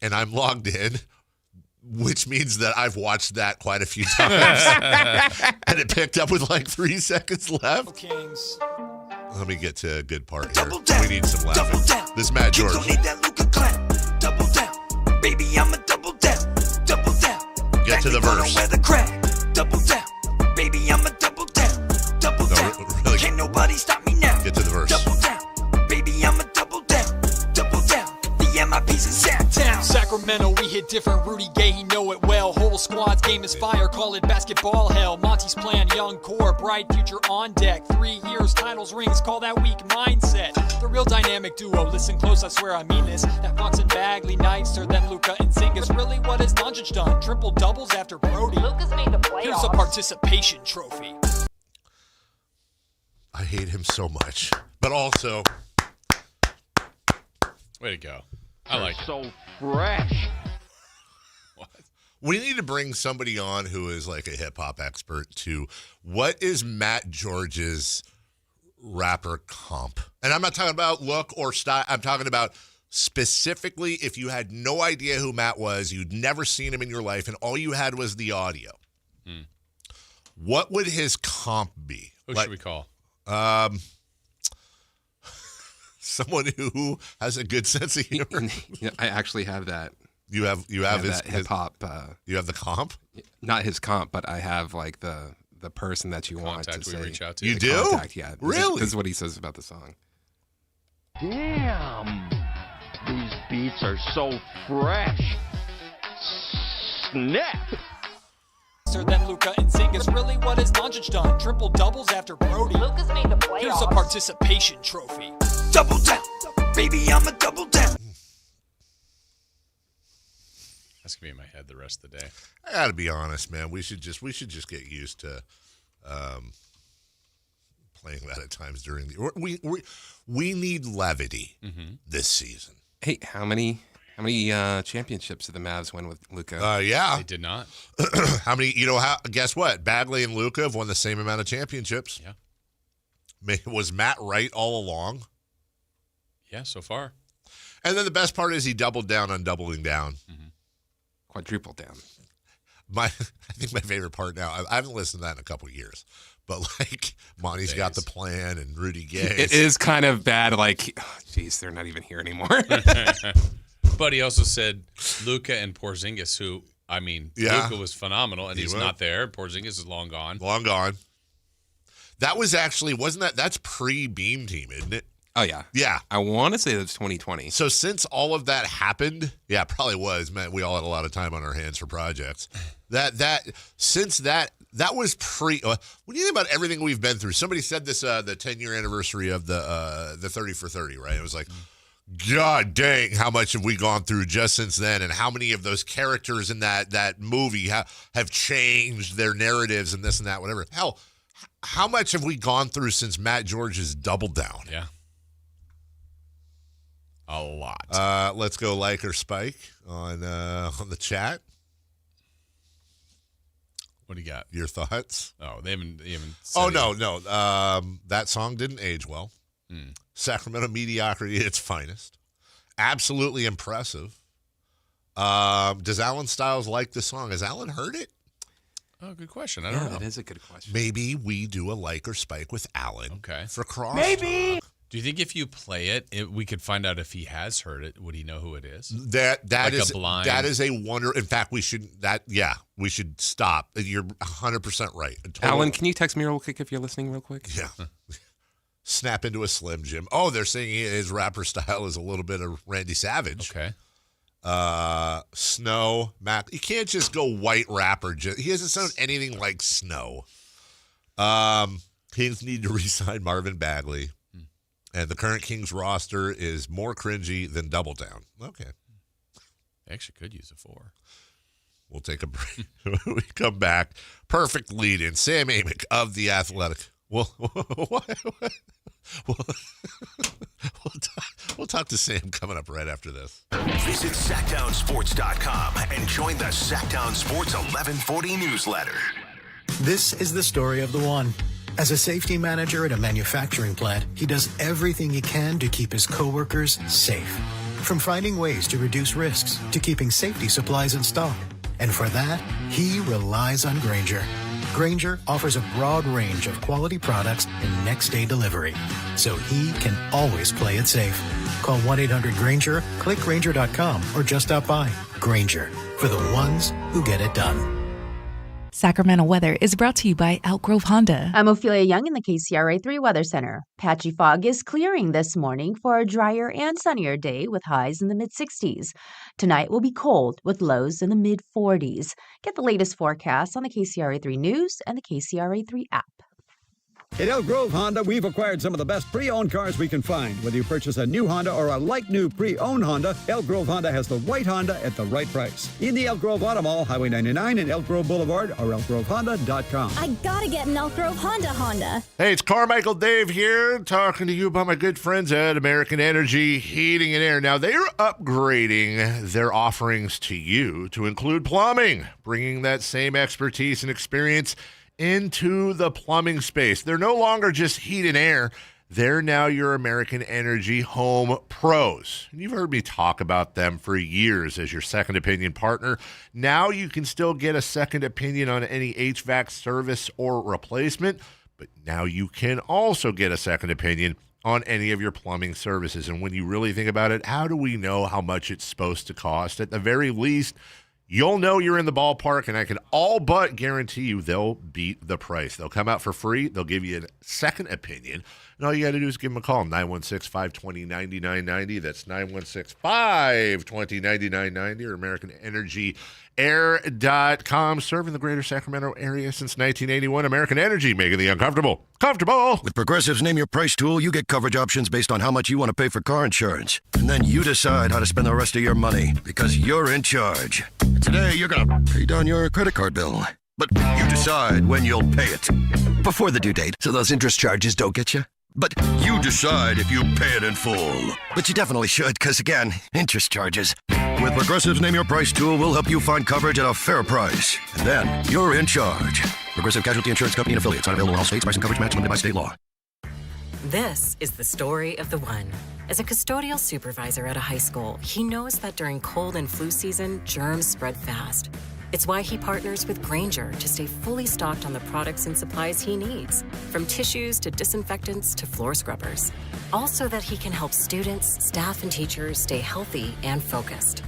and I'm logged in, which means that I've watched that quite a few times. And it picked up with like 3 seconds left. Kings. Let me get to a good part here. We need some laughing. This is Matt George. Need that Luka clap. Double down. Baby, I'm a double down. Double down. Get to the verse. Wear the crack. Double down. Baby, I'm a double down. Double down. Really. Can't nobody stop me now. Get to the verse. Double down. Baby, I'm a double down. Double down. The MIP's in Sactown. Sacramento, we hit different. Rudy Gay, he know it well. Whole squad's game is fire. Call it basketball hell. Monty's plan, young core, bright future on deck. 3 years, titles, rings. Call that weak mindset. The real dynamic duo. Listen close, I swear I mean this. That Fox and Bagley, nicer than Luka and Zingas. Really, what has Doncic done? Triple doubles after Purdy. Luka's made the playoffs. Here's a participation trophy. I hate him so much, but also, way to go. I like it. So fresh. We need to bring somebody on who is like a hip hop expert to what is Matt George's rapper comp? And I'm not talking about look or style. I'm talking about specifically if you had no idea who Matt was, you'd never seen him in your life, and all you had was the audio. What would his comp be? Who should we call? Someone who has a good sense of humor. Yeah, I actually have that. You have his hip hop. You have the comp? Not his comp, but I have like the person that you want to Contact we say. reach out to. You The do? Contact, yeah. Really? This is what he says about the song. Damn. These beats are so fresh. Snap. Than Luka and Zingas. Really, what has Doncic done? Triple doubles after Purdy. Luka's made the playoffs. Here's a participation trophy. Double down. Baby, I'm a double down. That's gonna be in my head the rest of the day. I gotta be honest, man. We should just get used to playing that at times during the. We need levity this season. Hey, how many championships did the Mavs win with Luka? Yeah, They did not. how many? Guess what? Bagley and Luka have won the same amount of championships. Yeah. Was Matt right all along? Yeah, so far. And then the best part is he doubled down on doubling down. Quadruple down. I think my favorite part now, I haven't listened to that in a couple of years, but like Monty's got the plan and Rudy Gay. It is kind of bad. Like, geez, they're not even here anymore. But he also said Luka and Porzingis, who, I mean, Luka was phenomenal, and he's not there. Porzingis is long gone. Long gone. That was actually, that's pre-Beam Team, isn't it? Oh, yeah. Yeah. I want to say it was 2020. So since all of that happened, yeah, it probably was. Man, we all had a lot of time on our hands for projects. Since that was when you think about everything we've been through, somebody said this, the 10-year anniversary of the 30 for 30, right? It was like, God dang, how much have we gone through just since then, and how many of those characters in that movie have changed their narratives and this and that, whatever. Hell, how much have we gone through since Matt George's Double Down? Yeah. A lot. Let's go like or spike on the chat. What do you got? Your thoughts? Oh, they haven't Oh, no. That song didn't age well. Sacramento mediocrity at its finest. Absolutely impressive. Does Alan Stiles like the song? Has Alan heard it? Oh, good question. I don't know. That is a good question. Maybe we do a like or spike with Alan for cross. Maybe. Do you think if you play it, we could find out if he has heard it? Would he know who it is? That like is a blind. That is a wonder. In fact, we should stop. You're 100% right. Alan, can you text me real quick if you're listening real quick? Yeah. Snap into a Slim Jim. Oh, they're saying his rapper style is a little bit of Randy Savage. Okay. Snow, Mac. You can't just go white rapper. He doesn't sound anything like Snow. Kings need to re-sign Marvin Bagley. And the current Kings roster is more cringy than Double Down. Okay. They actually could use a 4. We'll take a break. When we come back, perfect lead in. Sam Amick of The Athletic. We'll talk to Sam coming up right after this. Visit SactownSports.com and join the Sactown Sports 1140 newsletter. This is the story of the one. As a safety manager at a manufacturing plant, he does everything he can to keep his coworkers safe. From finding ways to reduce risks to keeping safety supplies in stock. And for that, he relies on Grainger. Grainger offers a broad range of quality products and next-day delivery, so he can always play it safe. Call 1-800-GRAINGER, click Grainger.com, or just stop by. Grainger, for the ones who get it done. Sacramento weather is brought to you by Elk Grove Honda. I'm Ophelia Young in the KCRA 3 Weather Center. Patchy fog is clearing this morning for a drier and sunnier day with highs in the mid-60s. Tonight will be cold with lows in the mid-40s. Get the latest forecast on the KCRA 3 News and the KCRA 3 app. At Elk Grove Honda, we've acquired some of the best pre-owned cars we can find. Whether you purchase a new Honda or a like-new pre-owned Honda, Elk Grove Honda has the right Honda at the right price. In the Elk Grove Auto Mall, Highway 99 and Elk Grove Boulevard, or elkgrovehonda.com. I gotta get an Elk Grove Honda. Hey, it's Carmichael Dave here, talking to you about my good friends at American Energy Heating and Air. Now, they're upgrading their offerings to you to include plumbing, bringing that same expertise and experience into the plumbing space. They're no longer just heat and air. They're now your American Energy home pros. And you've heard me talk about them for years as your second opinion partner. Now you can still get a second opinion on any HVAC service or replacement, but now you can also get a second opinion on any of your plumbing services. And when you really think about it, how do we know how much it's supposed to cost? At the very least, you'll know you're in the ballpark, and I can all but guarantee you they'll beat the price. They'll come out for free. They'll give you a second opinion. And all you got to do is give them a call, 916-520-9990. That's 916-520-9990 or AmericanEnergyAir.com. Serving the greater Sacramento area since 1981. American Energy, making the uncomfortable comfortable. With Progressive's Name Your Price tool, you get coverage options based on how much you want to pay for car insurance. And then you decide how to spend the rest of your money because you're in charge. Today, you're going to pay down your credit card bill. But you decide when you'll pay it. Before the due date, so those interest charges don't get you. But you decide if you pay it in full. But you definitely should, because again, interest charges. With Progressive's Name Your Price tool, we'll help you find coverage at a fair price. And then you're in charge. Progressive Casualty Insurance Company and affiliates. Not available in all states. Price and coverage match limited by state law. This is the story of the one. As a custodial supervisor at a high school, he knows that during cold and flu season, germs spread fast. It's why he partners with Grainger to stay fully stocked on the products and supplies he needs, from tissues to disinfectants to floor scrubbers. All so that he can help students, staff, and teachers stay healthy and focused.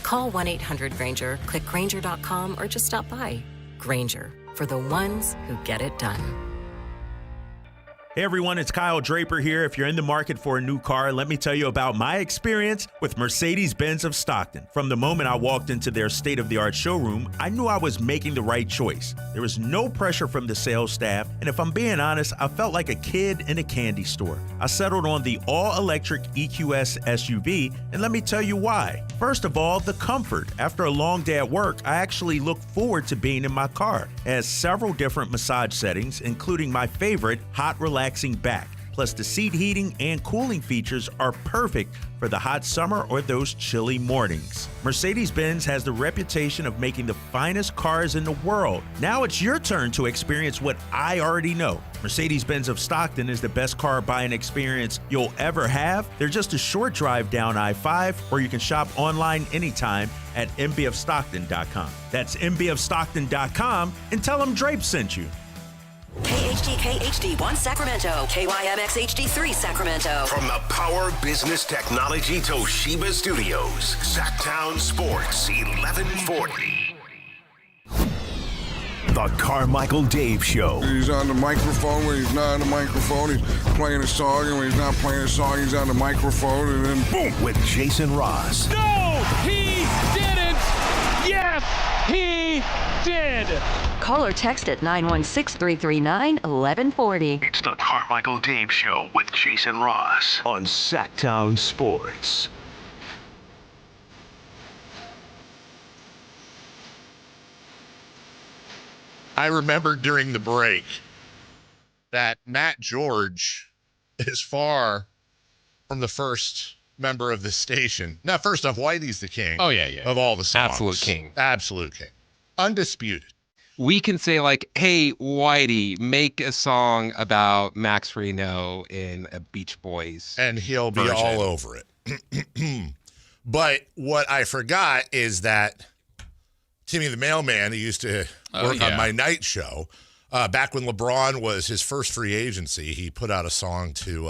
Call 1-800-GRAINGER, click Grainger.com, or just stop by. Grainger, for the ones who get it done. Hey everyone, it's Kyle Draper here. If you're in the market for a new car, let me tell you about my experience with Mercedes-Benz of Stockton. From the moment I walked into their state-of-the-art showroom, I knew I was making the right choice. There was no pressure from the sales staff, and if I'm being honest, I felt like a kid in a candy store. I settled on the all-electric EQS SUV, and let me tell you why. First of all, the comfort. After a long day at work, I actually look forward to being in my car. It has several different massage settings, including my favorite, hot relaxing back. Plus, the seat heating and cooling features are perfect for the hot summer or those chilly mornings. Mercedes-Benz has the reputation of making the finest cars in the world. Now it's your turn to experience what I already know. Mercedes-Benz of Stockton is the best car buying experience you'll ever have. They're just a short drive down I-5, or you can shop online anytime at mbofstockton.com. That's mbofstockton.com, and tell them Drape sent you. KHD HD1 Sacramento, KYMX HD3 Sacramento. From the Power Business Technology Toshiba Studios, Sactown Sports 1140. The Carmichael Dave Show. He's on the microphone when he's not on the microphone. He's playing a song, and when he's not playing a song, he's on the microphone, and then boom. With Jason Ross. No, he didn't. Yes, he did. Call or text at 916-339-1140. It's the Carmichael Dave Show with Jason Ross on Sactown Sports. I remember during the break that Matt George is far from the first member of the station. Now, first off, Whitey's the king. Oh, yeah. Of all the songs. Absolute king. Absolute king. Undisputed. We can say like, hey, Whitey, make a song about Max Reno in a Beach Boys. And he'll be version. all over it. But what I forgot is that Timmy the Mailman, who used to work on my night show, back when LeBron was his first free agency, he put out a song to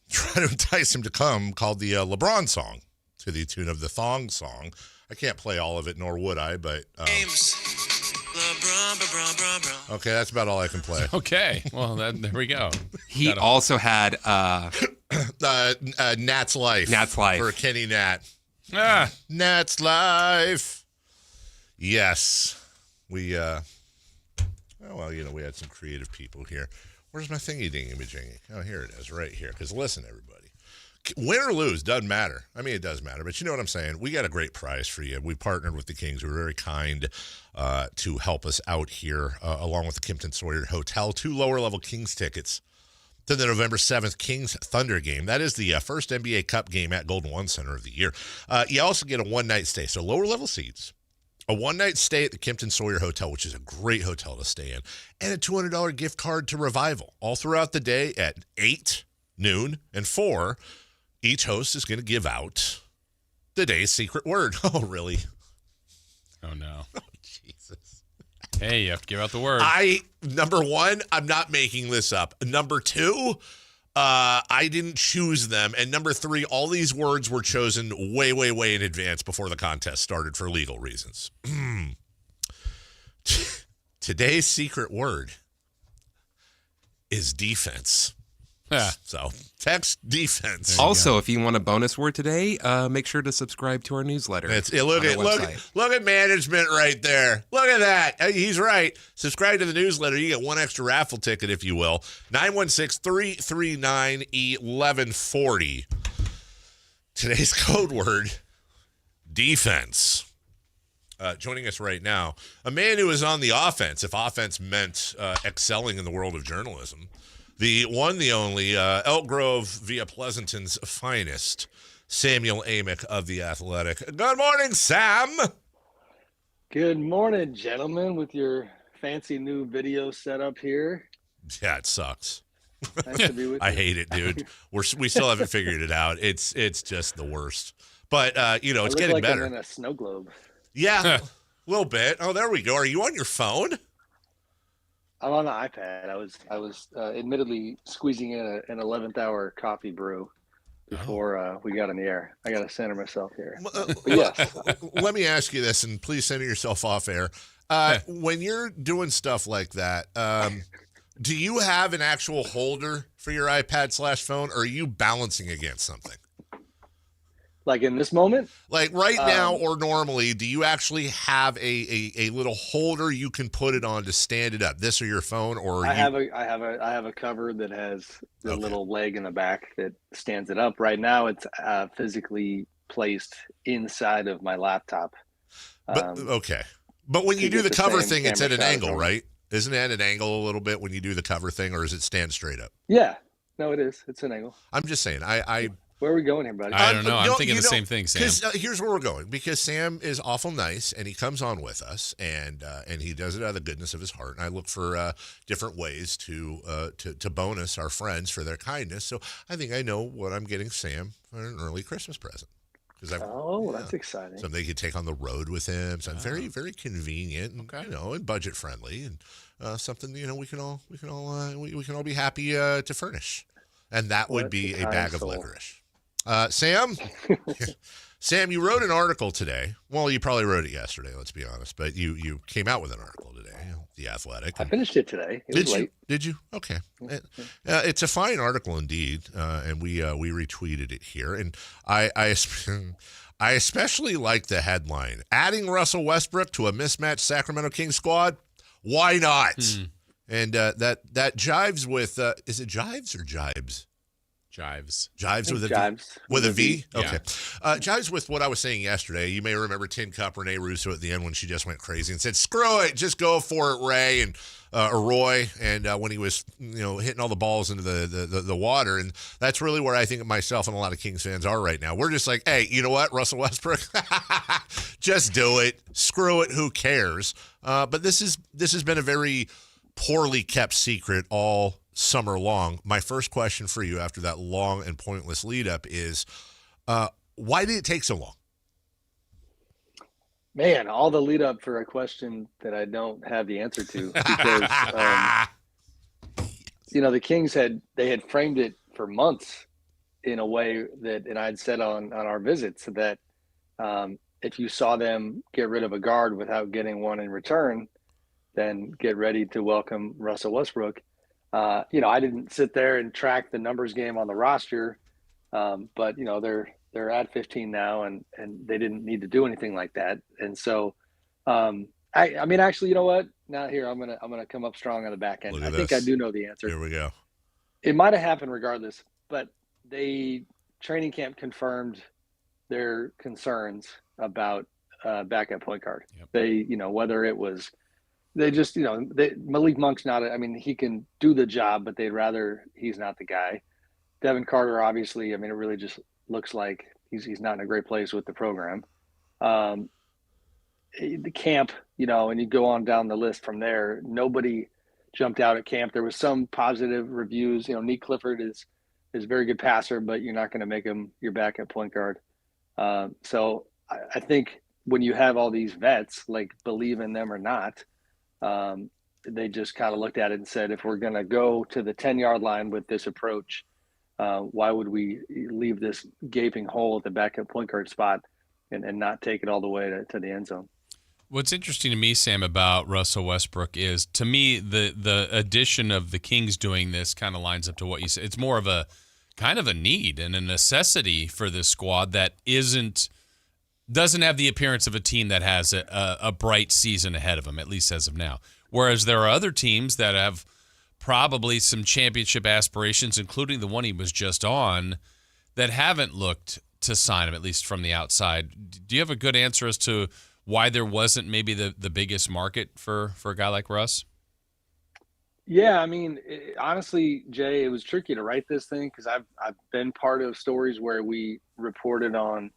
try to entice him to come called the LeBron song, to the tune of the Thong song. I can't play all of it, nor would I, but... okay, that's about all I can play. Okay, well, there we go. He also had... Nat's Life. Nat's Life. For Kenny Nat. Ah. Nat's Life. Yes. We, we had some creative people here. Where's my thingy-dingy-majingy? Oh, here it is, right here. Because listen, everybody. Win or lose, doesn't matter. I mean, it does matter, but you know what I'm saying? We got a great prize for you. We partnered with the Kings, who were very kind to help us out here, along with the Kimpton Sawyer Hotel. 2 lower-level Kings tickets to the November 7th Kings Thunder game. That is the first NBA Cup game at Golden One Center of the year. You also get a one-night stay, so lower-level seats, a one-night stay at the Kimpton Sawyer Hotel, which is a great hotel to stay in, and a $200 gift card to Revival all throughout the day at 8, noon, and 4. Each host is going to give out the day's secret word. Oh, really? Oh, no. Oh, Jesus. Hey, you have to give out the word. Number 1, I'm not making this up. Number 2, I didn't choose them. And number 3, all these words were chosen way, way, way in advance before the contest started for legal reasons. Today's secret word is defense. Yeah. So text defense. Also, if you want a bonus word today, make sure to subscribe to our newsletter. Look at management right there. Look at that. He's right. Subscribe to the newsletter. You get 1 extra raffle ticket, if you will. 916-339-1140. Today's code word, defense. Joining us right now, a man who is on the offense, if offense meant excelling in the world of journalism. The one, the only, Elk Grove via Pleasanton's finest, Samuel Amick of The Athletic. Good morning, Sam. Good morning, gentlemen, with your fancy new video setup here. Yeah, it sucks. Nice to be with you. I hate it, dude. We still haven't figured it out. It's just the worst. But, it's getting like better. I'm in a snow globe. Yeah, a little bit. Oh, there we go. Are you on your phone? I'm on the iPad. I was admittedly squeezing in an 11th hour coffee brew before we got on the air. I got to center myself here. But yes. Let me ask you this, and please center yourself off air. When you're doing stuff like that, do you have an actual holder for your iPad/phone, or are you balancing against something? Like in this moment? Like right now or normally, do you actually have a little holder you can put it on to stand it up? This or your phone, or I have a cover that has the little leg in the back that stands it up. Right now, it's physically placed inside of my laptop. But when you do the cover thing, it's at an angle, right? Isn't it at an angle a little bit when you do the cover thing, or does it stand straight up? Yeah, no, it is. It's an angle. I'm just saying. Where are we going here, buddy? I don't know. I'm thinking the same thing, Sam. Here's where we're going, because Sam is awful nice, and he comes on with us, and he does it out of the goodness of his heart. And I look for different ways to bonus our friends for their kindness. So I think I know what I'm getting Sam for an early Christmas present. That's exciting. Something he could take on the road with him. Something very, very convenient, and and budget friendly, and something we can all be happy to furnish. And that would be a bag of licorice. Sam, you wrote an article today. Well, you probably wrote it yesterday, let's be honest. But you came out with an article today, The Athletic. I finished it today. Did you? Okay. It's a fine article indeed, and we retweeted it here. And I especially like the headline: "Adding Russell Westbrook to a mismatched Sacramento Kings squad. Why not?" And that jives with is it jives or jibes? Jives. Jives with a jives. V? With a V? Okay. Yeah. Jives with what I was saying yesterday. You may remember Tin Cup Renee Russo at the end when she just went crazy and said, "Screw it, just go for it, Ray," and or Roy, and when he was hitting all the balls into the water. And that's really where I think myself and a lot of Kings fans are right now. We're just like, hey, you know what, Russell Westbrook, Just do it. Screw it. Who cares? But this has been a very poorly kept secret all summer long. My first question for you after that long and pointless lead up is, why did it take so long? Man, all the lead up for a question that I don't have the answer to, because the Kings had framed it for months in a way that, and I'd said on our visits that if you saw them get rid of a guard without getting one in return, then get ready to welcome Russell Westbrook. I didn't sit there and track the numbers game on the roster, but they're at 15 now, and they didn't need to do anything like that. And so, actually, you know what? Now here, I'm gonna come up strong on the back end. I think I do know the answer. Here we go. It might have happened regardless, but training camp confirmed their concerns about backup point guard. Yep. They, whether it was they just, Malik Monk's not. He can do the job, but they'd rather he's not the guy. Devin Carter, obviously, it really just looks like he's not in a great place with the program. The camp, and you go on down the list from there, nobody jumped out at camp. There was some positive reviews. Nick Clifford is a very good passer, but you're not going to make him your backup point guard. So I think when you have all these vets, like, believe in them or not, they just kind of looked at it and said, if we're going to go to the 10-yard line with this approach, why would we leave this gaping hole at the backup point guard spot and not take it all the way to the end zone? What's interesting to me, Sam, about Russell Westbrook is, to me, the addition of the Kings doing this kind of lines up to what you said. It's more of a kind of a need and a necessity for this squad that doesn't have the appearance of a team that has a bright season ahead of them, at least as of now. Whereas there are other teams that have probably some championship aspirations, including the one he was just on, that haven't looked to sign him, at least from the outside. Do you have a good answer as to why there wasn't maybe the biggest market for a guy like Russ? Yeah, honestly, Jay, it was tricky to write this thing because I've been part of stories where we reported on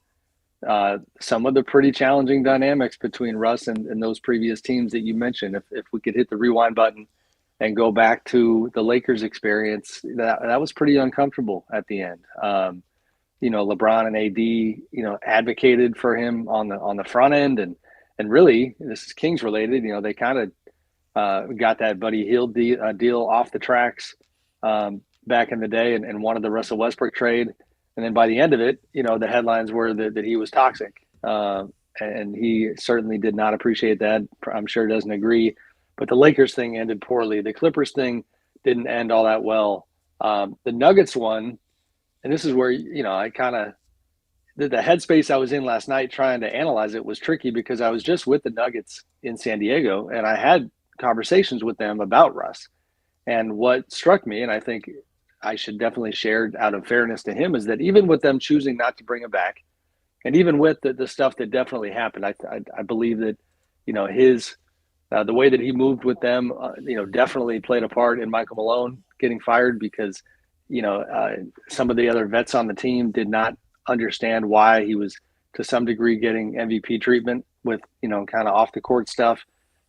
some of the pretty challenging dynamics between Russ and those previous teams that you mentioned. If we could hit the rewind button and go back to the Lakers experience, that was pretty uncomfortable at the end. LeBron and AD, advocated for him on the front end, and really, this is Kings related. They kind of got that Buddy Hield deal off the tracks back in the day, and wanted the Russell Westbrook trade. And then by the end of it, the headlines were that he was toxic, and he certainly did not appreciate that. I'm sure doesn't agree. But the Lakers thing ended poorly. The Clippers thing didn't end all that well. The Nuggets one, and this is where, I kind of – the headspace I was in last night trying to analyze it was tricky because I was just with the Nuggets in San Diego, and I had conversations with them about Russ. And what struck me, and I think I should definitely share out of fairness to him, is that even with them choosing not to bring him back, and even with the stuff that definitely happened, I believe that, his the way that he moved with them, definitely played a part in Michael Malone getting fired because, some of the other vets on the team did not understand why he was to some degree getting MVP treatment with, kind of off the court stuff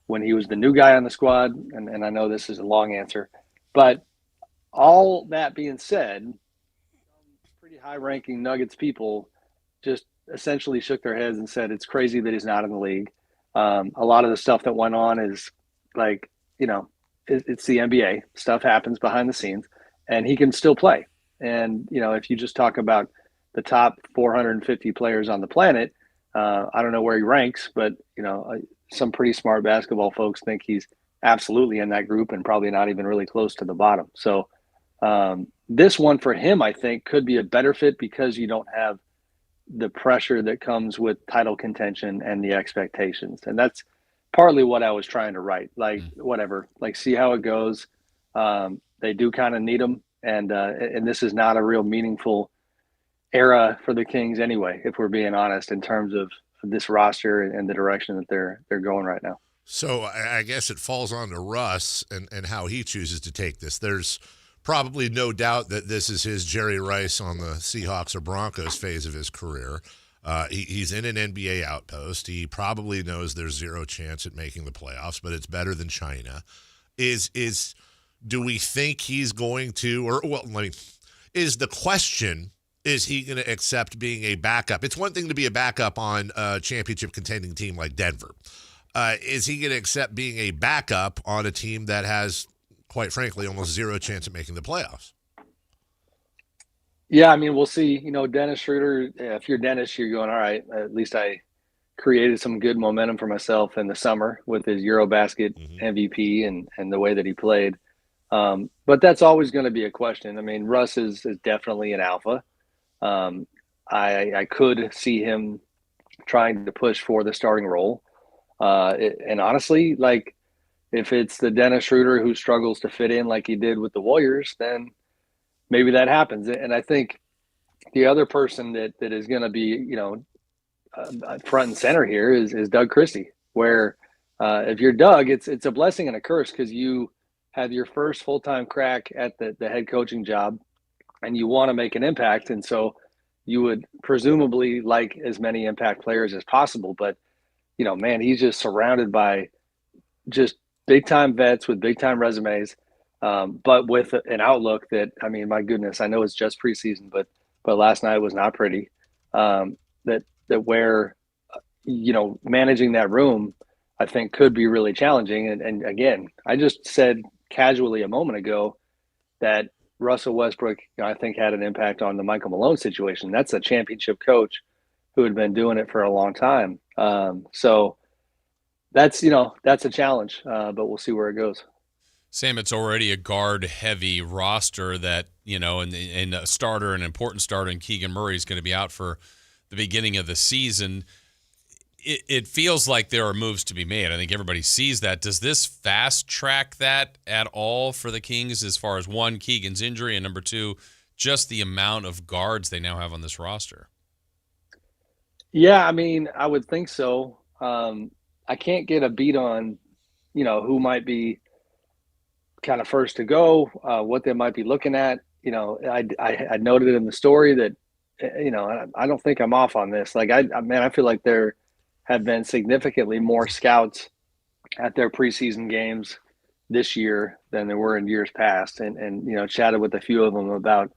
when he was the new guy on the squad. And I know this is a long answer, but all that being said, pretty high-ranking Nuggets people just essentially shook their heads and said it's crazy that he's not in the league. A lot of the stuff that went on is like, it's the NBA. Stuff happens behind the scenes, and he can still play. And, if you just talk about the top 450 players on the planet, I don't know where he ranks, but, some pretty smart basketball folks think he's absolutely in that group and probably not even really close to the bottom. So this one for him, I think, could be a better fit because you don't have the pressure that comes with title contention and the expectations. And that's partly what I was trying to write, whatever, see how it goes. They do kind of need him. And this is not a real meaningful era for the Kings anyway, if we're being honest, in terms of this roster and the direction that they're going right now. So I guess it falls on to Russ and how he chooses to take this. There's probably no doubt that this is his Jerry Rice on the Seahawks or Broncos phase of his career. He's in an NBA outpost. He probably knows there's zero chance at making the playoffs, but it's better than China. Do we think he's going to, is the question, is he going to accept being a backup? It's one thing to be a backup on a championship contending team like Denver. Is he going to accept being a backup on a team that has, quite frankly, almost zero chance of making the playoffs? Yeah, I mean, we'll see. Dennis Schroeder, if you're Dennis, you're going, all right, at least I created some good momentum for myself in the summer with his Eurobasket MVP and the way that he played. But that's always going to be a question. I mean, Russ is definitely an alpha. I could see him trying to push for the starting role. And honestly, like, if it's the Dennis Schroeder who struggles to fit in like he did with the Warriors, then maybe that happens. And I think the other person that is going to be, front and center here is Doug Christie, where if you're Doug, it's a blessing and a curse, because you have your first full-time crack at the head coaching job and you want to make an impact. And so you would presumably like as many impact players as possible. But, man, he's just surrounded by just big-time vets with big-time resumes. But with an outlook that, I mean, my goodness, I know it's just preseason, but last night was not pretty. That where, managing that room, I think, could be really challenging. And again, I just said casually a moment ago that Russell Westbrook, I think, had an impact on the Michael Malone situation. That's a championship coach who had been doing it for a long time. So that's a challenge, but we'll see where it goes. Sam, it's already a guard-heavy roster that, and a starter, an important starter in Keegan Murray is going to be out for the beginning of the season. It feels like there are moves to be made. I think everybody sees that. Does this fast-track that at all for the Kings as far as, one, Keegan's injury, and number two, just the amount of guards they now have on this roster? Yeah, I mean, I would think so. I can't get a beat on, who might be kind of first to go, what they might be looking at. I noted in the story that, I don't think I'm off on this. Like, I feel like there have been significantly more scouts at their preseason games this year than there were in years past. And chatted with a few of them about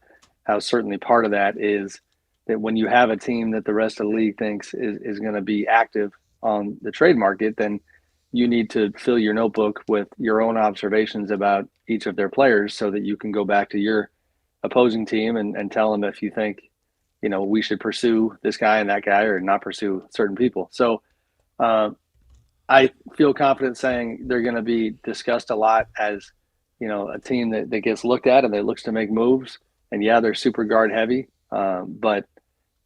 how certainly part of that is that when you have a team that the rest of the league thinks is going to be active on the trade market, then you need to fill your notebook with your own observations about each of their players so that you can go back to your opposing team and tell them if you think, we should pursue this guy and that guy or not pursue certain people. So I feel confident saying they're going to be discussed a lot as, a team that gets looked at and that looks to make moves. And yeah, they're super guard heavy, but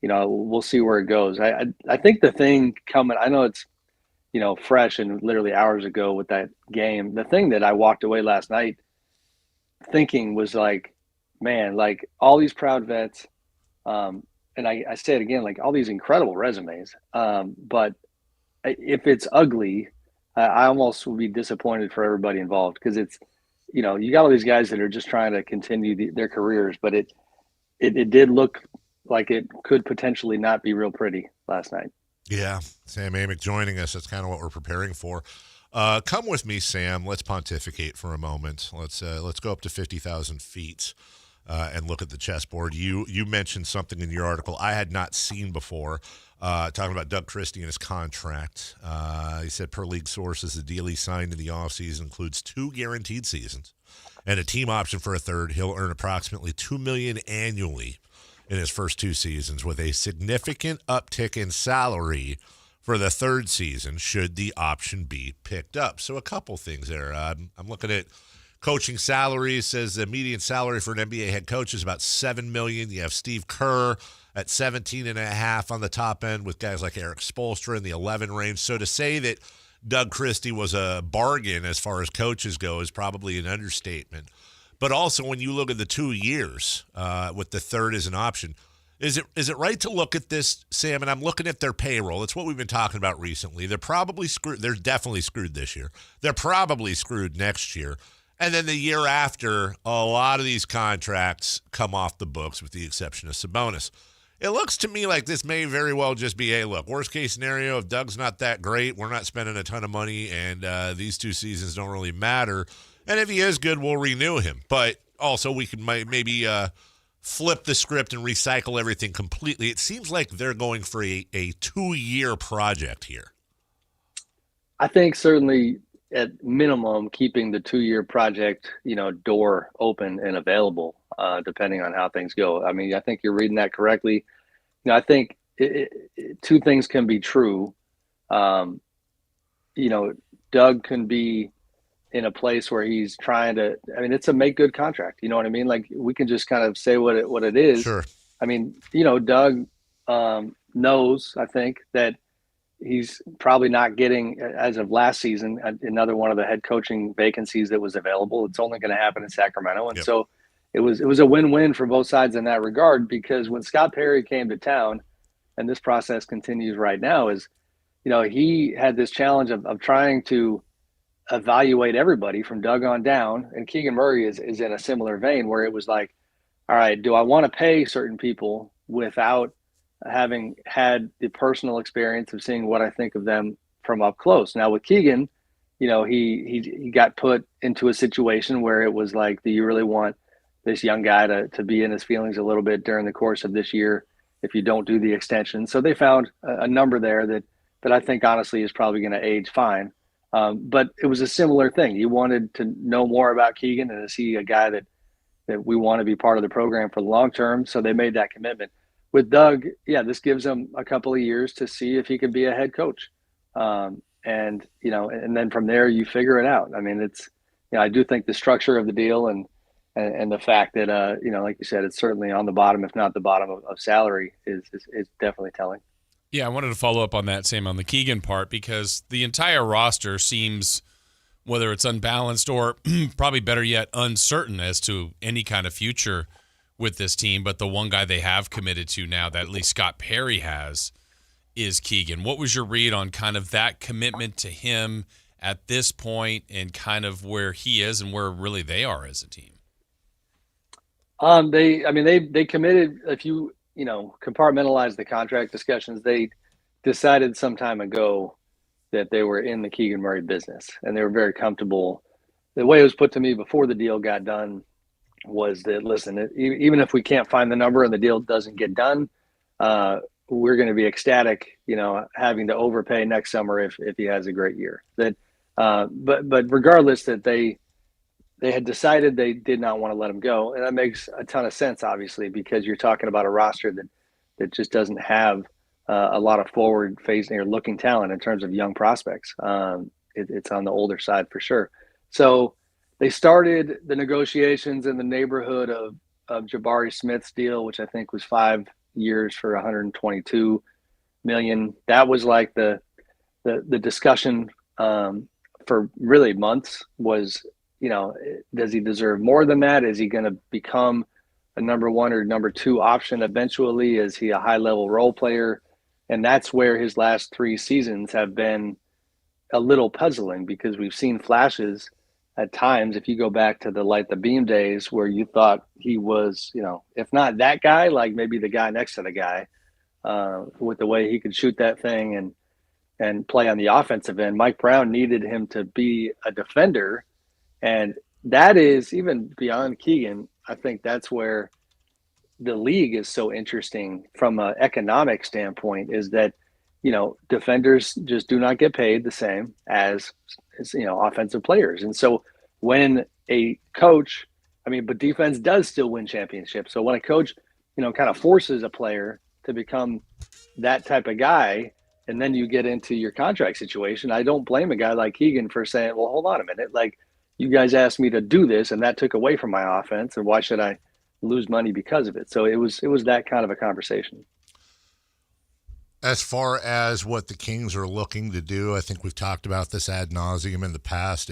we'll see where it goes. I think the thing coming, I know it's, fresh and literally hours ago with that game. The thing that I walked away last night thinking was like, man, like all these proud vets, and I say it again, like all these incredible resumes. But if it's ugly, I almost would be disappointed for everybody involved, because it's, you got all these guys that are just trying to continue their careers, but it did look like it could potentially not be real pretty last night. Yeah, Sam Amick joining us. That's kind of what we're preparing for. Come with me, Sam. Let's pontificate for a moment. Let's go up to 50,000 feet and look at the chessboard. You mentioned something in your article I had not seen before, talking about Doug Christie and his contract. He said, per league sources, the deal he signed in the offseason includes 2 guaranteed seasons and a team option for a third. He'll earn approximately $2 million annually in his first 2 seasons, with a significant uptick in salary for the third season should the option be picked up. So a couple things there. I'm looking at coaching salaries. Says the median salary for an NBA head coach is about $7 million. You have Steve Kerr at $17.5 on the top end, with guys like Eric Spoelstra in the 11 range. So to say that Doug Christie was a bargain as far as coaches go is probably an understatement. But also, when you look at the 2 years with the third as an option, is it right to look at this, Sam? And I'm looking at their payroll. It's what we've been talking about recently. They're probably screwed. They're definitely screwed this year. They're probably screwed next year. And then the year after, a lot of these contracts come off the books, with the exception of Sabonis. It looks to me like this may very well just be, hey, look, worst case scenario, if Doug's not that great, we're not spending a ton of money, and these 2 seasons don't really matter. And if he is good, we'll renew him. But also we could maybe flip the script and recycle everything completely. It seems like they're going for a 2-year project here. I think certainly at minimum keeping the 2-year project, door open and available, depending on how things go. I mean, I think you're reading that correctly. I think 2 things can be true. Doug can be in a place where he's trying to, it's a make good contract. You know what I mean? Like, we can just kind of say what it is. Sure. I mean, Doug knows, I think, that he's probably not getting, as of last season, another one of the head coaching vacancies that was available. It's only going to happen in Sacramento. And so it was a win-win for both sides in that regard, because when Scott Perry came to town, and this process continues right now, is, he had this challenge of trying to evaluate everybody from Doug on down. And Keegan Murray is in a similar vein, where it was like, all right, do I want to pay certain people without having had the personal experience of seeing what I think of them from up close? Now with Keegan, he got put into a situation where it was like, do you really want this young guy to be in his feelings a little bit during the course of this year if you don't do the extension? So they found a number there that I think honestly is probably going to age fine. But it was a similar thing. You wanted to know more about Keegan, and is he a guy that we want to be part of the program for the long term? So they made that commitment. With Doug, this gives him a couple of years to see if he can be a head coach. And then from there you figure it out. I mean, it's, I do think the structure of the deal and the fact that, like you said, it's certainly on the bottom, if not the bottom of salary is definitely telling. Yeah, I wanted to follow up on that, Sam, on the Keegan part, because the entire roster seems, whether it's unbalanced or probably better yet, uncertain as to any kind of future with this team. But the one guy they have committed to now, that at least Scott Perry has, is Keegan. What was your read on kind of that commitment to him at this point, and kind of where he is and where really they are as a team? They committed, if you compartmentalize the contract discussions, they decided some time ago that they were in the Keegan Murray business, and they were very comfortable. The way it was put to me before the deal got done was that, listen, even if we can't find the number and the deal doesn't get done, we're going to be ecstatic, having to overpay next summer if he has a great year. But regardless, that they had decided they did not want to let him go. And that makes a ton of sense, obviously, because you're talking about a roster that just doesn't have a lot of forward-facing or looking talent in terms of young prospects. It's on the older side for sure. So they started the negotiations in the neighborhood of Jabari Smith's deal, which I think was 5 years for $122 million. That was like the discussion for really months was, does he deserve more than that? Is he going to become a number 1 or number 2 option eventually? Is he a high-level role player? And that's where his last 3 seasons have been a little puzzling, because we've seen flashes at times, if you go back to the Light the Beam days, where you thought he was, if not that guy, like maybe the guy next to the guy, with the way he could shoot that thing and play on the offensive end. Mike Brown needed him to be a defender. And that is, even beyond Keegan, I think that's where the league is so interesting from an economic standpoint, is that, defenders just do not get paid the same as offensive players. And so when a coach, but defense does still win championships. So when a coach, kind of forces a player to become that type of guy, and then you get into your contract situation, I don't blame a guy like Keegan for saying, well, hold on a minute. Like, you guys asked me to do this, and that took away from my offense, and why should I lose money because of it? So it was that kind of a conversation. As far as what the Kings are looking to do, I think we've talked about this ad nauseum in the past.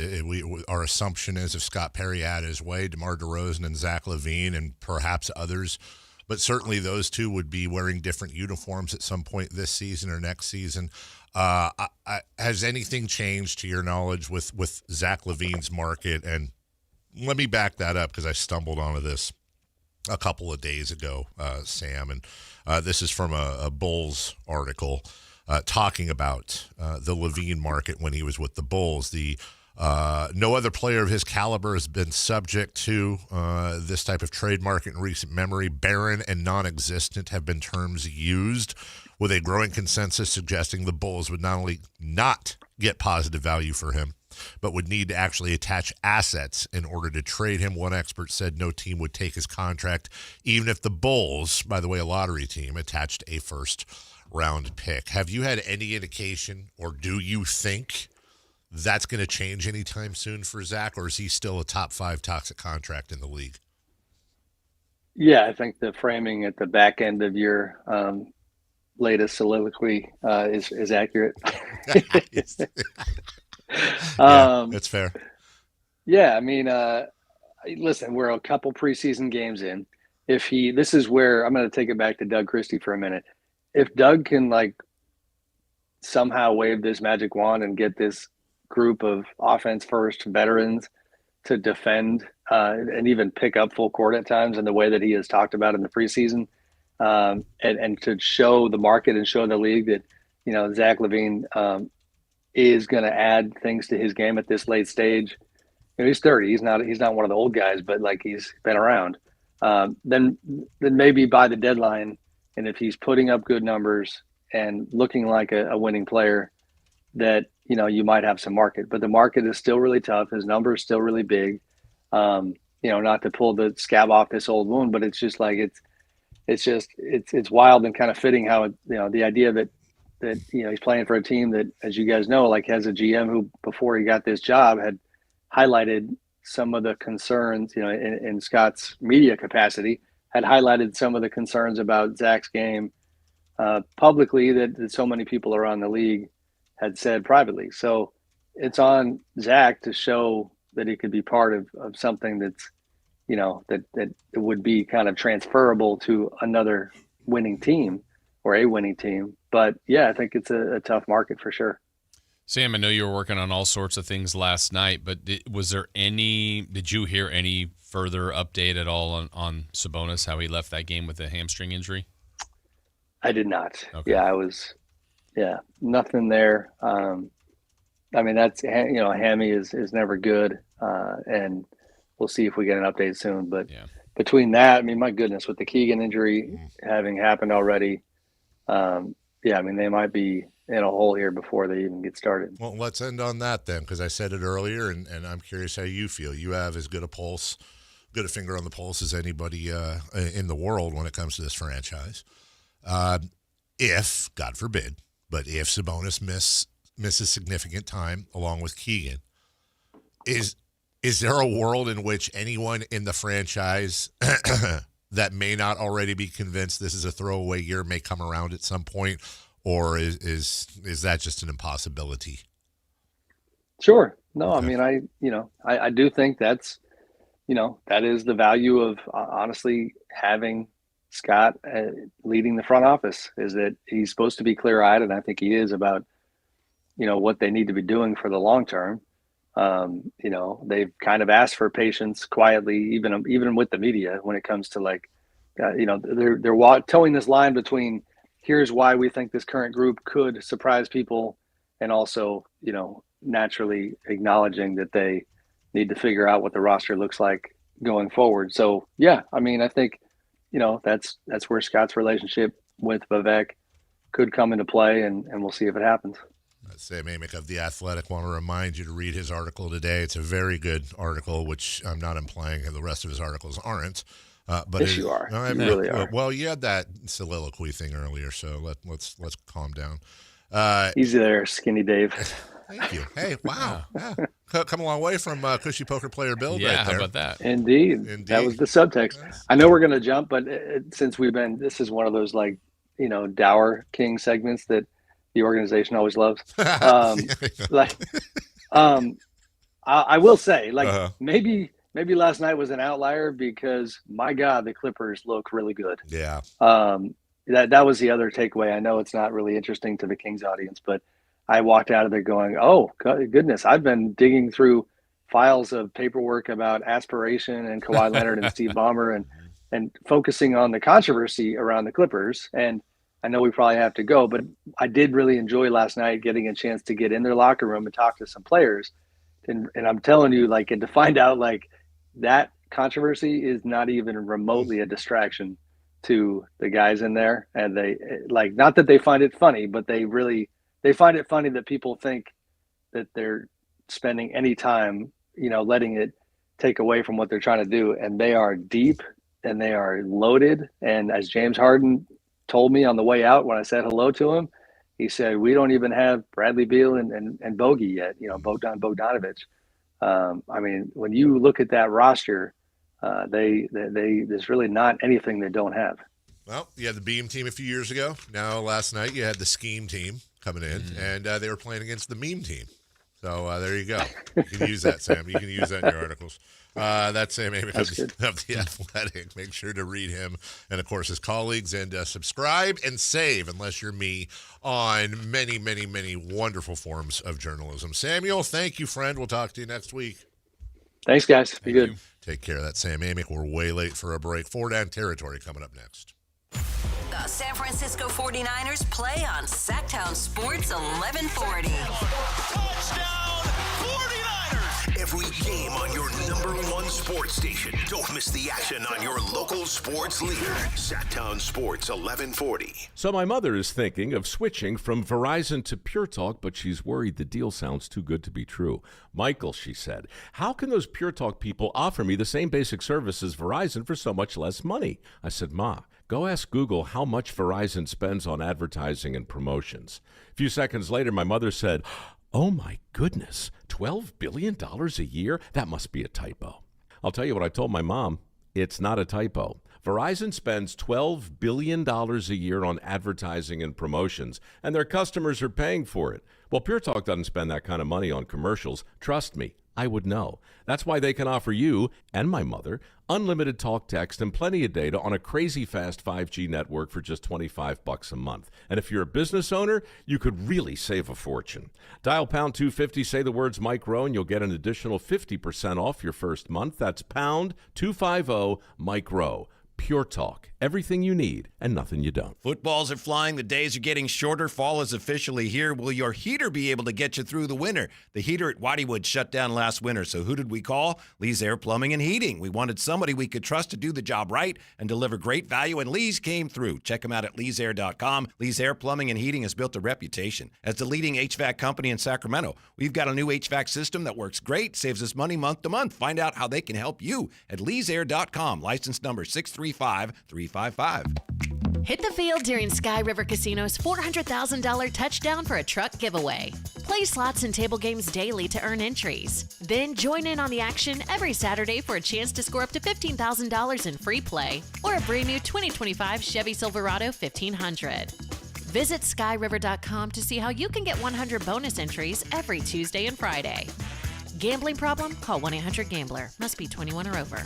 Our assumption is if Scott Perry had his way, DeMar DeRozan and Zach LaVine and perhaps others, but certainly those two would be wearing different uniforms at some point this season or next season. Has anything changed, to your knowledge, with Zach LaVine's market? And let me back that up, because I stumbled onto this a couple of days ago, Sam, and this is from a Bulls article talking about the LaVine market when he was with the Bulls. No other player of his caliber has been subject to this type of trade market in recent memory. Barren and non-existent have been terms used, with a growing consensus suggesting the Bulls would not only not get positive value for him, but would need to actually attach assets in order to trade him. One expert said no team would take his contract, even if the Bulls, by the way, a lottery team, attached a first-round pick. Have you had any indication, or do you think that's going to change anytime soon for Zach, or is he still a top 5 toxic contract in the league? Yeah, I think the framing at the back end of your latest soliloquy is accurate. That's fair. Yeah, I mean, listen, we're a couple preseason games in. This is where I'm going to take it back to Doug Christie for a minute. If Doug can somehow wave this magic wand and get this group of offense first veterans to defend and even pick up full court at times in the way that he has talked about in the preseason, and to show the market and show the league that, Zach LaVine is going to add things to his game at this late stage. He's 30. He's not one of the old guys, but he's been around. Then maybe by the deadline, and if he's putting up good numbers and looking like a winning player, that you might have some market. But the market is still really tough. His number is still really big. Not to pull the scab off this old wound, but it's just it's wild and kind of fitting how the idea that he's playing for a team that, as you guys know, has a GM who, before he got this job, had highlighted some of the concerns, in Scott's media capacity, had highlighted some of the concerns about Zach's game publicly that so many people around the league had said privately. So it's on Zach to show that he could be part of something that's, that would be kind of transferable to another winning team or a winning team. But yeah, I think it's a tough market for sure. Sam, I know you were working on all sorts of things last night, but did you hear any further update at all on Sabonis, how he left that game with a hamstring injury? I did not. Okay. Nothing there. That's, hammy is never good. And we'll see if we get an update soon. But between that, my goodness, with the Keegan injury having happened already, they might be in a hole here before they even get started. Well, let's end on that then, because I said it earlier, and I'm curious how you feel. You have as good a finger on the pulse as anybody in the world when it comes to this franchise. If, God forbid, but if Sabonis misses significant time along with Keegan, is there a world in which anyone in the franchise that may not already be convinced this is a throwaway year may come around at some point, or is that just an impossibility? Sure. No, okay. I do think that's, that is the value of honestly having Scott leading the front office, is that he's supposed to be clear-eyed, and I think he is, about, what they need to be doing for the long term. They've kind of asked for patience quietly, even with the media, when it comes to they're towing this line between here's why we think this current group could surprise people, and also, naturally acknowledging that they need to figure out what the roster looks like going forward. So yeah, I think, that's where Scott's relationship with Vivek could come into play, and we'll see if it happens. Sam Amick of The Athletic. Want to remind you to read his article today. It's a very good article, which I'm not implying the rest of his articles aren't. But yes, you are. You really are. Well, you had that soliloquy thing earlier, so let's calm down. Easy there, Skinny Dave. Thank you. Hey, wow. Yeah. Come a long way from Cushy Poker Player Bill. Yeah, right there. How about that? Indeed. That was the subtext. I know we're going to jump, but since this is one of those Dower King segments that the organization always loves. I will say, maybe last night was an outlier, because my God, the Clippers look really good. Yeah. That was the other takeaway. I know it's not really interesting to the Kings audience, but I walked out of there going, oh goodness, I've been digging through files of paperwork about aspiration and Kawhi Leonard and Steve Ballmer, and focusing on the controversy around the Clippers. And I know we probably have to go, but I did really enjoy last night getting a chance to get in their locker room and talk to some players. And I'm telling you, like, and to find out like that controversy is not even remotely a distraction to the guys in there. And they, like, not that they find it funny, but they find it funny that people think that they're spending any time, letting it take away from what they're trying to do. And they are deep and they are loaded. And as James Harden told me on the way out when I said hello to him, he said, we don't even have Bradley Beal and Bogey yet, Bogdanovich. I mean, when you look at that roster, there's really not anything they don't have. Well, you had the Beam team a few years ago. Now, last night, you had the Scheme team coming in, and they were playing against the Meme team. So there you go. You can use that, Sam. You can use that in your articles. That's Sam Amick of The Athletic. Make sure to read him and, of course, his colleagues, and subscribe and save, unless you're me, on many, many, many wonderful forms of journalism. Samuel, thank you, friend. We'll talk to you next week. Thanks, guys. Be good. Take care. That's Sam Amick. We're way late for a break. 4-down territory coming up next. The San Francisco 49ers play on Sactown Sports 1140. Touchdown 49ers! Every game on your #1 sports station. Don't miss the action on your local sports leader. Sactown Sports 1140. So my mother is thinking of switching from Verizon to Pure Talk, but she's worried the deal sounds too good to be true. Michael, she said, how can those Pure Talk people offer me the same basic service as Verizon for so much less money? I said, Ma, go ask Google how much Verizon spends on advertising and promotions. A few seconds later, my mother said, oh my goodness, $12 billion a year? That must be a typo. I'll tell you what I told my mom. It's not a typo. Verizon spends $12 billion a year on advertising and promotions, and their customers are paying for it. Well, Pure Talk doesn't spend that kind of money on commercials. Trust me, I would know. That's why they can offer you and my mother unlimited talk, text, and plenty of data on a crazy fast 5G network for just $25 a month. And if you're a business owner, you could really save a fortune. Dial pound 250, say the words Mike Rowe, and you'll get an additional 50% off your first month. That's pound 250 Mike Rowe. Pure Talk. Everything you need and nothing you don't. Footballs are flying. The days are getting shorter. Fall is officially here. Will your heater be able to get you through the winter? The heater at Whiteywood shut down last winter. So who did we call? Lee's Air Plumbing and Heating. We wanted somebody we could trust to do the job right and deliver great value, and Lee's came through. Check them out at leesair.com. Lee's Air Plumbing and Heating has built a reputation as the leading HVAC company in Sacramento. We've got a new HVAC system that works great, saves us money month to month. Find out how they can help you at leesair.com. License number 635355. Hit the field during Sky River Casino's $400,000 touchdown for a truck giveaway. Play slots and table games daily to earn entries. Then join in on the action every Saturday for a chance to score up to $15,000 in free play or a brand new 2025 Chevy Silverado 1500. Visit skyriver.com to see how you can get 100 bonus entries every Tuesday and Friday. Gambling problem? Call 1-800-GAMBLER. Must be 21 or over.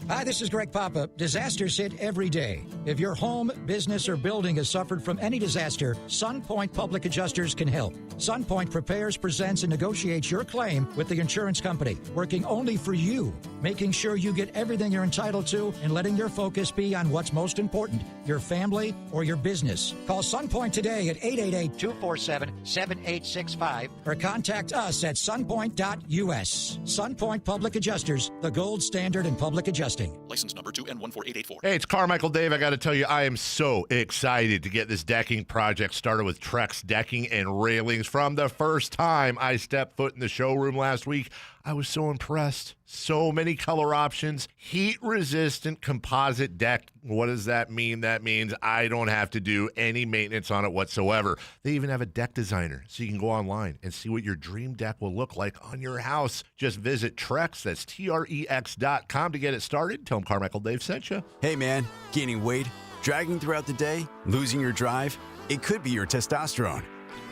Hi, this is Greg Papa. Disasters hit every day. If your home, business, or building has suffered from any disaster, SunPoint Public Adjusters can help. SunPoint prepares, presents, and negotiates your claim with the insurance company, working only for you, making sure you get everything you're entitled to and letting your focus be on what's most important, your family or your business. Call SunPoint today at 888-247-7865 or contact us at sunpoint.us. SunPoint Public Adjusters, the gold standard in public adjusting. License number 2N14884. Hey, it's Carmichael Dave. I got to tell you, I am so excited to get this decking project started with Trex Decking and Railings. From the first time I stepped foot in the showroom last week, I was so impressed. So many color options, heat-resistant composite deck. What does that mean? That means I don't have to do any maintenance on it whatsoever. They even have a deck designer, so you can go online and see what your dream deck will look like on your house. Just visit Trex, that's Trex.com to get it started. Tell them Carmichael Dave sent you. Hey, man, gaining weight, dragging throughout the day, losing your drive? It could be your testosterone.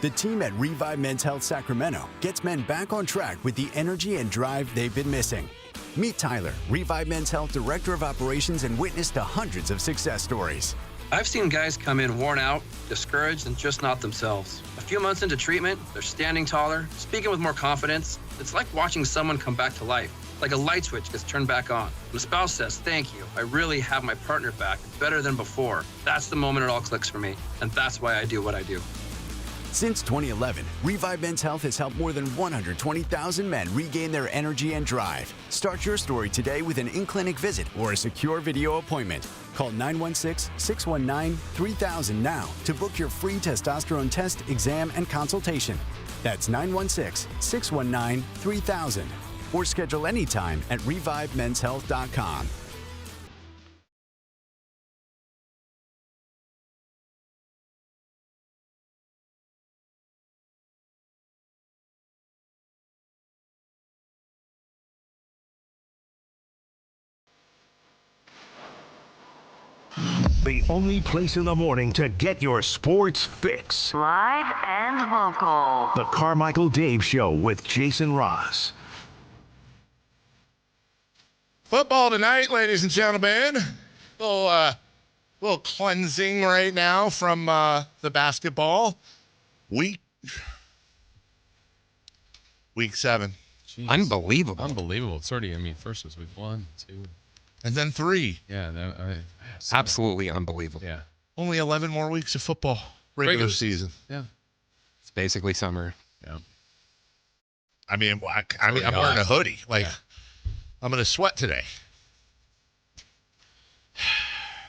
The team at Revive Men's Health Sacramento gets men back on track with the energy and drive they've been missing. Meet Tyler, Revive Men's Health Director of Operations, and witness to hundreds of success stories. I've seen guys come in worn out, discouraged, and just not themselves. A few months into treatment, they're standing taller, speaking with more confidence. It's like watching someone come back to life. like a light switch gets turned back on. When a spouse says, thank you, I really have my partner back better than before. That's the moment it all clicks for me, and that's why I do what I do. Since 2011, Revive Men's Health has helped more than 120,000 men regain their energy and drive. Start your story today with an in-clinic visit or a secure video appointment. Call 916-619-3000 now to book your free testosterone test, exam, and consultation. That's 916-619-3000. Or schedule anytime at revivemenshealth.com. The only place in the morning to get your sports fix. Live and local. The Carmichael Dave Show with Jason Ross. Football tonight, ladies and gentlemen. Little cleansing right now from the basketball. Week 7. Jeez. Unbelievable. It's already, first was week 1, 2. And then 3. Yeah. Absolutely unbelievable. Yeah. Only 11 more weeks of football. Regular season. Yeah. It's basically summer. Yeah. I'm wearing a hoodie. I'm going to sweat today.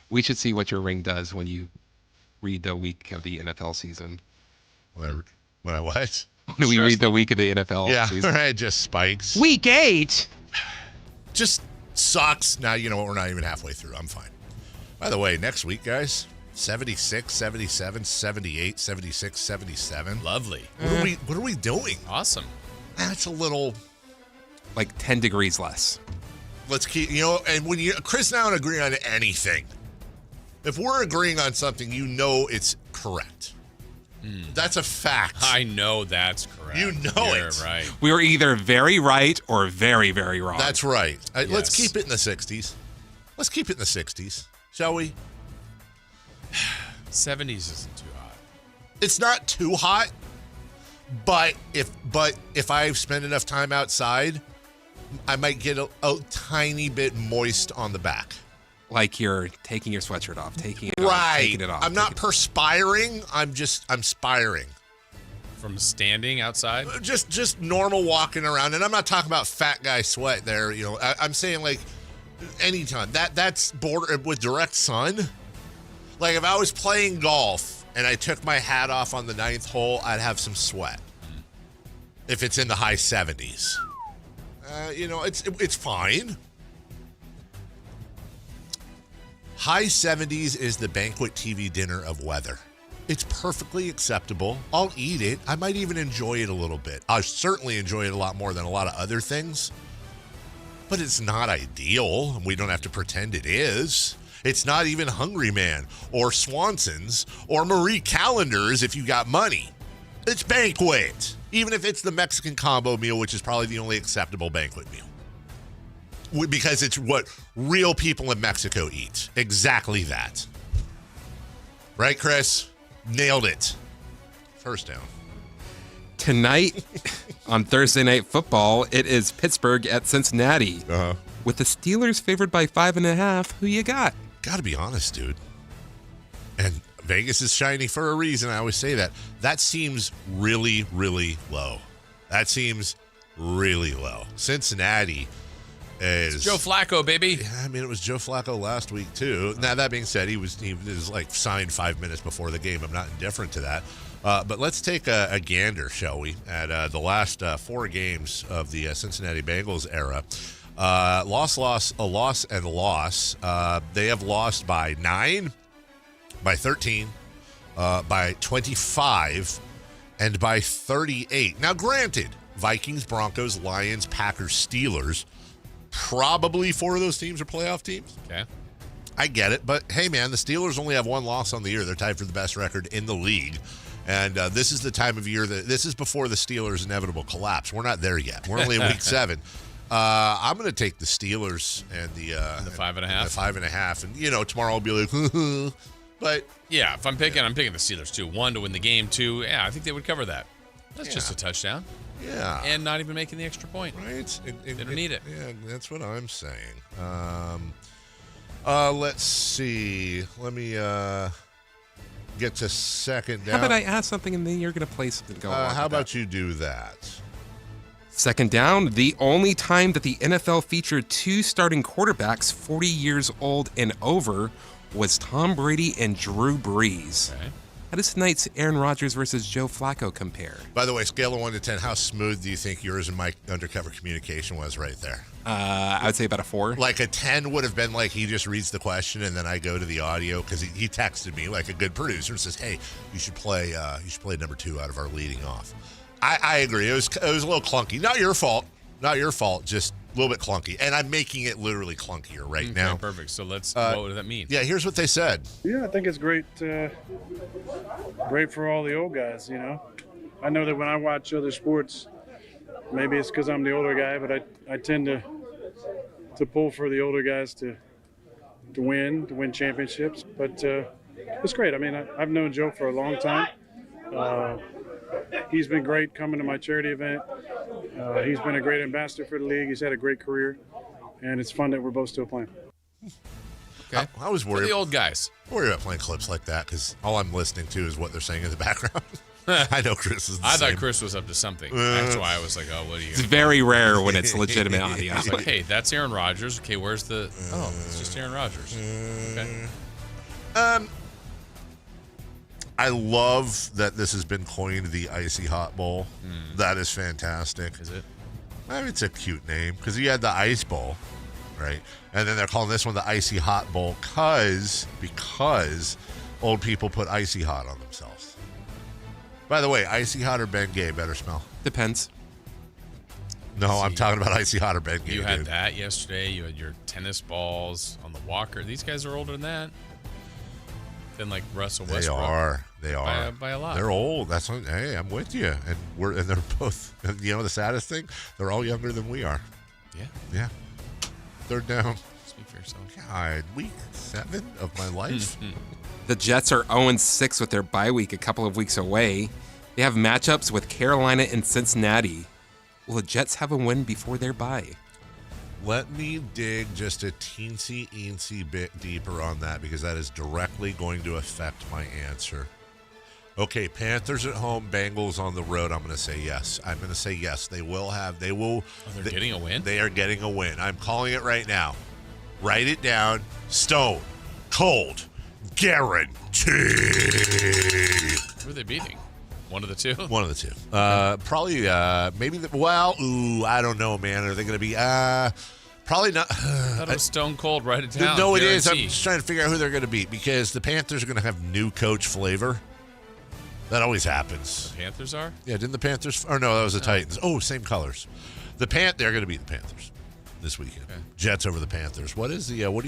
We should see what your ring does when you read the week of the NFL season. When I what? When we read the week of the NFL season. Yeah, right. Just spikes. Week 8. Just sucks. Now, you know what? We're not even halfway through. I'm fine. By the way, next week, guys, 76, 77, 78, 76, 77. Lovely. What are we doing? Awesome. That's a little... Like 10 degrees less. Let's keep, and when Chris and I don't agree on anything, if we're agreeing on something, it's correct. That's a fact. I know that's correct. You know You're it. Right. We are either very right or very, very wrong. That's right. Yes. Let's keep it in the 60s. Let's keep it in the 60s, shall we? 70s isn't too hot. It's not too hot, but if I spend enough time outside, I might get a tiny bit moist on the back. Like you're taking your sweatshirt off, taking it right. off, taking it off. I'm not perspiring. I'm spiring. From standing outside? Just normal walking around. And I'm not talking about fat guy sweat there. I'm saying like anytime. That's border with direct sun. Like if I was playing golf and I took my hat off on the 9th hole, I'd have some sweat. If it's in the high 70s. It's fine. High 70s is the banquet TV dinner of weather. It's perfectly acceptable. I'll eat it. I might even enjoy it a little bit. I'll certainly enjoy it a lot more than a lot of other things. But it's not ideal, and we don't have to pretend it is. It's not even Hungry Man or Swanson's or Marie Callender's if you got money. It's banquet. Even if it's the Mexican combo meal, which is probably the only acceptable banquet meal. Because it's what real people in Mexico eat. Exactly that. Right, Chris? Nailed it. First down. Tonight on Thursday Night Football, it is Pittsburgh at Cincinnati. Uh-huh. With the Steelers favored by 5.5, who you got? Gotta be honest, dude. And Vegas is shiny for a reason. I always say that. That seems really, really low. That seems really low. Cincinnati is... It's Joe Flacco, baby. Yeah, it was Joe Flacco last week, too. Now, that being said, he was like signed 5 minutes before the game. I'm not indifferent to that. But let's take a gander, shall we, at the last 4 games of the Cincinnati Bengals era. Loss, and loss. They have lost by 9, by 13, by 25, and by 38. Now, granted, Vikings, Broncos, Lions, Packers, Steelers, probably 4 of those teams are playoff teams. Okay. I get it, but hey, man, the Steelers only have 1 loss on the year. They're tied for the best record in the league. And this is the time of year this is before the Steelers' inevitable collapse. We're not there yet. We're only in week 7. I'm going to take the Steelers and the 5.5. The 5.5. And, tomorrow I'll be like, but. Yeah, if I'm picking the Steelers too. 1 to win the game. 2, yeah, I think they would cover that. That's just a touchdown. Yeah. And not even making the extra point. Right. They don't need it. Yeah, that's what I'm saying. Let's see. Let me get to second down. How about I ask something and then you're going to play something going on? How about you do that? Second down, the only time that the NFL featured 2 starting quarterbacks 40 years old and over was Tom Brady and Drew Brees. Okay. How does tonight's Aaron Rodgers versus Joe Flacco compare? By the way, scale of 1 to 10, how smooth do you think yours and my undercover communication was right there? I would say about a 4. Like a 10 would have been like he just reads the question and then I go to the audio because he texted me like a good producer and says, "Hey, you should play number 2 out of our leading off." I agree. It was a little clunky. Not your fault. Just a little bit clunky. And I'm making it literally clunkier right now. Perfect. So what does that mean? Yeah, here's what they said. Yeah, I think it's great. Great for all the old guys. I know that when I watch other sports, maybe it's because I'm the older guy, but I tend to pull for the older guys to win championships. But it's great. I mean, I've known Joe for a long time. He's been great coming to my charity event. He's been a great ambassador for the league. He's had a great career, and it's fun that we're both still playing. Okay. I was worried. For the old guys. Worried about playing clips like that because all I'm listening to is what they're saying in the background. I know Chris is the same. thought Chris was up to something. That's why I was like, oh, what are you? It's very rare when it's legitimate audio. I was like, hey, that's Aaron Rodgers. Okay, where's the... Oh, it's just Aaron Rodgers. Okay. I love that this has been coined the Icy Hot Bowl. That is fantastic. Is it? I mean, it's a cute name because you had the Ice Bowl, right? And then they're calling this one the Icy Hot Bowl because old people put icy hot on themselves. By the way, icy hot or Bengay better smell? Depends. No, I'm talking about icy hot or Bengay. You had that yesterday. You had your tennis balls on the walker. These guys are older than that. Than like Russell Westbrook. They are by a lot. They're old. That's what, hey, I'm with you. And they're both. You know the saddest thing? They're all younger than we are. Yeah. Third down. Speak for yourself. God, week 7 of my life. The Jets are 0-6 with their bye week a couple of weeks away. They have matchups with Carolina and Cincinnati. Will the Jets have a win before their bye? Let me dig just a teensy bit deeper on that because that is directly going to affect my answer. Okay, Panthers at home, Bengals on the road. I'm going to say yes. They will. Oh, they're getting a win? They are getting a win. I'm calling it right now. Write it down. Stone cold guarantee. Who are they beating? One of the two? One of the two. Probably, maybe, I don't know, man. Are they going to be, probably not. I thought it was Stone Cold. Write it down. No, it is. I'm just trying to figure out who they're going to beat because the Panthers are going to have new coach flavor. That always happens. The Panthers are? Yeah, didn't the Panthers? Or no, that was the Titans. Oh, same colors. They're going to beat the Panthers this weekend. Okay. Jets over the Panthers. What do you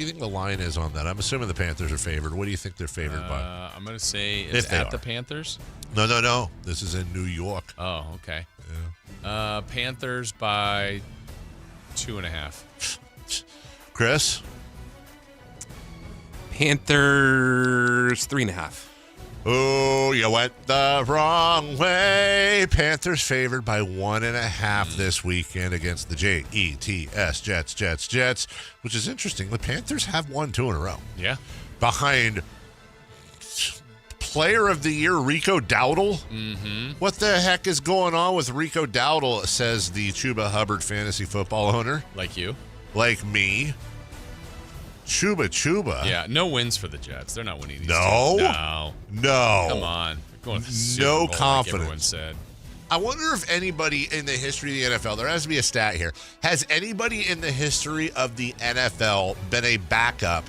think the line is on that? I'm assuming the Panthers are favored. What do you think they're favored by? I'm going to say it's at the Panthers. No. This is in New York. Oh, okay. Yeah. Panthers by 2.5. Chris? Panthers 3.5. Oh, you went the wrong way. Panthers favored by 1.5 this weekend against the Jets, Jets, which is interesting. The Panthers have won 2 in a row. Yeah. Behind Player of the Year Rico Dowdle. Mm-hmm. What the heck is going on with Rico Dowdle, says the Chuba Hubbard fantasy football owner. Like you. Like me. Chuba. Yeah, no wins for the Jets. They're not winning these. No. Come on. They're going to the Super Bowl, confidence. like everyone said. I wonder if anybody in the history of the NFL, there has to be a stat here. Has anybody in the history of the NFL been a backup,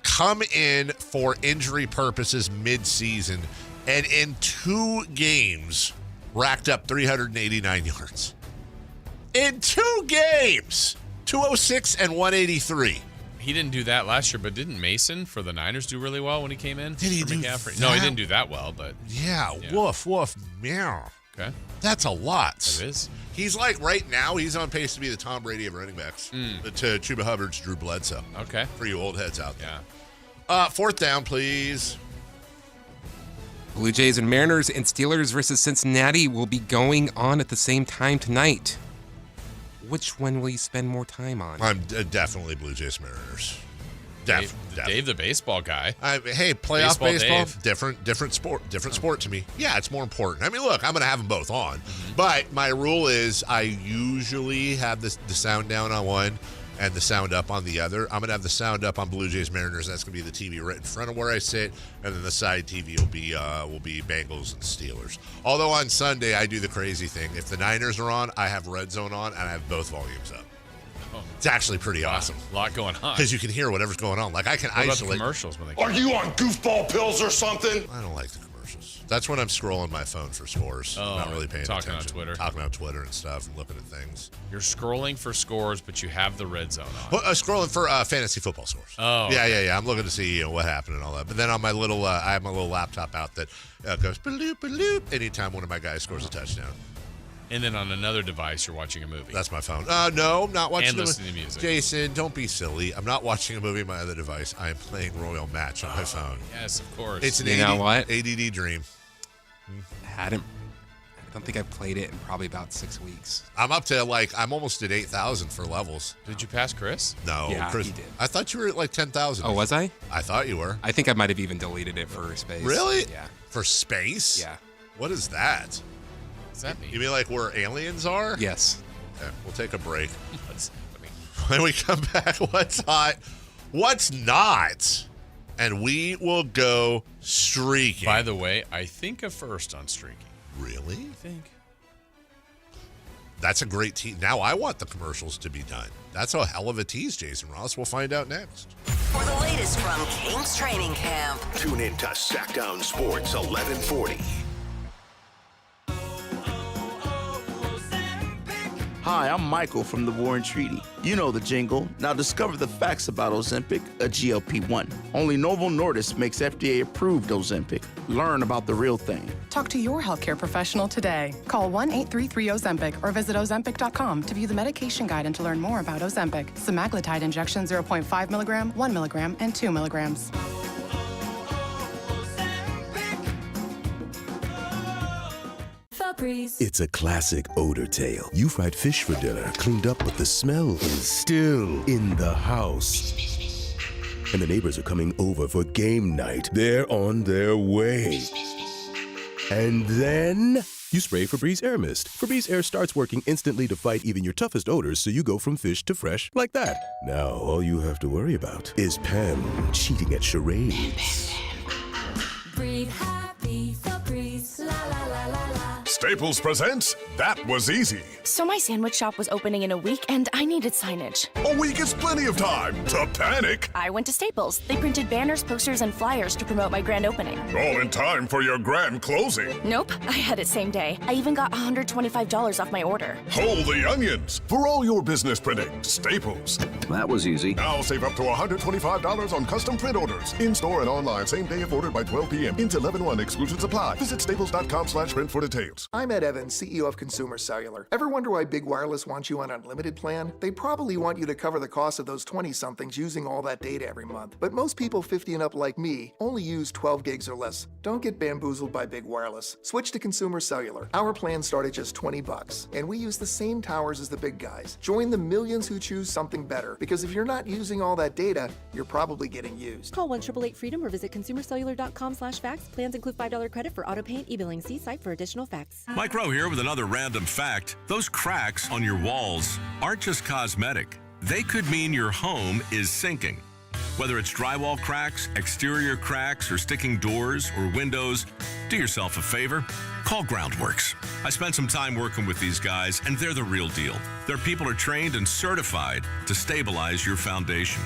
come in for injury purposes mid-season, and in 2 games racked up 389 yards? In 2 games! 206 and 183. He didn't do that last year, but didn't Mason for the Niners do really well when he came in? Did he do McCaffrey? that? No, he didn't do that well, but... Yeah, woof, meow. Okay. That's a lot. It is. He's like, right now, he's on pace to be the Tom Brady of running backs. To Chuba Hubbard's Drew Bledsoe. Okay. For you old heads out there. Yeah. 4th down, please. Blue Jays and Mariners and Steelers versus Cincinnati will be going on at the same time tonight. Which one will you spend more time on? I'm definitely Blue Jays Mariners. Dave, the baseball guy. Hey, playoff baseball, Dave. different sport to me. Yeah, it's more important. I mean, look, I'm going to have them both on. But my rule is I usually have the sound down on one and the sound up on the other. I'm going to have the sound up on Blue Jays Mariners. That's going to be the TV right in front of where I sit. And then the side TV will be Bengals and Steelers. Although on Sunday, I do the crazy thing. If the Niners are on, I have Red Zone on, and I have both volumes up. It's actually pretty awesome. A lot going on. Because you can hear whatever's going on. Like, I can isolate. What about the commercials when they come Are you on goofball pills or something? I don't like the commercials. That's when I'm scrolling my phone for scores. I'm not really paying attention. Talking on Twitter and stuff and looking at things. You're scrolling for scores, but you have the Red Zone on. Well, scrolling for fantasy football scores. Oh. Yeah. I'm looking to see what happened and all that. But then on my little, I have my little laptop out that goes bloop, bloop anytime one of my guys scores a touchdown. And then on another device, you're watching a movie. That's my phone. No, I'm not watching. And listening to music. Jason, don't be silly. I'm not watching a movie on my other device. I am playing Royal Match on my phone. Yes, of course. It's an ADD dream. I don't think I've played it in probably about 6 weeks. I'm up to I'm almost at 8,000 for levels. Did you pass Chris? No, yeah, Chris. he did. I thought you were at 10,000. Oh, was I? I thought you were. I think I might have even deleted it for space. Really? Yeah. For space? Yeah. What is that? What does that mean? You mean like where aliens are? Yes. Okay, we'll take a break. What's happening? When we come back, what's hot, what's not, and we will go streaking. By the way, I think a first on streaking. Really? I think. That's a great tease. Now I want the commercials to be done. That's a hell of a tease, Jason Ross. We'll find out next. For the latest from Kings training camp. Tune in to Sactown Sports 1140. Hi, I'm Michael from the Warren Treaty. You know the jingle. Now discover the facts about Ozempic, a GLP-1. Only Novo Nordisk makes FDA-approved Ozempic. Learn about the real thing. Talk to your healthcare professional today. Call 1-833-OZEMPIC or visit Ozempic.com to view the medication guide and to learn more about Ozempic. Semaglutide injection 0.5 milligram, 1 milligram, and 2 milligrams. It's a classic odor tale. You fried fish for dinner, cleaned up, but the smell is still in the house. And the neighbors are coming over for game night. They're on their way. And then you spray Febreze Air Mist. Febreze Air starts working instantly to fight even your toughest odors, so you go from fish to fresh like that. Now all you have to worry about is Pam cheating at charades. Breathe happy, Febreze, la la la la la. Staples presents That Was Easy. So my sandwich shop was opening in a week, and I needed signage. A week is plenty of time to panic. I went to Staples. They printed banners, posters, and flyers to promote my grand opening. All in time for your grand closing. Nope, I had it same day. I even got $125 off my order. Hold the onions. For all your business printing, Staples. That was easy. Now save up to $125 on custom print orders. In-store and online, same day if ordered by 12 p.m. Into 11/1 exclusions apply. Visit staples.com/print for details. I'm Ed Evans, CEO of Consumer Cellular. Ever wonder why Big Wireless wants you on an unlimited plan? They probably want you to cover the cost of those 20-somethings using all that data every month. But most people 50 and up like me only use 12 gigs or less. Don't get bamboozled by Big Wireless. Switch to Consumer Cellular. Our plans start at just $20, and we use the same towers as the big guys. Join the millions who choose something better, because if you're not using all that data, you're probably getting used. Call 1-888-FREEDOM or visit consumercellular.com/facts. Plans include $5 credit for auto pay and e-billing. See site for additional facts. Mike Rowe here with another random fact. Those cracks on your walls aren't just cosmetic. They could mean your home is sinking. Whether it's drywall cracks, exterior cracks, or sticking doors or windows, do yourself a favor. Call Groundworks. I spent some time working with these guys, and they're the real deal. Their people are trained and certified to stabilize your foundation.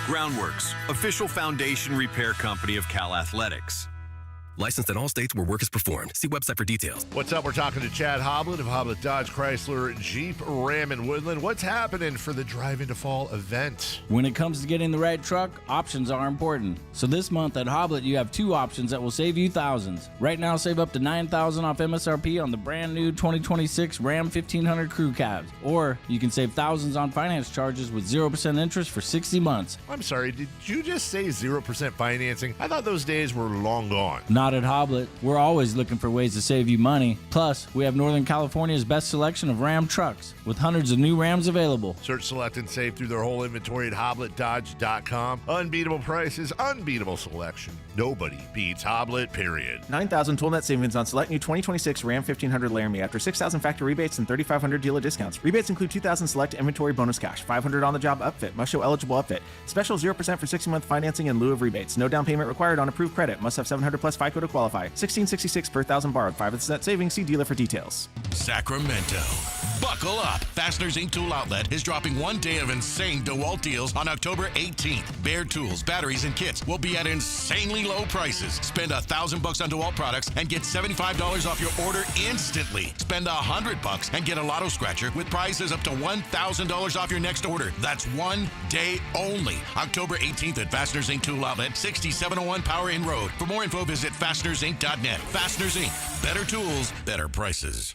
Groundworks, official foundation repair company of Cal Athletics. Licensed in all states where work is performed. See website for details. What's up? We're talking to Chad Hoblet of Hoblet Dodge Chrysler Jeep Ram in Woodland. What's happening for the Drive Into Fall event? When it comes to getting the right truck, options are important. So this month at Hoblet, you have two options that will save you thousands. Right now, save up to $9,000 off MSRP on the brand new 2026 Ram 1500 Crew Cabs. Or you can save thousands on finance charges with 0% interest for 60 months. I'm sorry, did you just say 0% financing? I thought those days were long gone. Not Not at Hoblet. We're always looking for ways to save you money. Plus, we have Northern California's best selection of Ram trucks with hundreds of new Rams available. Search, select, and save through their whole inventory at HobletDodge.com. Unbeatable prices, unbeatable selection. Nobody beats Hoblet, period. 9,000 tool net savings on select new 2026 Ram 1500 Laramie after 6,000 factory rebates and 3,500 dealer discounts. Rebates include 2,000 select inventory bonus cash, 500 on the job upfit. Must show eligible upfit. Special 0% for 60-month financing in lieu of rebates. No down payment required on approved credit. Must have 700 plus FICO to qualify. 1666 per thousand borrowed. 5% savings. See dealer for details. Sacramento. Buckle up. Fasteners Inc. Tool Outlet is dropping one day of insane DeWalt deals on October 18th. Bare tools, batteries, and kits will be at insanely low prices. Spend $1,000 on DeWalt products and get $75 off your order instantly. Spend $100 and get a lotto scratcher with prizes up to $1,000 off your next order. That's one day only. October 18th at Fasteners Inc. Tool Outlet, 6701 Power Inn Road. For more info, visit fastenersinc.net. Fasteners Inc. Better tools, better prices.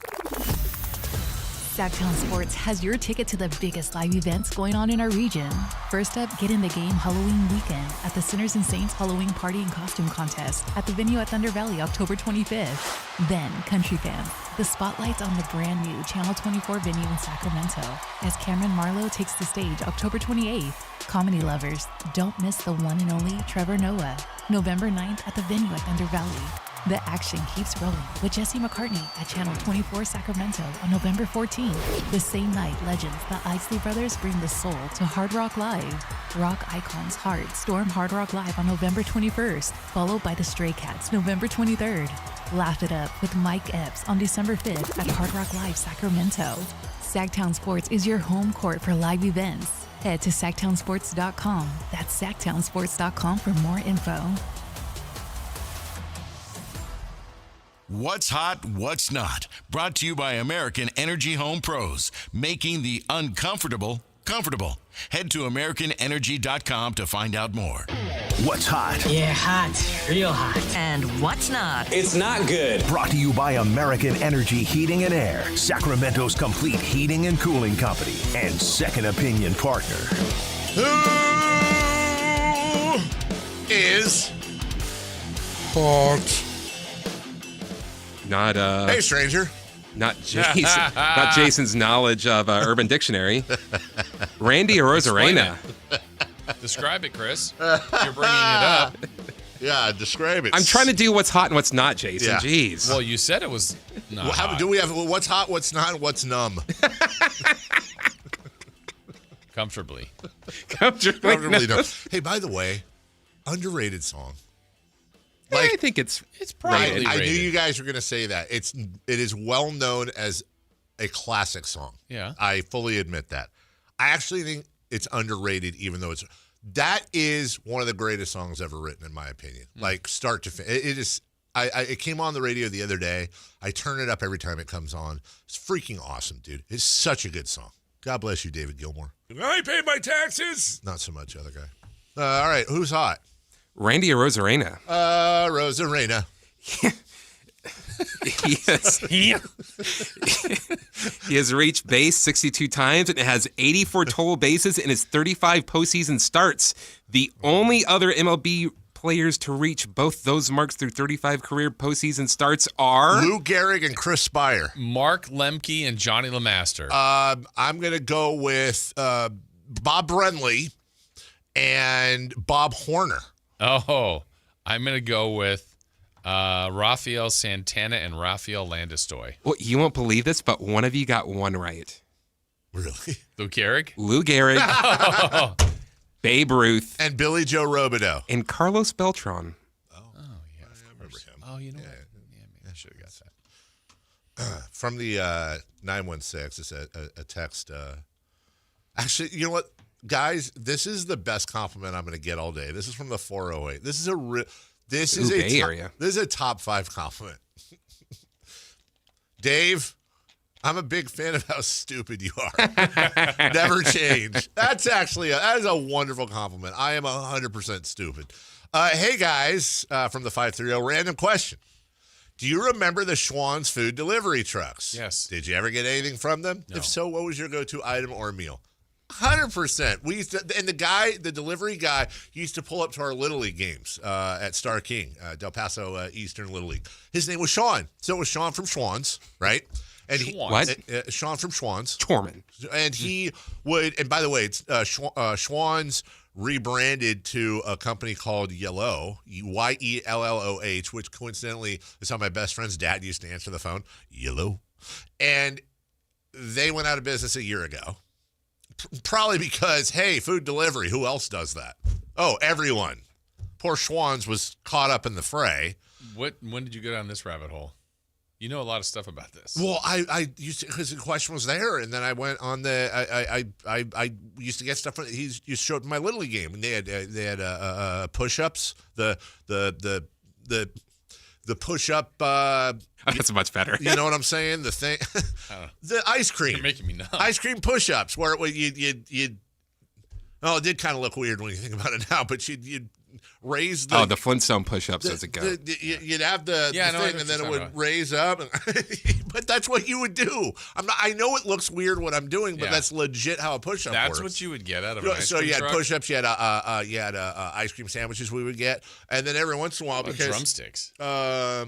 Sactown Sports has your ticket to the biggest live events going on in our region. First up, get in the game Halloween weekend at the Sinners and Saints Halloween Party and Costume Contest at the venue at Thunder Valley, October 25th. Then, country fans, the spotlight's on the brand new Channel 24 venue in Sacramento as Cameron Marlowe takes the stage October 28th. Comedy lovers, don't miss the one and only Trevor Noah, November 9th at the venue at Thunder Valley. The action keeps rolling with Jesse McCartney at Channel 24 Sacramento on November 14th. The same night, legends, the Isley Brothers bring the soul to Hard Rock Live. Rock icons Heart storm Hard Rock Live on November 21st, followed by the Stray Cats November 23rd. Laugh it up with Mike Epps on December 5th at Hard Rock Live Sacramento. Sactown Sports is your home court for live events. Head to SactownSports.com. That's SactownSports.com for more info. What's hot, what's not? Brought to you by American Energy Home Pros, making the uncomfortable comfortable. Head to AmericanEnergy.com to find out more. What's hot? Yeah, hot. Real hot. And what's not? It's not good. Brought to you by American Energy Heating and Air, Sacramento's complete heating and cooling company, and second opinion partner. Who is hot? Not hey, stranger. Not Jason. Not Jason's knowledge of Urban Dictionary. Randy Arozarena. Describe it, Chris. You're bringing it up. Yeah, describe it. I'm trying to do what's hot and what's not, Jason. Yeah. Jeez. Well, you said it was not hot. Do we have what's hot, what's not, what's numb? Comfortably. Comfortably numb. Hey, by the way, underrated song. I think it's probably I knew rated. you guys were going to say that. It is well known as a classic song. Yeah. I fully admit that. I actually think it's underrated, even though that is one of the greatest songs ever written, in my opinion. Like start to finish. It is. It came on the radio the other day. I turn it up every time it comes on. It's freaking awesome, dude. It's such a good song. God bless you, David Gilmour. I paid my taxes. Not so much, other guy. All right, who's hot? Randy Arozarena. Rosarena. He has reached base 62 times and has 84 total bases in his 35 postseason starts. The only other MLB players to reach both those marks through 35 career postseason starts are Lou Gehrig and Chris Spire. Mark Lemke and Johnny LeMaster. I'm going to go with Bob Brenly and Bob Horner. Oh, I'm going to go with Rafael Santana and Rafael Landistoi. Well, you won't believe this, but one of you got one right. Really? Lou Gehrig? Lou Gehrig, Babe Ruth, and Billy Joe Robideau. And Carlos Beltran. Yeah, I remember him. Oh, you know what? Yeah, maybe I should have got that. From the 916, it's a text. Actually, you know what? Guys, this is the best compliment I'm going to get all day. This is from the 408. This is a top 5 compliment. Dave, I'm a big fan of how stupid you are. Never change. That is a wonderful compliment. I am 100% stupid. Hey guys, from the 530, random question. Do you remember the Schwann's food delivery trucks? Yes. Did you ever get anything from them? No. If so, what was your go-to item or meal? 100%. We used to, and the delivery guy, he used to pull up to our Little League games at Star King, Del Paso Eastern Little League. His name was Sean. So it was Sean from Schwann's, right? And Sean from Schwann's. Torman. And he would, and by the way, it's Schwann's rebranded to a company called Yellow, Yelloh, which coincidentally is how my best friend's dad used to answer the phone, Yellow. And they went out of business a year ago. Probably because, hey, food delivery, who else does that? Oh, everyone. Poor Schwann's was caught up in the fray. When did you go down this rabbit hole? You know a lot of stuff about this. Well, I used to, because the question was there, and then I went on I used to get stuff. He used to show up in my Little League game, and they had push-ups, the push-up. That's much better. You know what I'm saying? The thing, the ice cream. You're making me nuts. Ice cream push-ups, where you. Oh, it did kind of look weird when you think about it now, but you'd raise the. Oh, the Flintstone push-ups as it goes. You'd have the thing, and then it would raise up. But that's what you would do. I know it looks weird what I'm doing, but that's legit how a push-up works. That's what you would get out of an ice so cream you had truck? push-ups, you had ice cream sandwiches we would get, and then every once in a while because drumsticks. No,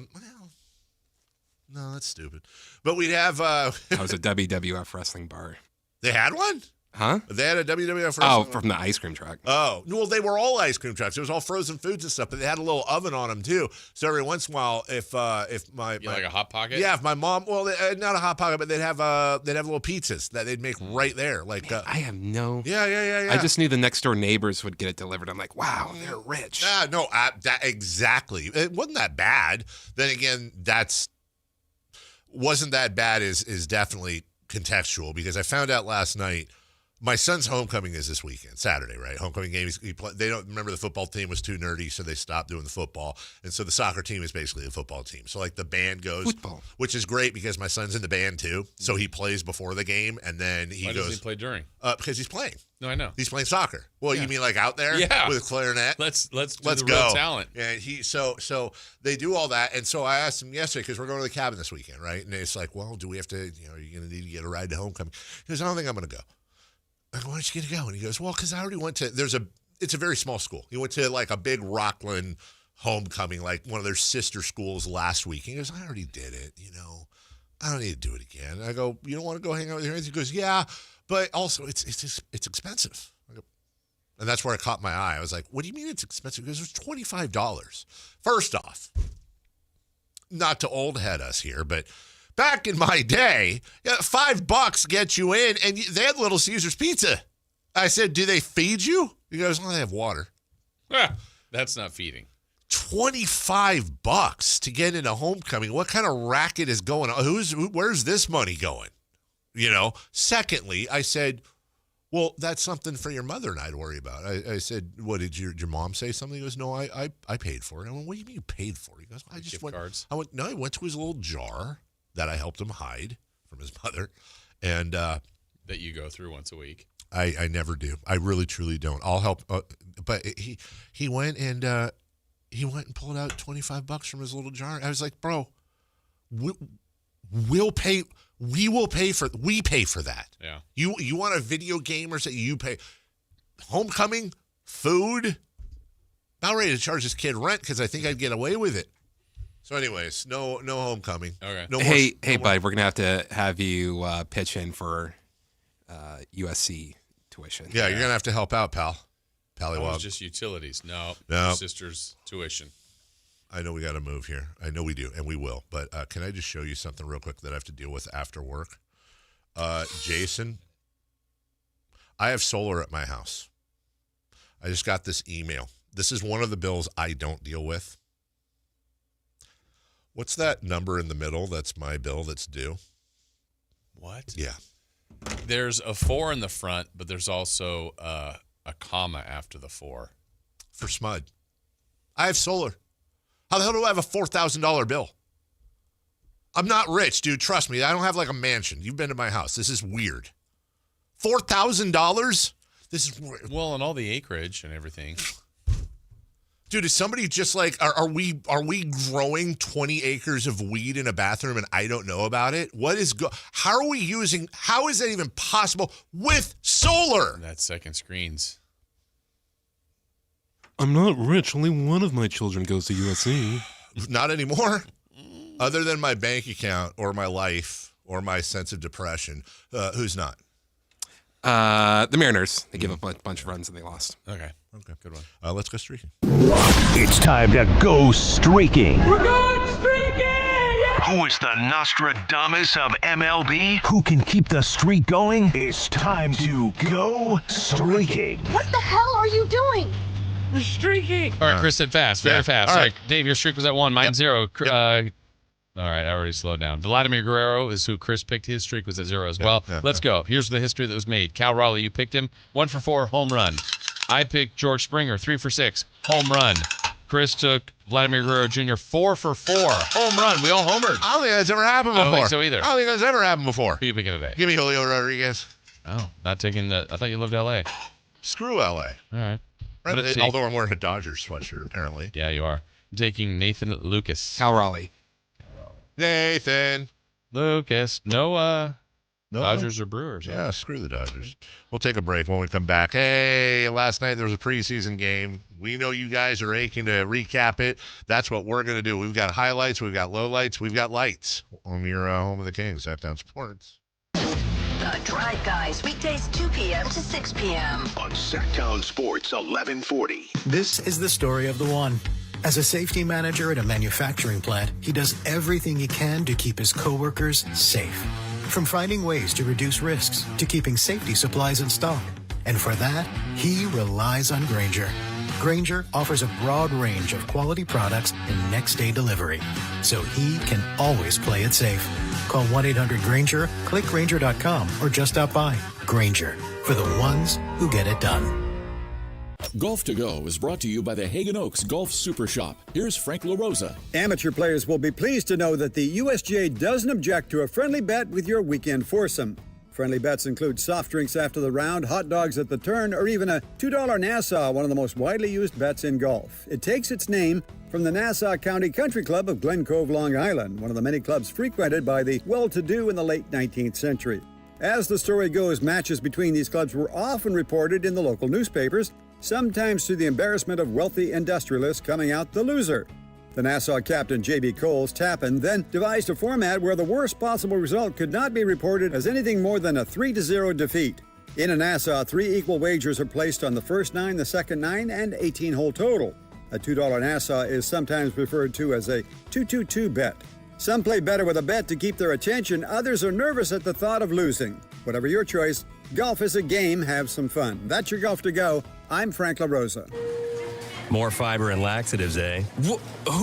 that's stupid. But we'd have. That was a WWF wrestling bar. They had one? Huh? They had a WWF wrestling Oh, from the ice cream truck. Oh, well, they were all ice cream trucks. It was all frozen foods and stuff, but they had a little oven on them too. So every once in a while, if my like a Hot Pocket? Yeah, if my mom, well, not a Hot Pocket, but they'd have little pizzas that they'd make right there. Like I have no. Yeah. I just knew the next door neighbors would get it delivered. I'm like, wow, they're rich. No, that exactly. It wasn't that bad. Then again, wasn't that bad is definitely contextual, because I found out last night. My son's homecoming is this weekend, Saturday, right? Homecoming game. They don't remember the football team was too nerdy, so they stopped doing the football. And so the soccer team is basically the football team. So like the band goes, football, which is great because my son's in the band too. So he plays before the game, and then he goes. Why doesn't he play during? Because he's playing. No, I know. He's playing soccer. Well, you mean like out there? Yeah. With a clarinet? Let's do the go. real talent. And so they do all that. And so I asked him yesterday, because we're going to the cabin this weekend, right? And it's like, well, do we have to, are you going to need to get a ride to homecoming? He goes, I don't think I'm going to go. I go, why aren't you going to go? And he goes, well, because I already went to, it's a very small school. He went to like a big Rockland homecoming, like one of their sister schools last week. He goes, I already did it, I don't need to do it again. I go, you don't want to go hang out with your friends? He goes, yeah, but also it's expensive. I go, and that's where it caught my eye. I was like, what do you mean it's expensive? Because it's $25. First off, not to old head us here, but back in my day, $5 gets you in, and they had Little Caesars pizza. I said, do they feed you? He goes, well, they have water. That's not feeding. $25 to get into homecoming. What kind of racket is going on? Where's this money going? Secondly, I said, well, that's something for your mother and I to worry about. I said, what, did your mom say something? He goes, no, I paid for it. I went, what do you mean you paid for it? He goes, I just went. Cards? I went, no, he went to his little jar that I helped him hide from his mother, and that you go through once a week. I never do. I really truly don't. I'll help, but he went and pulled out $25 from his little jar. I was like, bro, we'll pay. We pay for that. Yeah. You want a video game or something? You pay. Homecoming, food. Not ready to charge this kid rent because I think I'd get away with it. So, anyways, no homecoming. Okay. Hey, bud, we're gonna have you pitch in for USC tuition. Yeah, you're gonna have to help out, pal. Pallywog. Just utilities. No. Your sister's tuition. I know we got to move here. I know we do, and we will. But can I just show you something real quick that I have to deal with after work? Jason, I have solar at my house. I just got this email. This is one of the bills I don't deal with. What's that number in the middle? That's my bill that's due. What? Yeah. There's a 4 in the front, but there's also a comma after the 4. For SMUD. I have solar. How the hell do I have a $4,000 bill? I'm not rich, dude. Trust me. I don't have like a mansion. You've been to my house. This is weird. $4,000? This is weird. Well, and all the acreage and everything. Dude, is somebody just like, are we growing 20 acres of weed in a bathroom and I don't know about it? How is that even possible with solar? That's second screens. I'm not rich. Only one of my children goes to USC. Not anymore. Other than my bank account or my life or my sense of depression. Who's not? The Mariners. They gave up a bunch of runs and they lost. Okay. Good one. Let's go streaking. It's time to go streaking. We're going streaking! Yeah! Who is the Nostradamus of MLB? Who can keep the streak going? It's time to go streaking. What the hell are you doing? We're streaking. All right, Chris said fast, very fast. All right. Dave, your streak was at 1, mine 0. All right, I already slowed down. Vladimir Guerrero is who Chris picked. His streak was at 0 as well. Let's go. Here's the history that was made. Cal Raleigh, you picked him. 1 for 4, home run. I picked George Springer, 3 for 6, home run. Chris took Vladimir Guerrero Jr., 4 for 4, home run. We all homered. I don't think that's ever happened before. I don't think so either. I don't think that's ever happened before. Who are you picking today? Give me Julio Rodriguez. Oh, not taking the. I thought you lived L.A. Screw L.A. All right. Although I'm wearing a Dodgers sweatshirt, apparently. Yeah, you are. I'm taking Nathan Lucas. Cal Raleigh. Nathan Lucas. No, Dodgers or Brewers. Yeah, screw the Dodgers. We'll take a break. When we come back, hey, last night there was a preseason game. We know you guys are aching to recap it. That's what we're going to do. We've got highlights, we've got lowlights, we've got lights on your home of the Kings, Sactown Sports. The Drive Guys, weekdays 2 p.m. to 6 p.m. On Sactown Sports 1140. This is the story of the one. As a safety manager at a manufacturing plant, he does everything he can to keep his coworkers safe. From finding ways to reduce risks to keeping safety supplies in stock. And for that, he relies on Grainger. Grainger offers a broad range of quality products and next-day delivery, so he can always play it safe. Call 1-800-GRAINGER, click Grainger.com, or just stop by. Grainger, for the ones who get it done. Golf to Go is brought to you by the Hagen Oaks Golf Super Shop. Here's Frank LaRosa. Amateur players will be pleased to know that the USGA doesn't object to a friendly bet with your weekend foursome. Friendly bets include soft drinks after the round, hot dogs at the turn, or even a $2 Nassau, one of the most widely used bets in golf. It takes its name from the Nassau County Country Club of Glen Cove, Long Island, one of the many clubs frequented by the well-to-do in the late 19th century. As the story goes, matches between these clubs were often reported in the local newspapers, sometimes to the embarrassment of wealthy industrialists coming out the loser. The Nassau captain J.B. Coles Tappan then devised a format where the worst possible result could not be reported as anything more than a 3-0 defeat. In a Nassau, 3 equal wagers are placed on the first 9, the second 9, and 18-hole total. A $2 Nassau is sometimes referred to as a 2-2-2 bet. Some play better with a bet to keep their attention, others are nervous at the thought of losing. Whatever your choice, golf is a game, have some fun. That's your Golf to Go. I'm Frank LaRosa. More fiber and laxatives, eh? Who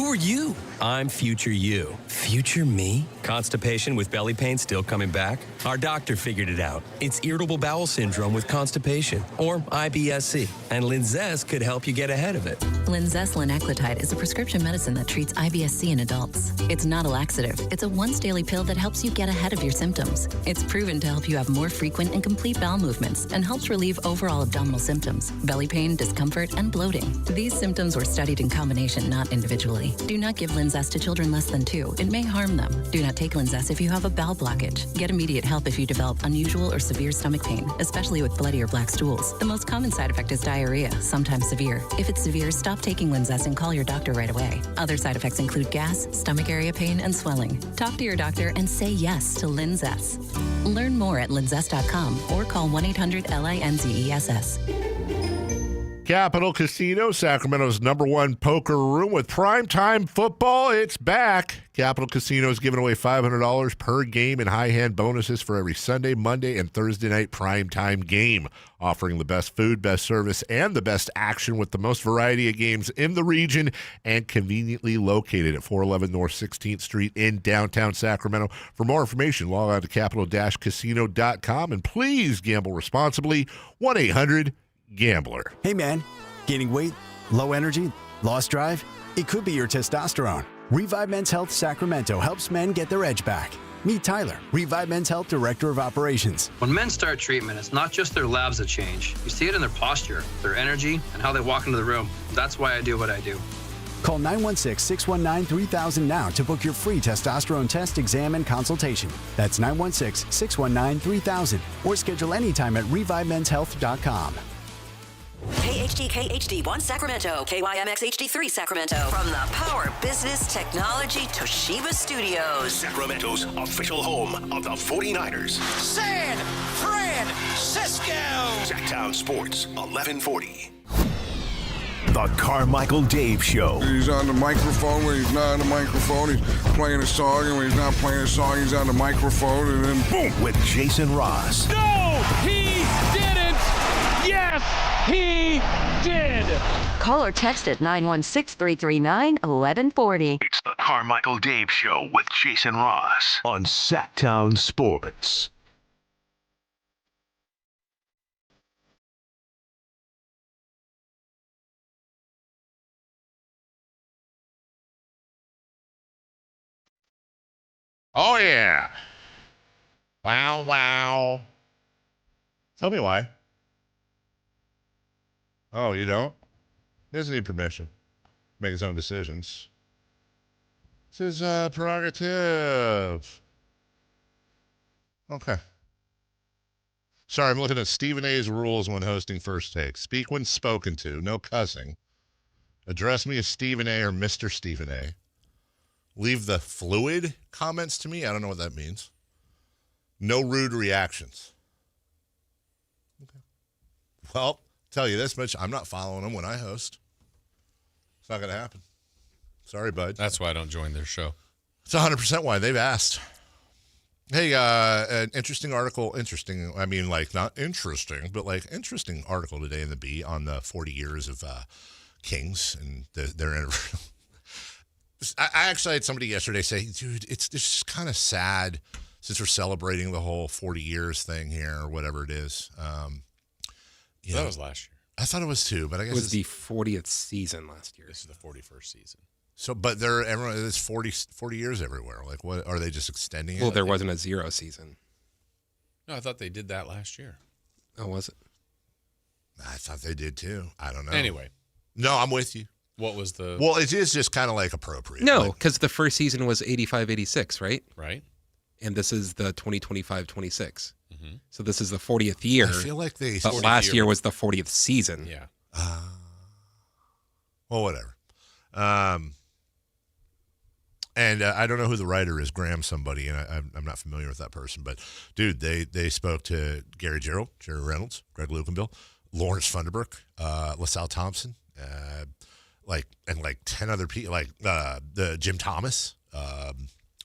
are you? I'm future you. Future me? Constipation with belly pain still coming back? Our doctor figured it out. It's irritable bowel syndrome with constipation, or IBS-C, and Linzess could help you get ahead of it. Linzess linaclotide is a prescription medicine that treats IBS-C in adults. It's not a laxative. It's a once-daily pill that helps you get ahead of your symptoms. It's proven to help you have more frequent and complete bowel movements and helps relieve overall abdominal symptoms, belly pain, discomfort, and bloating. These symptoms were studied in combination, not individually. Do not give Linzess to children less than 2. It may harm them. Do not take Linzess if you have a bowel blockage. Get immediate help if you develop unusual or severe stomach pain, especially with bloody or black stools. The most common side effect is diarrhea, sometimes severe. If it's severe, stop taking Linzess and call your doctor right away. Other side effects include gas, stomach area pain, and swelling. Talk to your doctor and say yes to Linzess. Learn more at linzess.com or call 1-800-LINZESS. Capital Casino, Sacramento's #1 poker room with primetime football. It's back. Capital Casino is giving away $500 per game in high-hand bonuses for every Sunday, Monday, and Thursday night primetime game, offering the best food, best service, and the best action with the most variety of games in the region and conveniently located at 411 North 16th Street in downtown Sacramento. For more information, log on to capital-casino.com, and please gamble responsibly. 1-800-GAMBLER. Hey man, gaining weight, low energy, lost drive? It could be your testosterone. Revive Men's Health Sacramento helps men get their edge back. Meet Tyler, Revive Men's Health Director of Operations. When men start treatment, it's not just their labs that change. You see it in their posture, their energy, and how they walk into the room. That's why I do what I do. Call 916-619-3000 now to book your free testosterone test, exam, and consultation. That's 916-619-3000 or schedule anytime at revivemenshealth.com. KHD1 Sacramento, KYMX HD3 Sacramento. From the Power Business Technology Toshiba Studios. Sacramento's official home of the 49ers. San Francisco. Sactown Sports, 1140. The Carmichael Dave Show. He's on the microphone when he's not on the microphone. He's playing a song, and when he's not playing a song, he's on the microphone, and then boom. With Jason Ross. No, he didn't. Yes, he did. Call or text at 916-339-1140. It's the Carmichael Dave Show with Jason Ross on Sactown Sports. Oh, yeah. Wow, wow. Tell me why. Oh, you don't? He doesn't need permission. Make his own decisions. This is prerogative. Okay. Sorry, I'm looking at Stephen A's rules when hosting First Take. Speak when spoken to. No cussing. Address me as Stephen A or Mr. Stephen A. Leave the fluid comments to me. I don't know what that means. No rude reactions. Okay. Well, tell you this much. I'm not following them when I host. It's not going to happen. Sorry, bud. That's why I don't join their show. It's 100% why. They've asked. Hey, an interesting article. Interesting. I mean, like, not interesting, but like interesting article today in the Bee on the 40 years of Kings and their interview. I actually had somebody yesterday say, dude, it's just kind of sad since we're celebrating the whole 40 years thing here or whatever it is. That was last year. I thought it was too, but I guess it was the 40th season last year. This is the 41st season. So, but everyone is 40 years everywhere. Like, what are they just extending it? Well, there wasn't a 0 season. No, I thought they did that last year. Oh, was it? I thought they did too. I don't know. Anyway. No, I'm with you. What was the... Well, it is just kind of like appropriate. No, because the first season was 85-86, right? Right. And this is the 2025-26. Mm-hmm. So this is the 40th year. I feel like they... But last year was the 40th season. Yeah. Well, whatever. And I don't know who the writer is, Graham somebody, and I'm not familiar with that person. But, dude, they spoke to Gary Gerald, Jerry Reynolds, Greg Lukenbill, Lawrence Funderburk, LaSalle Thompson, like 10 other people, like the Jim Thomas, a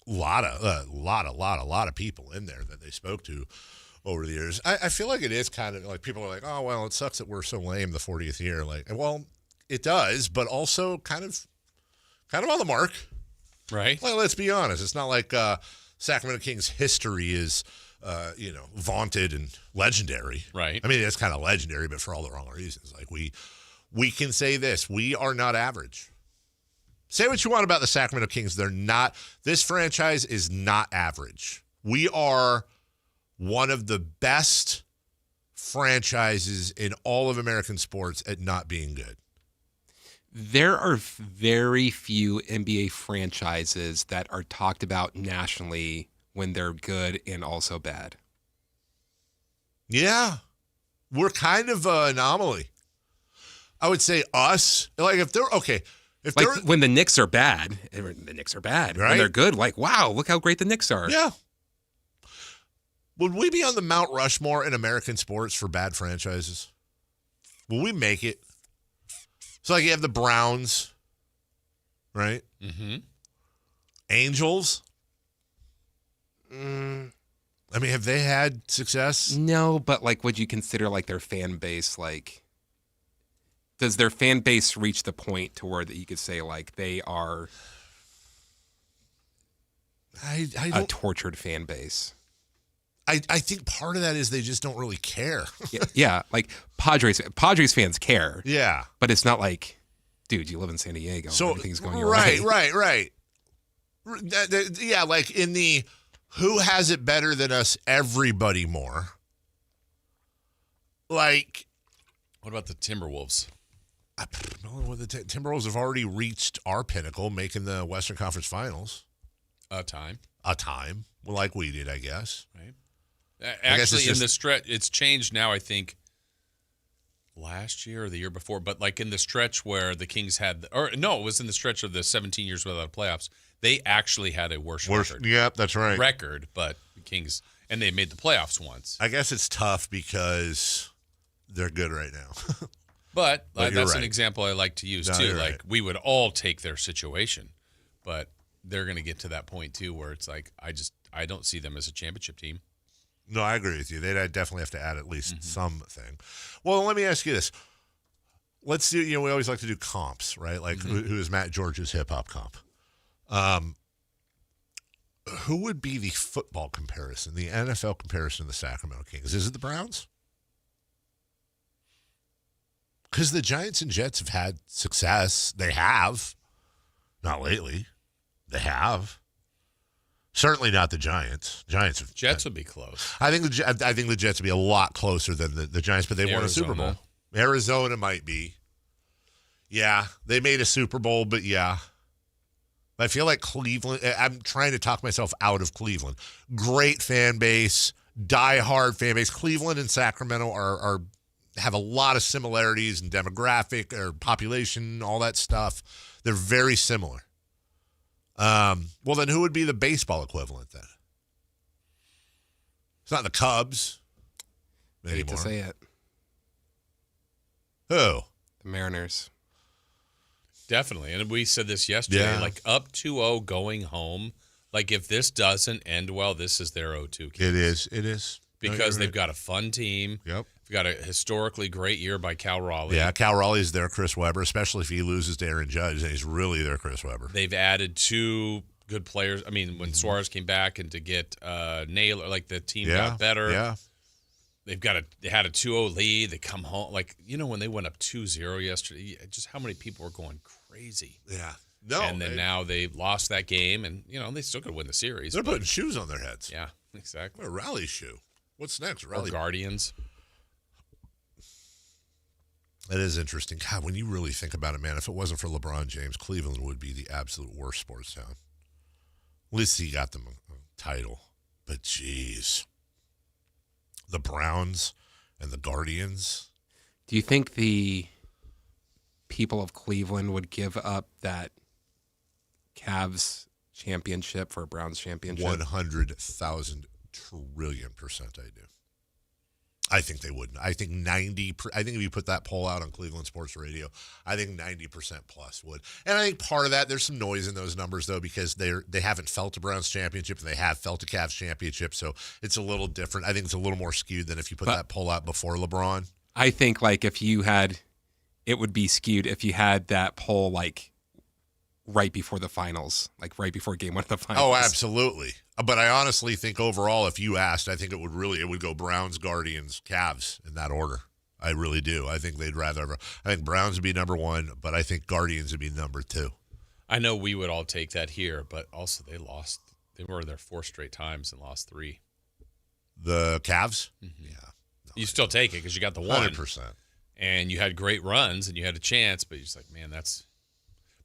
lot of people in there that they spoke to over the years. I feel like it is kind of like people are like, oh, well, it sucks that we're so lame the 40th year. Like, well, it does, but also kind of on the mark. Right. Well, let's be honest. It's not like Sacramento Kings history is, vaunted and legendary. Right. I mean, it's kind of legendary, but for all the wrong reasons. Like we can say this: we are not average. Say what you want about the Sacramento Kings. They're not. This franchise is not average. We are one of the best franchises in all of American sports at not being good. There are very few NBA franchises that are talked about nationally when they're good and also bad. Yeah. We're kind of an anomaly. I would say us. Like, if they're, okay. If like they're, when the Knicks are bad, the Knicks are bad. Right? When they're good, like, wow, look how great the Knicks are. Yeah. Would we be on the Mount Rushmore in American sports for bad franchises? Will we make it? So, like, you have the Browns, right? Mm-hmm. Angels. I mean, have they had success? No, but, like, would you consider, like, their fan base, like, does their fan base reach the point to where that you could say, like, they are a tortured fan base? I think part of that is they just don't really care. Yeah, like Padres fans care. Yeah. But it's not like, dude, you live in San Diego. So everything's going your way. Right. Yeah, like in the Who has it better than us? Everybody more. Like, what about the Timberwolves? Well, the Timberwolves have already reached our pinnacle, making the Western Conference Finals. A time. Well, like we did, I guess. Right. Actually, in the stretch, it's changed now, I think, last year or the year before. But, like, in the stretch where the Kings had – it was in the stretch of the 17 years without playoffs. They actually had a worse record. Yeah, that's right. Record, but the Kings – and they made the playoffs once. I guess it's tough because they're good right now. But that's right. an example I like to use, No, too. you're Like, right. we would all take their situation. But they're going to get to that point, too, where it's like, I don't see them as a championship team. No, I agree with you. They'd definitely have to add at least something. Well, let me ask you this. Let's do, we always like to do comps, right? Like, who is Matt George's hip-hop comp? Who would be the football comparison, the NFL comparison of the Sacramento Kings? Is it the Browns? Because the Giants and Jets have had success. They have. Not lately. They have. Certainly not the Giants. Jets would be close. I think the Jets would be a lot closer than the Giants, but they won a Super Bowl. Arizona might be. Yeah, they made a Super Bowl, but yeah. I feel like Cleveland, I'm trying to talk myself out of Cleveland. Great fan base, die-hard fan base. Cleveland and Sacramento have a lot of similarities in demographic or population, all that stuff. They're very similar. Well, then who would be the baseball equivalent then? It's not the Cubs anymore. Hate to say it. Who? The Mariners. Definitely. And we said this yesterday, like up 2-0 going home. Like if this doesn't end well, this is their 0-2 case. It is. Because they've got a fun team. Yep. They've got a historically great year by Cal Raleigh. Yeah, Cal Raleigh's their Chris Webber, especially if he loses to Aaron Judge, and he's really their Chris Webber. They've added 2 good players. I mean, when Suarez came back and to get Naylor, like the team got better. Yeah. They had a 2-0 lead. They come home. Like, when they went up 2-0 yesterday, just how many people were going crazy. Yeah. No. And then now they lost that game, and, they still could win the series. They're putting shoes on their heads. Yeah, exactly. What a rally shoe. What's next? Or Guardians. That is interesting. God, when you really think about it, man, if it wasn't for LeBron James, Cleveland would be the absolute worst sports town. At least he got them a title. But, geez. The Browns and the Guardians. Do you think the people of Cleveland would give up that Cavs championship for a Browns championship? 100,000 trillion % I do. I think they wouldn't. I think I think if you put that poll out on Cleveland Sports Radio, I think 90% plus would. And I think part of that, there's some noise in those numbers though, because they haven't felt a Browns championship and they have felt a Cavs championship, so it's a little different. I think it's a little more skewed than if you put that poll out before LeBron. I think like if you had, it would be skewed if you had that poll like right before the finals, like right before game 1 of the finals. Oh, absolutely. But I honestly think overall, if you asked, I think it would go Browns, Guardians, Cavs in that order. I really do. I think they'd rather. I think Browns would be number 1, but I think Guardians would be number 2. I know we would all take that here, but also they lost. They were there 4 straight times and lost 3. The Cavs? Mm-hmm. Yeah. You still take it because you got the 1. 100%. And you had great runs and you had a chance, but you're just like, man, that's.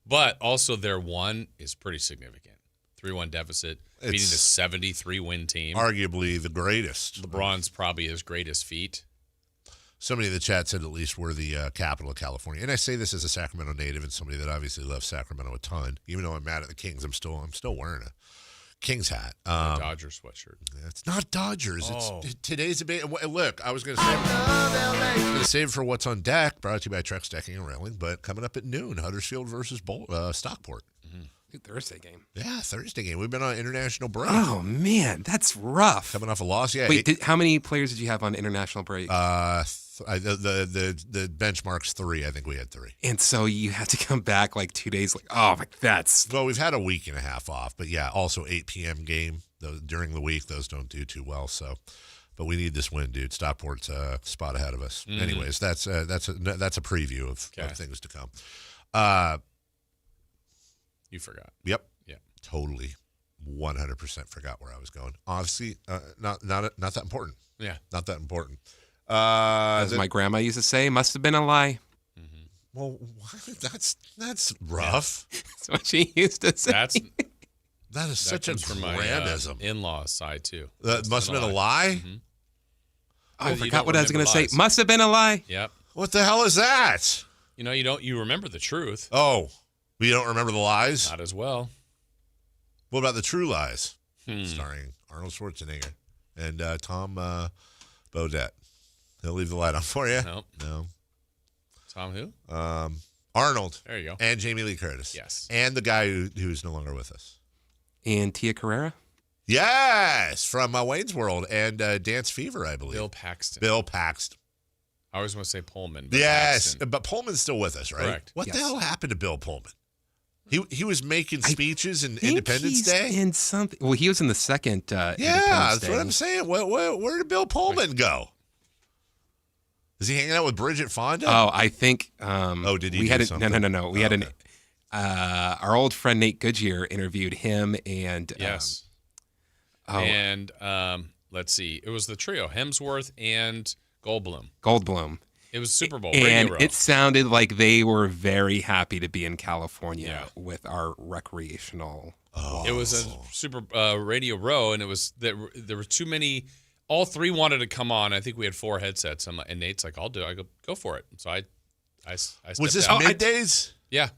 But also their 1 is pretty significant. 3-1 deficit, beating the 73-win team. Arguably the greatest. LeBron's probably his greatest feat. Somebody in the chat said at least we're the capital of California. And I say this as a Sacramento native and somebody that obviously loves Sacramento a ton. Even though I'm mad at the Kings, I'm still wearing a Kings hat. Dodgers sweatshirt. It's not Dodgers. Oh. It's today's look, I was going to say save it for what's on deck, brought to you by Trex Decking and Railing, but coming up at noon, Huddersfield versus Stockport. Mm-hmm. Thursday game. Yeah, Thursday game. We've been on international break. Oh, man, that's rough. Coming off a loss. Yeah. Wait, how many players did you have on international break? The benchmark's 3. I think we had 3. And so you had to come back like 2 days. Like, oh, that's. Well, we've had a week and a half off, but yeah, also 8 p.m. game during the week. Those don't do too well. So, but we need this win, dude. Stockport's a spot ahead of us. Mm-hmm. Anyways, that's a preview of things to come. You forgot. Yep. Yeah. Totally. 100% forgot where I was going. Obviously, not that important. Yeah. Not that important. As my grandma used to say, must have been a lie. Well, that's rough. That's what she used to say. That is such a from my grandism. in-laws side, too. That must have been a lie? Mm-hmm. I forgot what I was going to say. Must have been a lie. Yep. What the hell is that? You remember the truth. Oh, you don't remember the lies? Not as well. What about the true lies? Starring Arnold Schwarzenegger and Tom Bodette. He'll leave the light on for you. Nope. No. Tom who? Arnold. There you go. And Jamie Lee Curtis. Yes. And the guy who's no longer with us. And Tia Carrera? Yes, from Wayne's World and Dance Fever, I believe. Bill Paxton. I always want to say Pullman. But yes, Paxton. but Pullman's still with us, right? Correct. What Yes. the hell happened to Bill Pullman? He was making speeches in think Independence he's Day? in something. Well, he was in the second Yeah, Independence that's Day. what I'm saying. Where did Bill Pullman go? Is he hanging out with Bridget Fonda? Oh, I think. Did he we do had something? No. We had our old friend Nate Goodyear interviewed him and Yes. And let's see. It was the trio, Hemsworth and Goldblum. It was Super Bowl and Radio Row. it sounded like they were very happy to be in California with our recreational. It was a Super Radio Row, and it was there were too many. All three wanted to come on. I think we had 4 headsets, and Nate's like, "I'll do it." I go for it. So I was this out. middays? Yeah.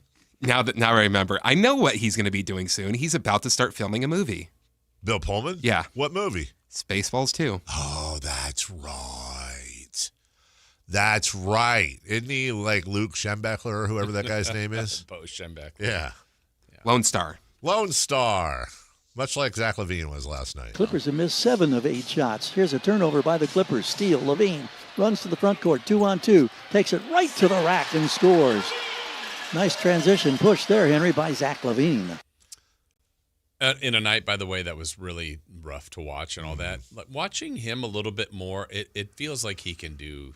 Now I remember. I know what he's going to be doing soon. He's about to start filming a movie. Bill Pullman? Yeah. What movie? Spaceballs 2. Oh, that's right. That's right. Isn't he like Luke Schembechler or whoever that guy's name is? Bo Schembechler. Yeah. Lone Star. Much like Zach LaVine was last night. Clippers have missed 7 of 8 shots. Here's a turnover by the Clippers. Steal. LaVine runs to the front court. 2-on-2. Takes it right to the rack and scores. Nice transition push there, Henry, by Zach LaVine. In a night, by the way, that was really rough to watch and all that. Like, watching him a little bit more, it feels like he can do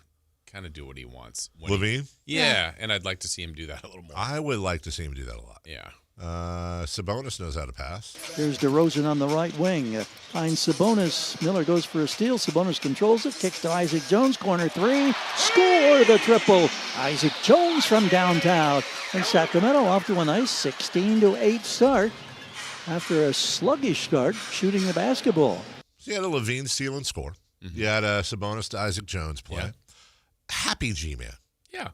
what he wants. LaVine? Yeah, and I'd like to see him do that a little more. I would like to see him do that a lot. Yeah. Sabonis knows how to pass. Here's DeRozan on the right wing. Finds Sabonis. Miller goes for a steal. Sabonis controls it. Kicks to Isaac Jones. Corner 3. Score the triple. Isaac Jones from downtown. And Sacramento off to a nice 16-8 start after a sluggish start shooting the basketball. So you had a LaVine steal and score. You had a Sabonis to Isaac Jones play. Yeah. Happy G-Man. Yeah.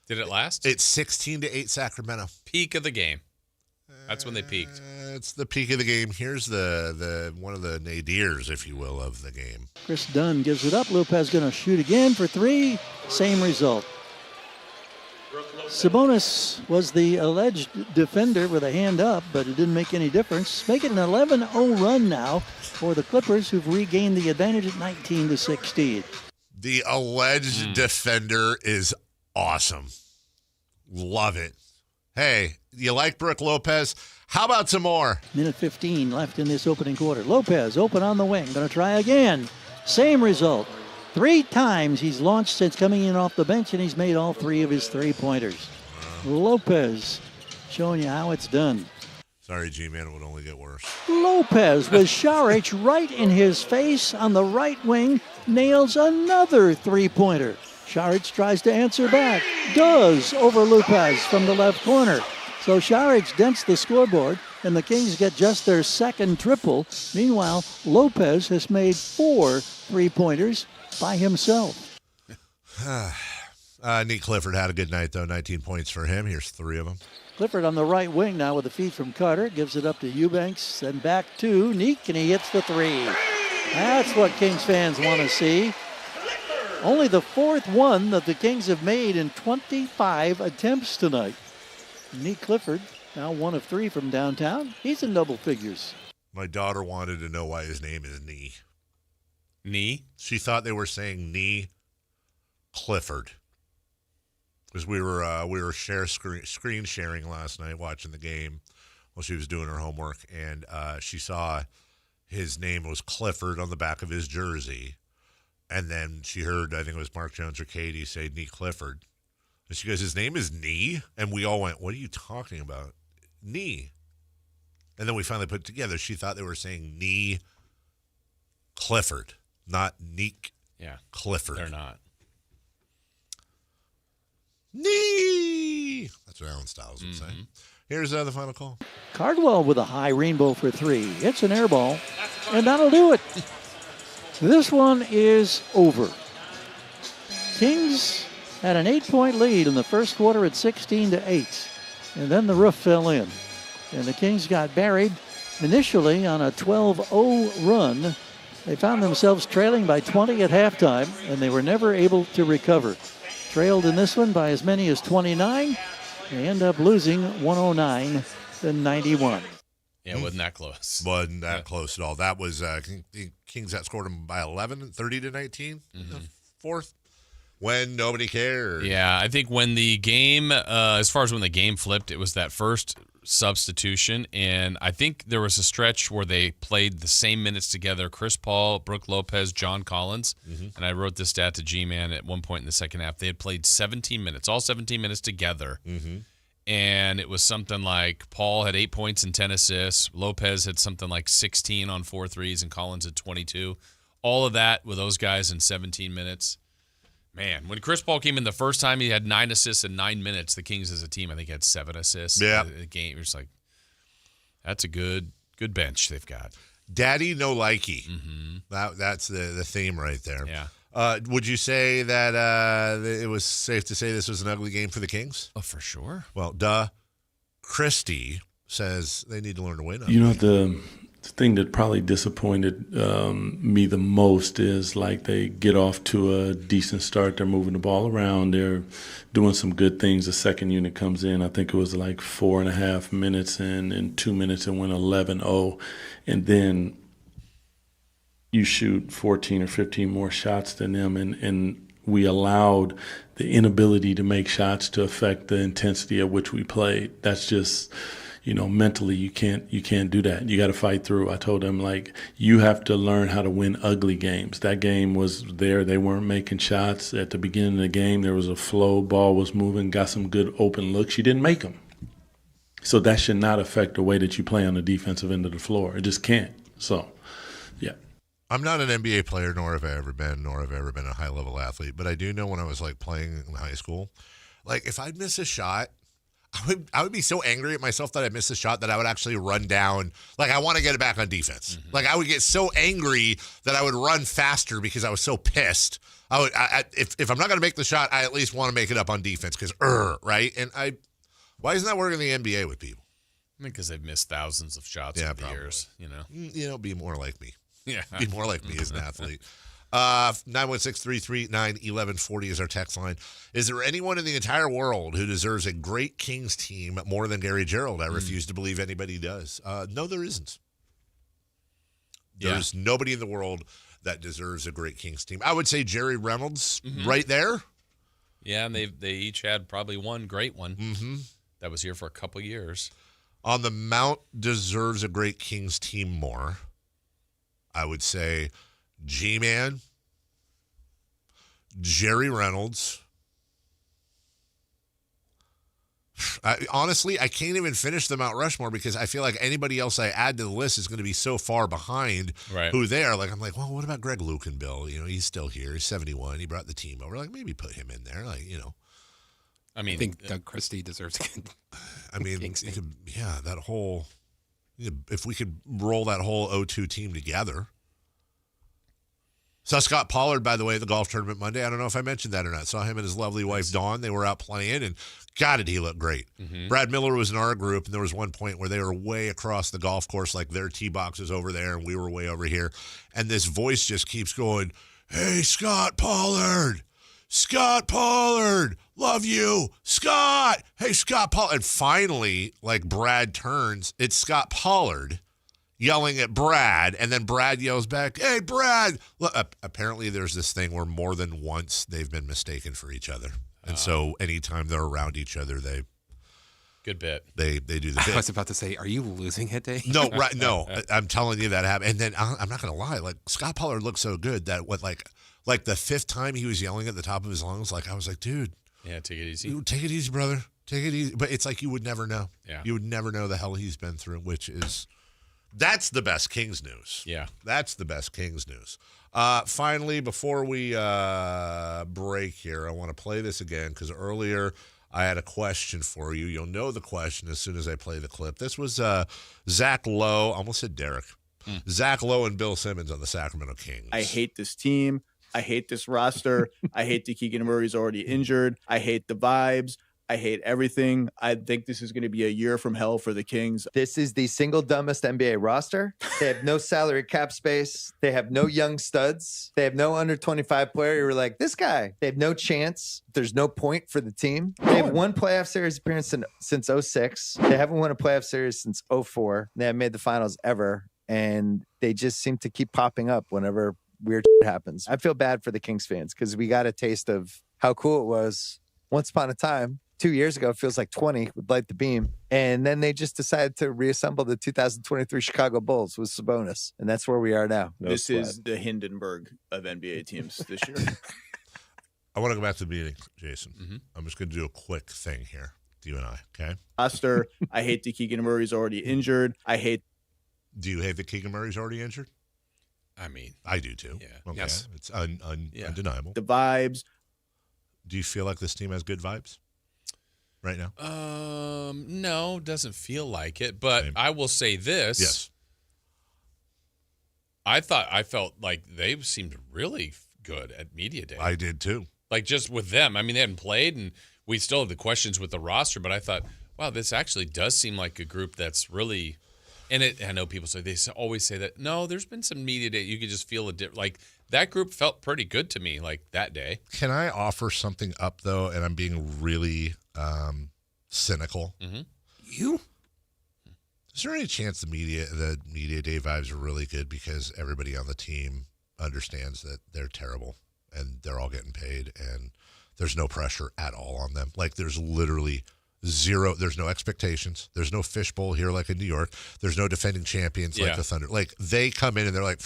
Did it last? It's 16-8 Sacramento. Peak of the game. That's when they peaked. It's the peak of the game. Here's the one of the nadirs, if you will, of the game. Chris Dunn gives it up. Lopez going to shoot again for 3. Same result. Sabonis was the alleged defender with a hand up, but it didn't make any difference. Make it an 11-0 run now for the Clippers, who've regained the advantage at 19-16. The alleged defender is awesome. Love it. Hey, you like Brook Lopez? How about some more? Minute 15 left in this opening quarter. Lopez open on the wing. Going to try again. Same result. 3 times he's launched since coming in off the bench, and he's made all 3 of his 3-pointers. Lopez showing you how it's done. Sorry, G-Man, it would only get worse. Lopez with Saric right in his face on the right wing, nails another 3-pointer. Saric tries to answer back, does over Lopez from the left corner. So Saric dents the scoreboard, and the Kings get just their second triple. Meanwhile, Lopez has made 4 3-pointers by himself. Nick Clifford had a good night, though. 19 points for him. Here's 3 of them. Clifford on the right wing now with a feed from Carter. Gives it up to Eubanks, then back to Neek, and he hits the 3. That's what Kings fans want to see. Only the 4th one that the Kings have made in 25 attempts tonight. Neek Clifford, now 1 of 3 from downtown. He's in double figures. My daughter wanted to know why his name is Nee. Nee? She thought they were saying Nee Clifford. Because we were screen sharing last night watching the game while she was doing her homework, and she saw his name was Clifford on the back of his jersey, and then she heard, I think it was Mark Jones or Katie, say Nee Clifford, and she goes, his name is Nee? And we all went, what are you talking about? Nee. And then we finally put it together. She thought they were saying Nee Clifford, not Neek Clifford. They're not. Nee. That's what Alan Stiles would say. Here's the final call. Cardwell with a high rainbow for 3. It's an air ball, and that'll do it. This one is over. Kings had an 8-point lead in the first quarter at 16-8, and then the roof fell in. And the Kings got buried initially on a 12-0 run. They found themselves trailing by 20 at halftime, and they were never able to recover. Trailed in this one by as many as 29. They end up losing 109-91. Yeah, it wasn't that close. Wasn't that close at all. That was Kings outscored them by 11, 30-19. Fourth. When nobody cared. Yeah, I think when the game, as far as when the game flipped, it was that first substitution, and I think there was a stretch where they played the same minutes together, Chris Paul, Brook Lopez, John Collins, and I wrote this stat to G-Man at one point in the second half. They had played 17 minutes, all 17 minutes together, and it was something like Paul had 8 points and 10 assists, Lopez had something like 16 on 4 threes, and Collins had 22. All of that with those guys in 17 minutes. Man, when Chris Paul came in the first time, he had 9 assists in 9 minutes. The Kings as a team, I think, had 7 assists. Yeah. The game, you're just like, that's a good bench they've got. Daddy, no likey. That's the theme right there. Yeah. Would you say that it was safe to say this was an ugly game for the Kings? Oh, for sure. Well, Christie says they need to learn to win. You know, the thing that probably disappointed me the most is like they get off to a decent start. They're moving the ball around. They're doing some good things. The second unit comes in. I think it was like 4.5 minutes in 2 minutes and went 11-0. And then you shoot 14 or 15 more shots than them. And we allowed the inability to make shots to affect the intensity at which we played. That's just... You know, mentally, you can't do that. You got to fight through. I told them, like, you have to learn how to win ugly games. That game was there. They weren't making shots. At the beginning of the game, there was a flow. Ball was moving, got some good open looks. You didn't make them. So that should not affect the way that you play on the defensive end of the floor. It just can't. So, yeah. I'm not an NBA player, nor have I ever been a high-level athlete. But I do know when I was, like, playing in high school, like, if I'd miss a shot, I would be so angry at myself that I missed the shot that I would actually run down. Like, I want to get it back on defense. Like, I would get so angry that I would run faster because I was so pissed. If I'm not going to make the shot, I at least want to make it up on defense because, right? And why isn't that working in the NBA with people? I think because they've missed thousands of shots over the years, you know. Be more like me. Yeah. Be more like me as an athlete. 916-339-1140 is our text line. Is there anyone in the entire world who deserves a great Kings team more than Gary Gerald? I refuse to believe anybody does. No, there isn't. There's nobody in the world that deserves a great Kings team. I would say Jerry Reynolds right there. Yeah, and they each had probably one great one that was here for a couple years. On the Mount deserves a great Kings team more. I would say G-Man, Jerry Reynolds. Honestly, I can't even finish the Mount Rushmore because I feel like anybody else I add to the list is going to be so far behind who they are. Like, I'm like, well, what about Greg Lukenbill? You know, he's still here. He's 71. He brought the team over. Like, maybe put him in there. Like, you know. I mean, I think Doug Christie deserves a good that whole, if we could roll that whole 0-2 team together. Saw Scott Pollard, by the way, at the golf tournament Monday. I don't know if I mentioned that or not. Saw him and his lovely wife, Dawn. They were out playing, and God, did he look great. Brad Miller was in our group, and there was one point where they were way across the golf course, like their tee box is over there, and we were way over here. And this voice just keeps going, hey, Scott Pollard, love you, Scott. Hey, Scott Pollard. And finally, like Brad turns, it's Scott Pollard yelling at Brad, and then Brad yells back, hey, Brad. Look, apparently there's this thing where more than once they've been mistaken for each other. And so anytime they're around each other, they do the bit. I was about to say, are you losing it, Dave? No, right? No, I'm telling you that happened. And then I'm not going to lie, like Scott Pollard looked so good that like the fifth time he was yelling at the top of his lungs, like I was like, dude, take it easy. Take it easy, brother. Take it easy. But it's like you would never know. Yeah. You would never know the hell he's been through, that's the best Kings news. Yeah. That's the best Kings news. Finally, before we break here, I want to play this again because earlier I had a question for you. You'll know the question as soon as I play the clip. This was Zach Lowe. I almost said Derek. Zach Lowe and Bill Simmons on the Sacramento Kings. I hate this team. I hate this roster. I hate that Keegan Murray's already injured. I hate the vibes. I hate everything. I think this is going to be a year from hell for the Kings. This is the single dumbest NBA roster. They have no salary cap space. They have no young studs. They have no under 25 player. You were like, this guy. They have no chance. There's no point for the team. They have one playoff series appearance since 06. They haven't won a playoff series since 04. They haven't made the finals ever. And they just seem to keep popping up whenever weird shit happens. I feel bad for the Kings fans because we got a taste of how cool it was once upon a time. 2 years ago, it feels like 20 with Light the Beam. And then they just decided to reassemble the 2023 Chicago Bulls with Sabonis. And that's where we are now. This is the Hindenburg of NBA teams this year. I want to go back to the meeting, Jason. I'm just going to do a quick thing here, you and I, okay? Roster, I hate that Keegan Murray's already injured. Do you hate that Keegan Murray's already injured? I mean, I do too. Yeah. Okay. Yes. It's undeniable. The vibes. Do you feel like this team has good vibes right now? No, doesn't feel like it. But I will say this. Yes. I felt like they seemed really good at Media Day. I did too. Like just with them. I mean, they hadn't played, and we still have the questions with the roster. But I thought, wow, this actually does seem like a group that's really. And I know people say they always say that. No, there's been some Media Day. You could just feel like that group felt pretty good to me like that day. Can I offer something up though? And I'm being really cynical. You? Is there any chance the media day vibes are really good because everybody on the team understands that they're terrible and they're all getting paid and there's no pressure at all on them? Like there's literally zero. There's no expectations. There's no fishbowl here like in New York. There's no defending champions like the Thunder. Like they come in and they're like.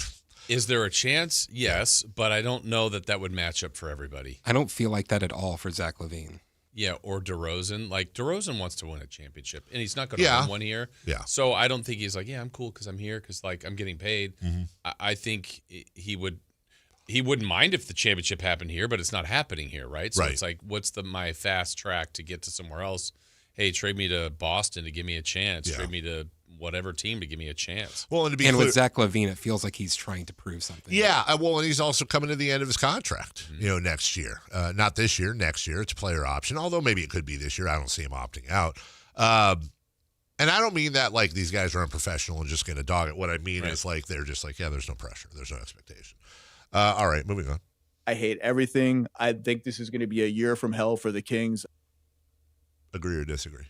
Is there a chance? Yes, but I don't know that would match up for everybody. I don't feel like that at all for Zach LaVine. Yeah, or DeRozan. Like DeRozan wants to win a championship, and he's not going to win one here. Yeah. So I don't think he's like, yeah, I'm cool because I'm here because like I'm getting paid. I think he wouldn't mind if the championship happened here, but it's not happening here, right? So it's like, what's my fast track to get to somewhere else? Hey, trade me to Boston to give me a chance. Yeah. Trade me to whatever team to give me a chance. Well, and with Zach LaVine, it feels like he's trying to prove something. Yeah, well, and he's also coming to the end of his contract, next year. Not this year, next year. It's a player option, although maybe it could be this year. I don't see him opting out. And I don't mean that like these guys are unprofessional and just going to dog it. What I mean is like they're just like, yeah, there's no pressure. There's no expectation. All right, moving on. I hate everything. I think this is going to be a year from hell for the Kings. Agree or disagree?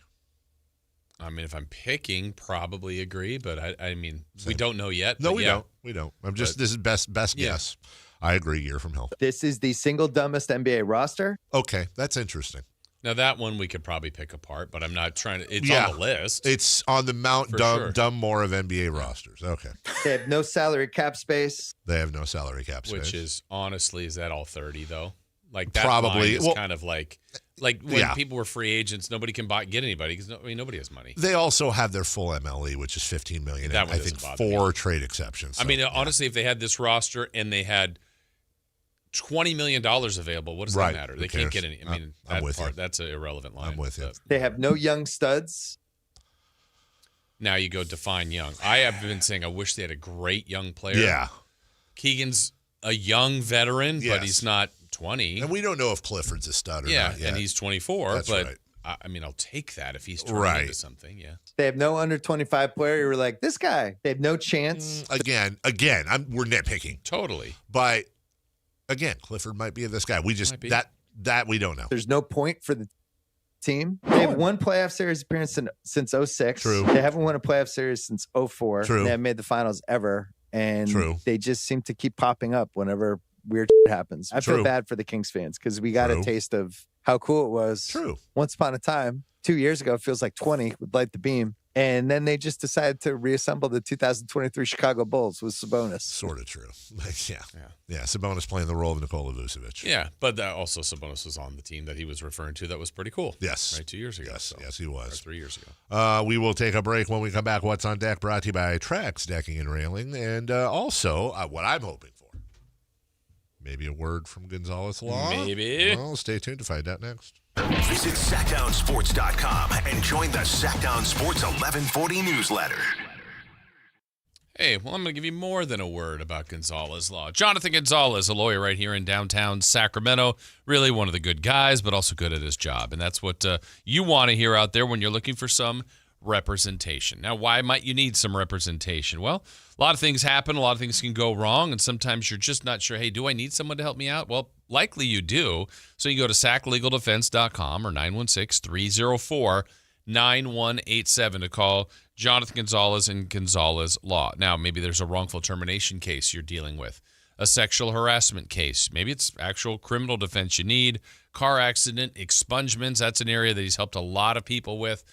I mean, if I'm picking, probably agree, but I mean, we don't know yet. No, we don't. We don't. This is best guess. I agree, year from hell. This is the single dumbest NBA roster. Okay, that's interesting. Now, that one we could probably pick apart, but I'm not trying to. It's on the list. It's on the Mount Dumb more of NBA rosters. Okay. They have no salary cap space. They have no salary cap space. Which is, honestly, is that all 30, though? Like, that probably line is kind of like when people were free agents, nobody can get anybody because nobody has money. They also have their full MLE, which is $15 million. That one I think 4 trade exceptions. So, I mean, honestly, if they had this roster and they had $20 million available, what does that matter? They can't get any. I mean, that's an irrelevant line. I'm with you. They have no young studs. Now you go define young. I have been saying I wish they had a great young player. Yeah. Keegan's a young veteran, but he's not 20. And we don't know if Clifford's a stud or not yet. And he's 24. That's but right. I mean, I'll take that if he's turning into something. Yeah. They have no under 25 player. You were like, this guy. They have no chance. Again, we're nitpicking. Totally. But again, Clifford might be this guy. We just that we don't know. There's no point for the team. They have one playoff series appearance since 06. True. They haven't won a playoff series since 04. True. They haven't made the finals ever. And they just seem to keep popping up whenever weird shit happens. I feel bad for the Kings fans because we got a taste of how cool it was. True. Once upon a time, 2 years ago, it feels like 20 with Light the Beam. And then they just decided to reassemble the 2023 Chicago Bulls with Sabonis. Sort of true. Yeah. Sabonis playing the role of Nikola Vucevic. Yeah, but also Sabonis was on the team that he was referring to that was pretty cool. Yes. Right, 2 years ago. Yes, he was. Or 3 years ago. We will take a break. When we come back, What's on Deck, brought to you by Trax Decking and Railing. And also, what I'm hoping for, maybe a word from Gonzalez Law. Maybe. Well, stay tuned to find out next. Visit SactownSports.com and join the Sactown Sports 1140 newsletter. Hey, well, I'm going to give you more than a word about Gonzalez Law. Jonathan Gonzalez, a lawyer right here in downtown Sacramento, really one of the good guys, but also good at his job. And that's what you want to hear out there when you're looking for some representation. Now, why might you need some representation? Well, a lot of things happen. A lot of things can go wrong, and sometimes you're just not sure, hey, do I need someone to help me out? Well, likely you do. So you go to saclegaldefense.com or 916-304-9187 to call Jonathan Gonzalez and Gonzalez Law. Now, maybe there's a wrongful termination case you're dealing with, a sexual harassment case. Maybe it's actual criminal defense you need, car accident, expungements. That's an area that he's helped a lot of people with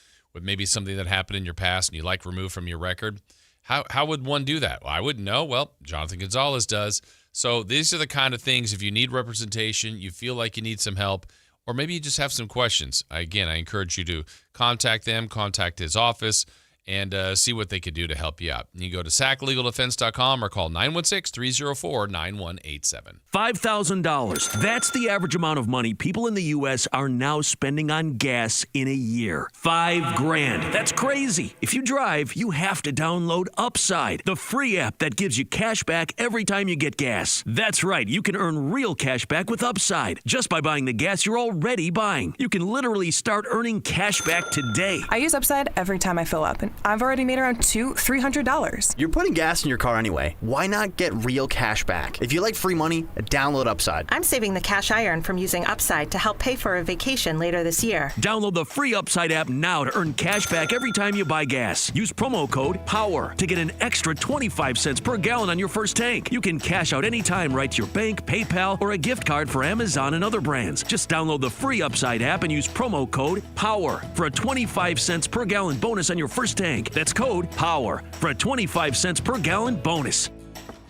maybe something that happened in your past and you like removed from your record. How would one do that? Well, I wouldn't know. Well, Jonathan Gonzalez does. So these are the kind of things, if you need representation, you feel like you need some help, or maybe you just have some questions. Again, I encourage you to contact them, contact his office, and see what they could do to help you out. And you go to saclegaldefense.com or call 916-304-9187. $5,000. That's the average amount of money people in the U.S. are now spending on gas in a year. $5,000. That's crazy. If you drive, you have to download Upside, the free app that gives you cash back every time you get gas. That's right. You can earn real cash back with Upside just by buying the gas you're already buying. You can literally start earning cash back today. I use Upside every time I fill up, and I've already made around $300. You're putting gas in your car anyway. Why not get real cash back? If you like free money, download Upside. I'm saving the cash I earn from using Upside to help pay for a vacation later this year. Download the free Upside app now to earn cash back every time you buy gas. Use promo code POWER to get an extra 25 cents per gallon on your first tank. You can cash out anytime right to your bank, PayPal, or a gift card for Amazon and other brands. Just download the free Upside app and use promo code POWER for a 25 cents per gallon bonus on your first tank. That's code POWER for a 25 cents per gallon bonus.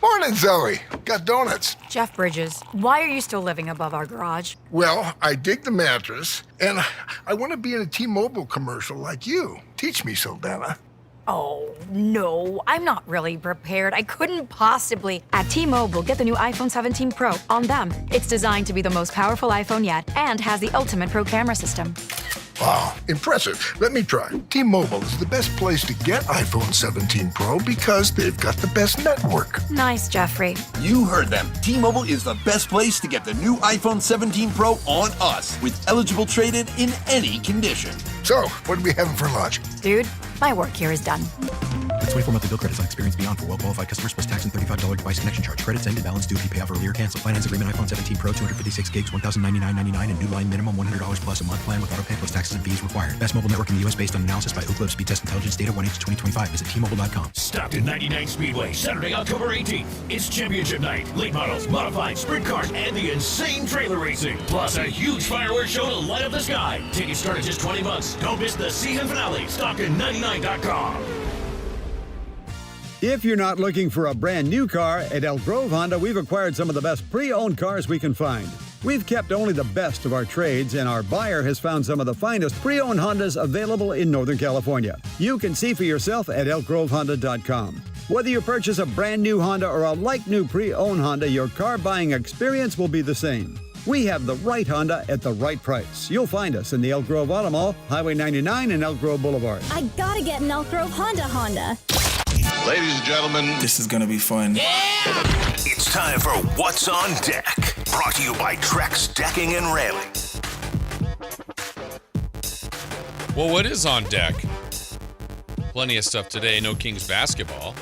Morning, Zoe. Got donuts. Jeff Bridges, why are you still living above our garage? Well, I dig the mattress, and I want to be in a T-Mobile commercial like you. Teach me, Saldana. Oh, no, I'm not really prepared. I couldn't possibly. At T-Mobile, get the new iPhone 17 Pro on them. It's designed to be the most powerful iPhone yet and has the ultimate pro camera system. Wow, impressive. Let me try. T-Mobile is the best place to get iPhone 17 Pro because they've got the best network. Nice, Jeffrey. You heard them. T-Mobile is the best place to get the new iPhone 17 Pro on us with eligible trade-in in any condition. So, what are we having for lunch? Dude, my work here is done. With 24 monthly bill credits on Experience Beyond for well-qualified customers plus tax and $35 device connection charge. Credits end and balance due if you pay off earlier. Cancel. Finance agreement iPhone 17 Pro 256 gigs, $1,099.99 and new line minimum $100 plus a month plan with auto pay plus taxes and fees required. Best mobile network in the U.S. based on analysis by Ookla Speed Test Intelligence data 1H2025. Visit T-Mobile.com. Stockton 99 Speedway, Saturday, October 18th. It's championship night. Late models, modified, sprint cars, and the insane trailer racing. Plus a huge fireworks show to light up the sky. Tickets start at just $20. Don't miss the season finale. Stockton99.com. If you're not looking for a brand new car, at Elk Grove Honda, we've acquired some of the best pre-owned cars we can find. We've kept only the best of our trades, and our buyer has found some of the finest pre-owned Hondas available in Northern California. You can see for yourself at elkgrovehonda.com. Whether you purchase a brand new Honda or a like-new pre-owned Honda, your car buying experience will be the same. We have the right Honda at the right price. You'll find us in the Elk Grove Auto Mall, Highway 99 and Elk Grove Boulevard. I gotta get an Elk Grove Honda. Ladies and gentlemen, this is going to be fun. Yeah! It's time for What's on Deck, brought to you by Trex Decking and Railing. Well, what is on deck? Plenty of stuff today. No Kings basketball.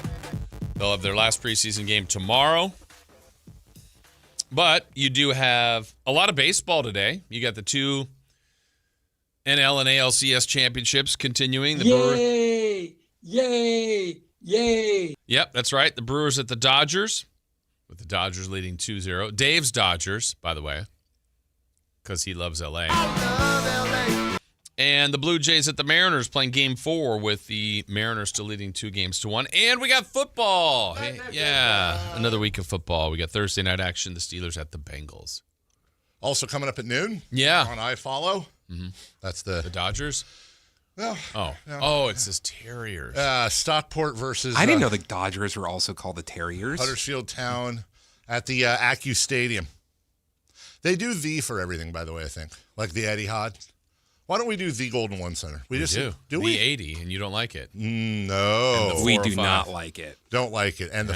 They'll have their last preseason game tomorrow. But you do have a lot of baseball today. You got the two NL and ALCS championships continuing. Yay! Yep, that's right. The Brewers at the Dodgers, with the Dodgers leading 2-0. Dave's Dodgers, by the way, because he loves L.A. And the Blue Jays at the Mariners playing Game 4 with the Mariners still leading 2-1. And we got football. Hey, yeah, another week of football. We got Thursday night action. The Steelers at the Bengals. Also coming up at noon. Yeah. On iFollow. Mm-hmm. That's the Dodgers. Well, It says Terriers. Stockport versus. I didn't know the Dodgers were also called the Terriers. Huddersfield Town at the Acu Stadium. They do the for everything, by the way. I think like the Etihad. Why don't we do the Golden One Center? We just do. Do the we? 80, and you don't like it. No, we do not like it. Don't like it. And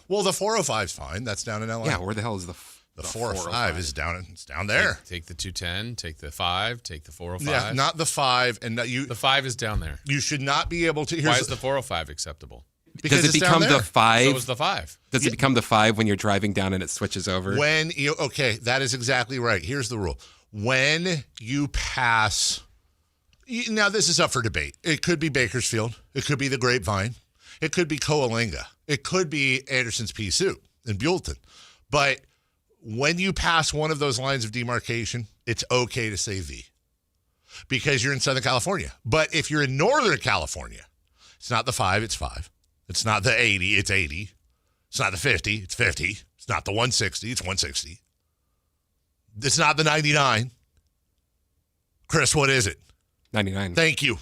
well, the 405 is fine. That's down in LA. Yeah, where the hell is the 405 is down. It's down there. Take the 210. Take the 5. Take the 405. Yeah, not the 5, and you. The 5 is down there. You should not be able to. Why is the 405 acceptable? Because does it become the 5? So is the 5. Does it become the 5 when you're driving down and it switches over? Okay, that is exactly right. Here's the rule: when you pass. Now, this is up for debate. It could be Bakersfield. It could be the Grapevine. It could be Coalinga. It could be Anderson's Pea Soup in Buellton. But when you pass one of those lines of demarcation, it's okay to say the. Because you're in Southern California. But if you're in Northern California, it's not the 5, it's 5. It's not the 80, it's 80. It's not the 50, it's 50. It's not the 160, it's 160. It's not the 99. Chris, what is it? 99. Thank you.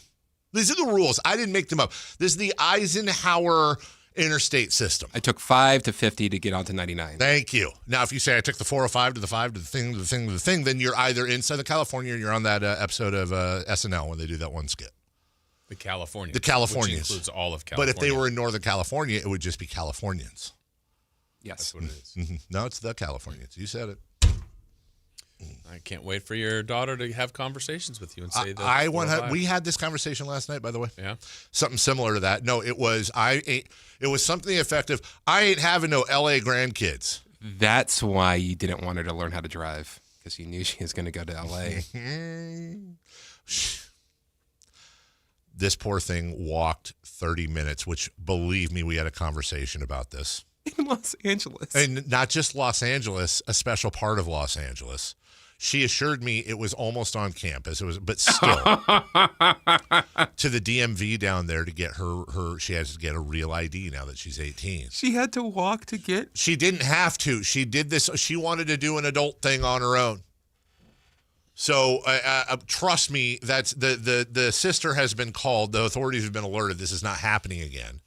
These are the rules. I didn't make them up. This is the Eisenhower interstate system. I took 5 to 50 to get onto 99. Thank you. Now, if you say I took the 405 to the 5 to the thing, to the thing, to the thing, then you're either in Southern California or you're on that episode of SNL when they do that one skit. The Californians. The Californians. Which includes all of California. But if they were in Northern California, it would just be Californians. Yes. That's what it is. No, it's the Californians. You said it. I can't wait for your daughter to have conversations with you and say that. We had this conversation last night, by the way. Yeah. Something similar to that. No, it was something effective. I ain't having no LA grandkids. That's why you didn't want her to learn how to drive, because you knew she was going to go to LA. This poor thing walked 30 minutes, which, believe me, we had a conversation about this. In Los Angeles. And not just Los Angeles, a special part of Los Angeles. She assured me it was almost on campus. It was, but still, to the DMV down there to get her. She has to get a real ID now that she's 18. She had to walk to get. She didn't have to. She did this. She wanted to do an adult thing on her own. So trust me, that's the sister has been called. The authorities have been alerted. This is not happening again.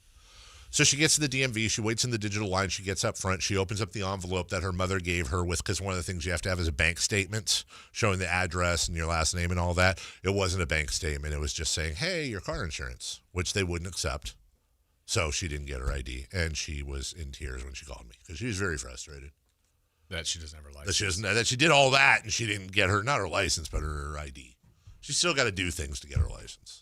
So she gets to the DMV. She waits in the digital line. She gets up front. She opens up the envelope that her mother gave her with, because one of the things you have to have is a bank statement showing the address and your last name and all that. It wasn't a bank statement. It was just saying, hey, your car insurance, which they wouldn't accept. So she didn't get her ID, and she was in tears when she called me because she was very frustrated. That she doesn't have her license. That she did all that, and she didn't get not her license, but her ID. She's still got to do things to get her license.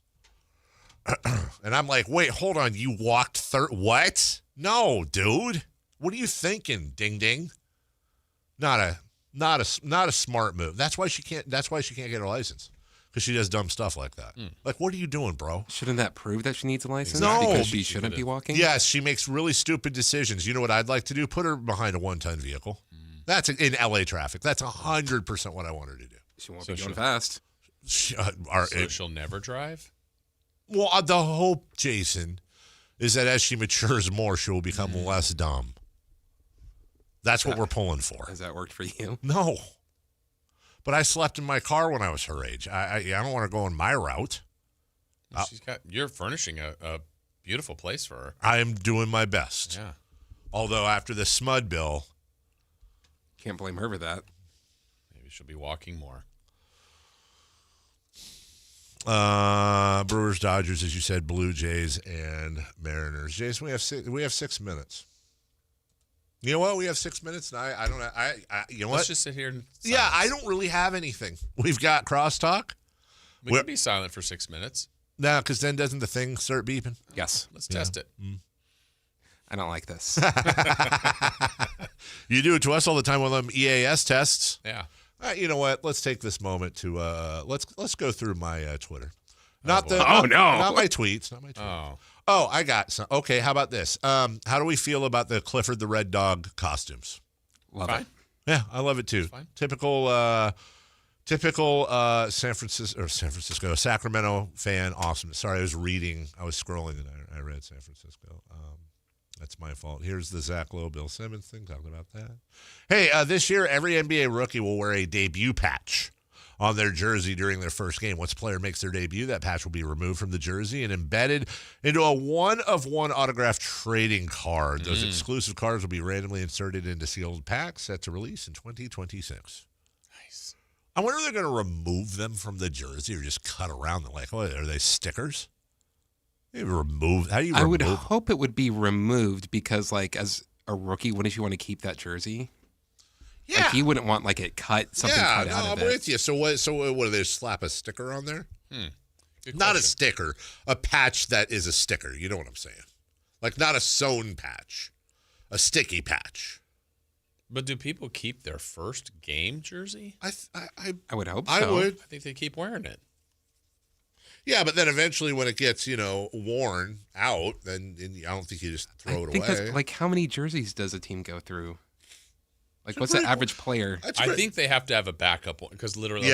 And I'm like, wait, hold on. You walked what? No, dude. What are you thinking? Ding ding. Not a smart move. That's why she can't get her license. Because she does dumb stuff like that. Like, what are you doing, bro? Shouldn't that prove that she needs a license? No. Because she shouldn't be walking? Yes, she makes really stupid decisions. You know what I'd like to do? Put her behind a 1-ton vehicle. That's in LA traffic. That's 100% what I want her to do. She won't be going fast. So she'll never drive? Well, the hope, Jason, is that as she matures more, she will become less dumb. That's what we're pulling for. Has that worked for you? No. But I slept in my car when I was her age. I don't want to go on my route. You're furnishing a beautiful place for her. I am doing my best. Yeah. Although after the SMUD bill. Can't blame her for that. Maybe she'll be walking more. Brewers, Dodgers, as you said, Blue Jays, and Mariners. Jason, we have 6 minutes. You know what? We have 6 minutes, and I don't. You know what? Let's just sit here and. Yeah, I don't really have anything. We've got crosstalk. We can be silent for 6 minutes. No, because then doesn't the thing start beeping? Yes. Let's test it. I don't like this. You do it to us all the time with them EAS tests. Yeah. You know what? Let's take this moment to let's go through my Twitter. Not my tweets. Not my tweets. Oh, I got some. Okay, how about this? How do we feel about the Clifford the Red Dog costumes? Love it. Yeah, I love it too. Typical Typical Sacramento fan awesomeness. Sorry, I was scrolling and I read San Francisco. That's my fault. Here's the Zach Lowe, Bill Simmons thing, talking about that. Hey, this year, every NBA rookie will wear a debut patch on their jersey during their first game. Once a player makes their debut, that patch will be removed from the jersey and embedded into a one-of-one autographed trading card. Those exclusive cards will be randomly inserted into sealed packs set to release in 2026. Nice. I wonder if they're going to remove them from the jersey or just cut around them. Like, what, are they stickers? How do you remove I would hope it would be removed because, like, as a rookie, wouldn't you want to keep that jersey? Yeah. Like, you wouldn't want, like, something cut out of it. I'm with you. So what do they slap a sticker on there? Not a sticker, a patch that is a sticker. You know what I'm saying? Like, not a sewn patch, a sticky patch. But do people keep their first game jersey? I would hope so. I would. I think they keep wearing it. Yeah, but then eventually when it gets, worn out, then I don't think you just throw it away. That's, like, how many jerseys does a team go through? Like, what's the average player? I think they have to have a backup one because literally,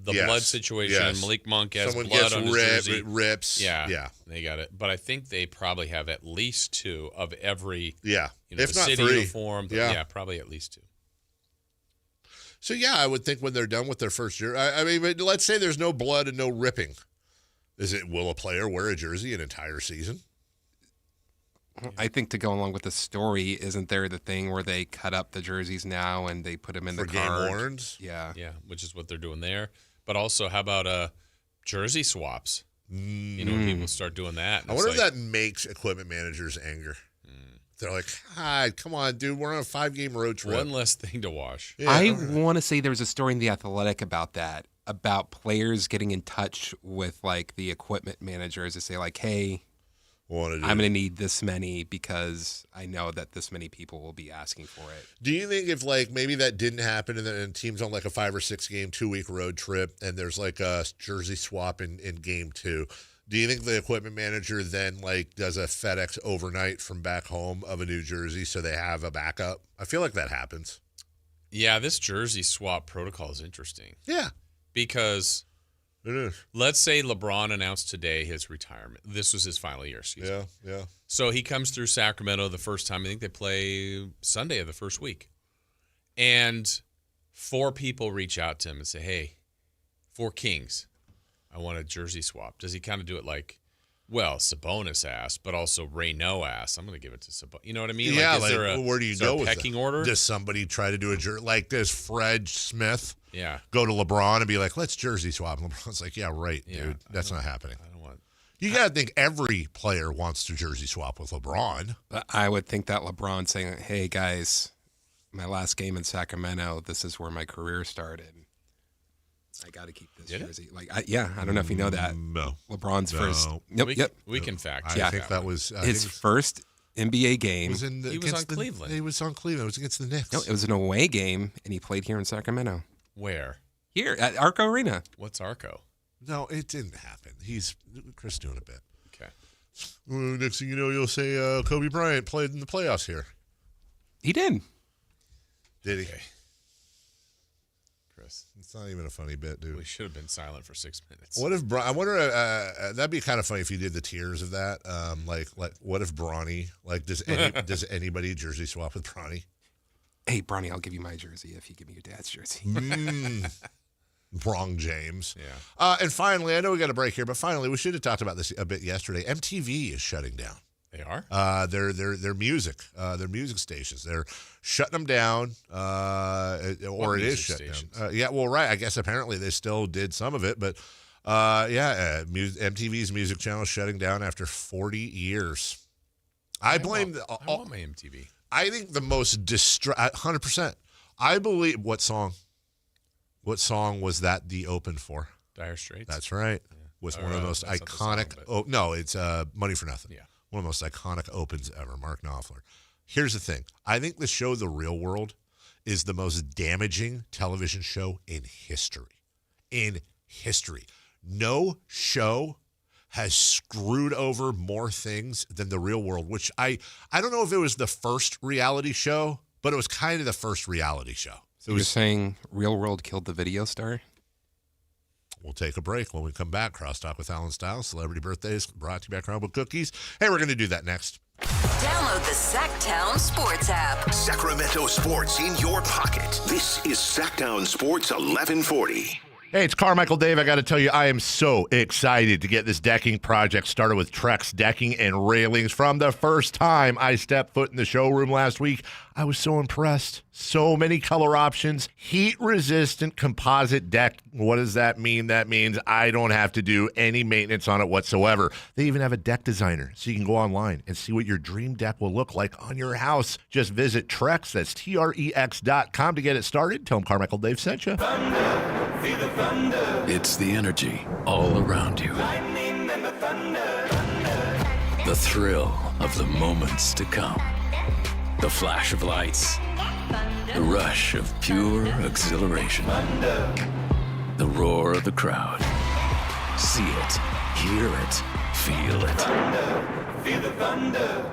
blood situation. Malik Monk has someone blood gets on his jersey. It rips. Yeah, they got it. But I think they probably have at least 2 of every. Yeah, if the not city 3. uniform. Yeah, probably at least 2. So yeah, I would think when they're done with their first year, I mean, but let's say there's no blood and no ripping. Will a player wear a jersey an entire season? I think to go along with the story, isn't there the thing where they cut up the jerseys now and they put them in the card? Game warrants? Yeah, which is what they're doing there. But also, how about jersey swaps? When people start doing that. I wonder if that makes equipment managers anger. They're like, "Hi, come on, dude, we're on a 5-game road trip. One less thing to wash." Yeah. I want to say there was a story in The Athletic about that, about players getting in touch with, like, the equipment managers to say, like, hey, I'm going to need this many because I know that this many people will be asking for it. Do you think if, like, maybe that didn't happen and teams on, like, a 5 or 6 game, 2-week road trip and there's, like, a jersey swap in game 2, do you think the equipment manager then, like, does a FedEx overnight from back home of a new jersey so they have a backup? I feel like that happens. Yeah, this jersey swap protocol is interesting. Yeah. Because it is. Let's say LeBron announced today his retirement. This was his final year, excuse me. Yeah. So he comes through Sacramento the first time. I think they play Sunday of the first week. And 4 people reach out to him and say, hey, 4 Kings, I want a jersey swap. Does he kind of do it like, well, Sabonis asked, but also Reynaud asked? I'm going to give it to Sabonis. You know what I mean? Yeah, like, where do you go with pecking that? order? Does somebody try to do a jersey? Like, does Fred Smith go to LeBron and be like, let's jersey swap? And LeBron's like, yeah, right, dude. That's not happening. I don't want. You got to think every player wants to jersey swap with LeBron. But I would think that LeBron saying, hey, guys, my last game in Sacramento, this is where my career started. I got to keep this jersey. Like, I don't know if you know that. No. LeBron's first. We can fact check. I think that was his first NBA game. He was on Cleveland. He was on Cleveland. It was against the Knicks. No, it was an away game, and he played here in Sacramento. Where? Here at Arco Arena. What's Arco? No, it didn't happen. Chris doing a bit. Okay. Next thing you know, you'll say Kobe Bryant played in the playoffs here. He did. Did he? Okay. Chris, it's not even a funny bit, dude. We should have been silent for 6 minutes. What if I wonder? That'd be kind of funny if you did the tiers of that. Like what if Bronny? Like, does anybody jersey swap with Bronny? Hey, Bronny, I'll give you my jersey if you give me your dad's jersey. Wrong, James. Yeah. And finally, I know we got a break here, but finally, we should have talked about this a bit yesterday. MTV is shutting down. They are? Their music stations. They're shutting them down, or it is shut down. Yeah, well, right. I guess apparently they still did some of it, but MTV's music channel is shutting down after 40 years. I blame. I want my MTV. I think the most 100%. I believe what song? What song was that the open for? Dire Straits. That's right. Yeah. Was one of the most iconic. It's Money for Nothing. Yeah. One of the most iconic opens ever, Mark Knopfler. Here's the thing. I think the show The Real World is the most damaging television show in history. In history. No show has screwed over more things than The Real World, which I don't know if it was the first reality show, but it was kind of the first reality show. So you're saying Real World killed the video star? We'll take a break. When we come back, Crosstalk with Alan Stiles, Celebrity Birthdays, brought to you by Crown Book Cookies. Hey, we're going to do that next. Download the Sactown Sports app. Sacramento sports in your pocket. This is Sactown Sports 1140. Hey, it's Carmichael Dave. I got to tell you, I am so excited to get this decking project started with Trex Decking and Railings. From the first time I stepped foot in the showroom last week, I was so impressed. So many color options, heat-resistant composite deck. What does that mean? That means I don't have to do any maintenance on it whatsoever. They even have a deck designer, so you can go online and see what your dream deck will look like on your house. Just visit Trex, that's Trex.com to get it started. Tell them Carmichael Dave sent you. It's the energy all around you. The thrill of the moments to come. The flash of lights. The rush of pure exhilaration. The roar of the crowd. See it, hear it, feel it. Feel the thunder.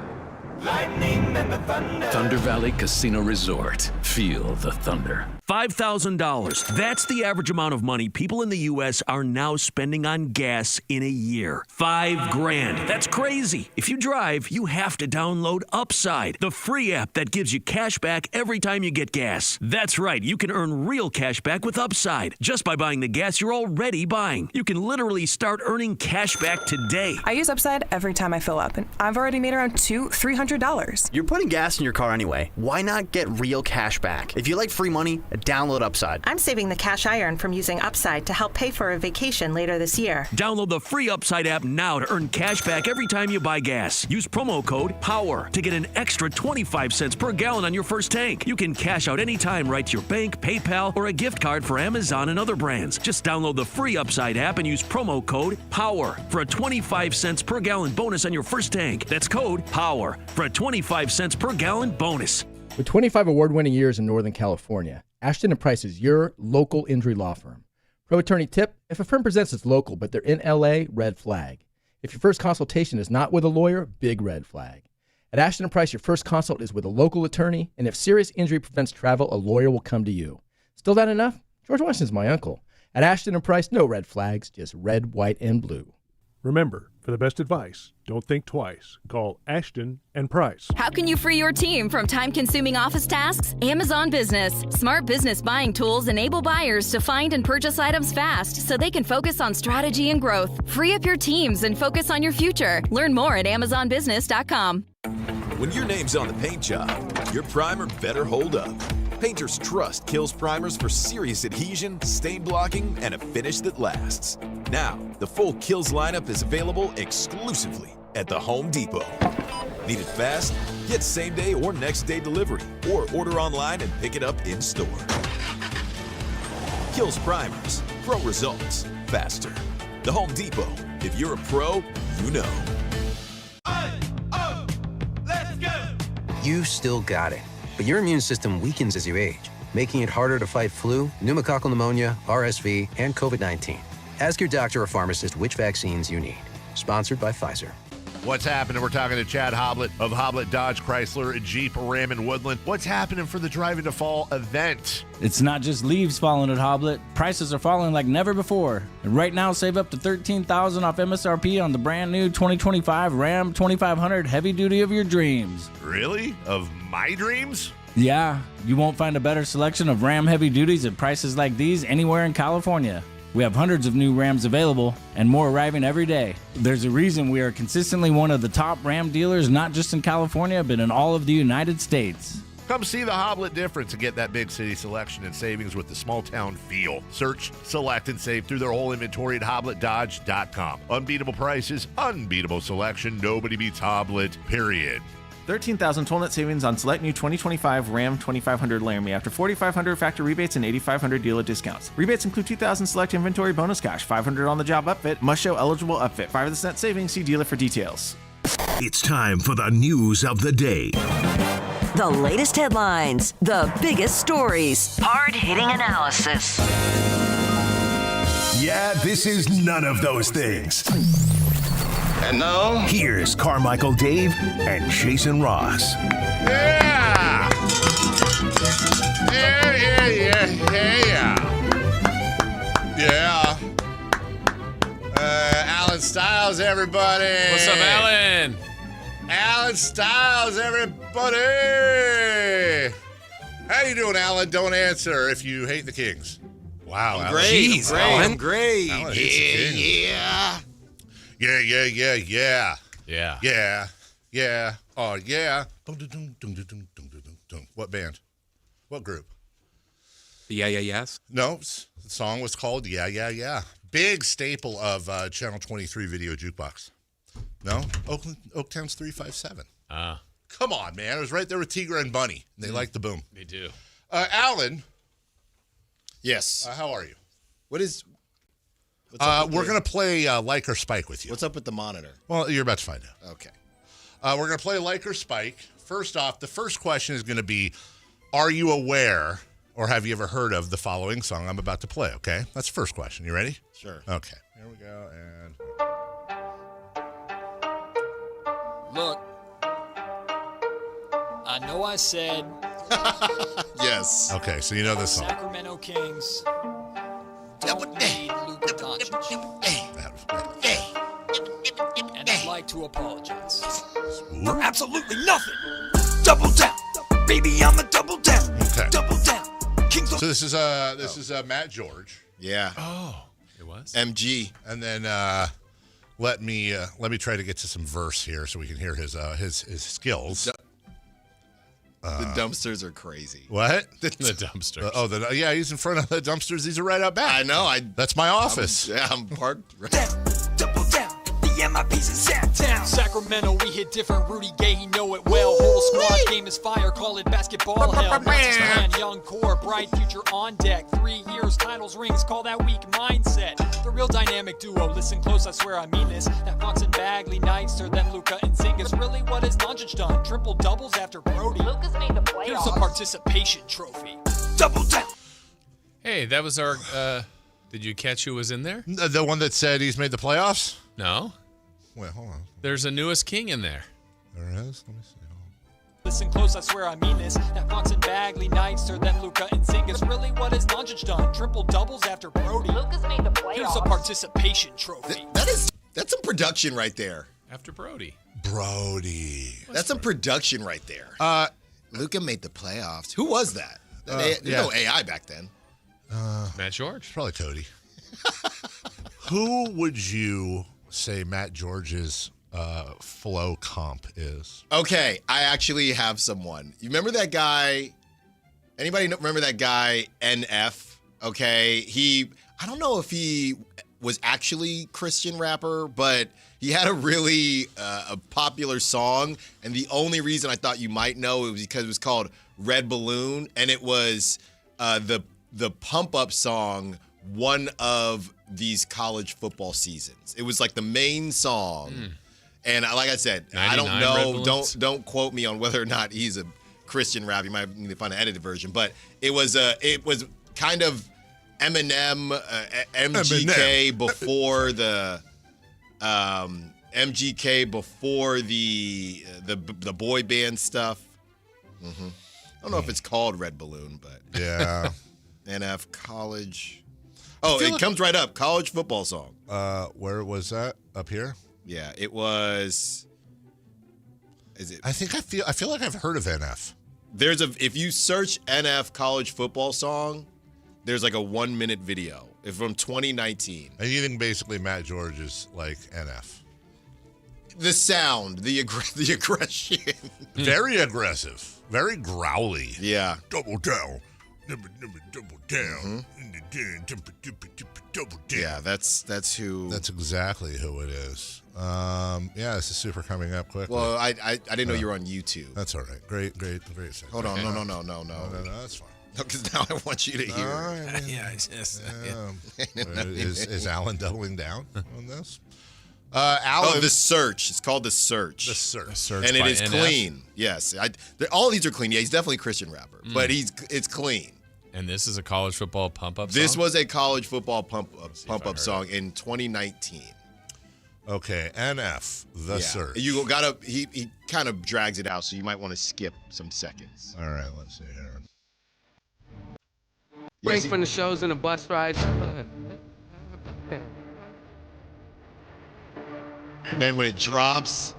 Lightning and the thunder. Thunder Valley Casino Resort. Feel the thunder. $5,000. That's the average amount of money people in the U.S. are now spending on gas in a year. $5,000. That's crazy. If you drive, you have to download Upside, the free app that gives you cash back every time you get gas. That's right. You can earn real cash back with Upside just by buying the gas you're already buying. You can literally start earning cash back today. I use Upside every time I fill up, and I've already made around $300. You're putting gas in your car anyway. Why not get real cash back? If you like free money, download Upside. I'm saving the cash I earn from using Upside to help pay for a vacation later this year. Download the free Upside app now to earn cash back every time you buy gas. Use promo code POWER to get an extra 25 cents per gallon on your first tank. You can cash out anytime right to your bank, PayPal, or a gift card for Amazon and other brands. Just download the free Upside app and use promo code POWER for a 25 cents per gallon bonus on your first tank. That's code POWER for a 25 cents per gallon bonus. With 25 award-winning years in Northern California, Ashton & Price is your local injury law firm. Pro attorney tip: if a firm presents as local but they're in LA, red flag. If your first consultation is not with a lawyer, big red flag. At Ashton & Price, your first consult is with a local attorney, and if serious injury prevents travel, a lawyer will come to you. Still not enough? George Washington's my uncle. At Ashton & Price, no red flags, just red, white, and blue. Remember, for the best advice, don't think twice. Call Ashton & Price. How can you free your team from time-consuming office tasks? Amazon Business. Smart business buying tools enable buyers to find and purchase items fast so they can focus on strategy and growth. Free up your teams and focus on your future. Learn more at AmazonBusiness.com. When your name's on the paint job, your primer better hold up. Painters trust Kills primers for serious adhesion, stain blocking, and a finish that lasts. Now, the full Kills lineup is available exclusively at the Home Depot. Need it fast? Get same-day or next-day delivery, or order online and pick it up in-store. Kills primers. Pro results. Faster. The Home Depot. If you're a pro, you know. Let's go! You've still got it. But your immune system weakens as you age, making it harder to fight flu, pneumococcal pneumonia, RSV, and COVID-19. Ask your doctor or pharmacist which vaccines you need. Sponsored by Pfizer. What's happening? We're talking to Chad Hoblet of Hoblet Dodge Chrysler Jeep Ram and Woodland. What's happening for the Drive into Fall event? It's not just leaves falling at Hoblet. Prices are falling like never before. And right now, save up to $13,000 off MSRP on the brand new 2025 Ram 2500 heavy duty of your dreams. Really? Of my dreams? Yeah, you won't find a better selection of Ram heavy duties at prices like these anywhere in California. We have hundreds of new Rams available and more arriving every day. There's a reason we are consistently one of the top Ram dealers, not just in California, but in all of the United States. Come see the Hoblet difference and get that big city selection and savings with the small town feel. Search, select, and save through their whole inventory at HobletDodge.com. Unbeatable prices, unbeatable selection. Nobody beats Hoblet, period. 13,000 total net savings on select new 2025 Ram 2500 Laramie after 4,500 factor rebates and 8,500 dealer discounts. Rebates include 2,000 select inventory bonus cash, 500 on the job upfit, must show eligible upfit, 5% savings. See dealer for details. It's time for the news of the day. The latest headlines, the biggest stories, hard-hitting analysis. Yeah, this is none of those things. And now, here's Carmichael Dave and Jason Ross. Yeah! Yeah. Alan Styles, everybody. What's up, Alan? Alan Styles, everybody. How you doing, Alan? Don't answer if you hate the Kings. Wow, Alan. Great. I'm great. Alan hates the Kings. Yeah. Oh, yeah. What band? What group? The Yes? No, the song was called Yeah. Big staple of Channel 23 Video Jukebox. No? Oaktown's 357. Ah. Come on, man. It was right there with Tigra and Bunny. They like the boom. They do. Alan. Yes. How are you? What's we're going to play Like or Spike with you. What's up with the monitor? Well, you're about to find out. Okay. We're going to play Like or Spike. First off, the first question is going to be, are you aware or have you ever heard of the following song I'm about to play, okay? That's the first question. You ready? Sure. Okay. Here we go, and... Look, I know I said... Yes. Okay, so you know this song. Sacramento Kings don't need Luka Doncic. And I'd like to apologize. For absolutely nothing. Double down. Baby, I'm a double down. Okay. Double down. Kings So this is Matt George. Yeah. Oh, it was? MG. And then let me try to get to some verse here so we can hear his skills. The dumpsters are crazy. What? The dumpsters. Yeah, he's in front of the dumpsters. These are right out back. I know. That's my office. I'm parked. Double down. The MIP's in Sactown. Sacramento, we hit different. Rudy Gay, he know it well. Whole squad game is fire. Call it basketball hell. Man, young core, bright future on deck. 3 years, titles, rings. Call that weak mindset. The real dynamic duo. Listen close, I swear I mean this. That Fox and Bagley nicer than Luka and Zingas. Really, what has Doncic done? Triple doubles after Purdy. Luka's made the playoffs. Here's a participation trophy. Double down. Hey, that was our. Did you catch who was in there? The one that said he's made the playoffs? No. Wait, hold on. There's a newest king in there. There is? Let me see. Listen close, I swear I mean this. That Fox and Bagley nicer than Luka and Zingas. Really, what has Doncic done? Triple doubles after Purdy. Luka's made the playoffs. Here's a participation trophy. That's some production right there. After Brody. That's some production right there. Luka made the playoffs. Who was that? There's no AI back then. Matt George. Probably Cody. Who would you say Matt George's flow comp is? Okay, I actually have someone. You remember that guy? Anybody remember that guy, NF? Okay, I don't know if he was actually Christian rapper, but he had a really a popular song, and the only reason I thought you might know it was because it was called Red Balloon, and it was the pump up song one of these college football seasons. It was like the main song. And like I said, I don't know. Don't quote me on whether or not he's a Christian rap. You might need to find an edited version, but it was kind of Eminem, MGK before the MGK before the boy band stuff. I don't know if it's called Red Balloon, but yeah. NF college. Oh, it comes right up. College football song. Where was that? Up here? Yeah, it was. Is it? I feel like I've heard of NF. If you search NF college football song, there's like a 1-minute video. It's from 2019. And you think basically Matt George is like NF? The sound, the aggression. Very aggressive. Very growly. Yeah. Double down. Double down. Double down. Yeah, that's who. That's exactly who it is. Yeah, this is super coming up quickly. Well, I didn't know you were on YouTube. That's all right. Great. Hold on, no. No, that's fine. Because now I want you to hear it. Yeah, it's Is Alan doubling down on this? Alan, The Search. It's called The Search. The Search. And it is clean. Yes. All of these are clean. Yeah, he's definitely a Christian rapper, but it's clean. And this is a college football pump-up song? This was a college football pump-up song in 2019. Okay, NF, The Search. You gotta. He kind of drags it out, so you might want to skip some seconds. All right, let's see here. Break from the shows and the bus rides. And then when it drops,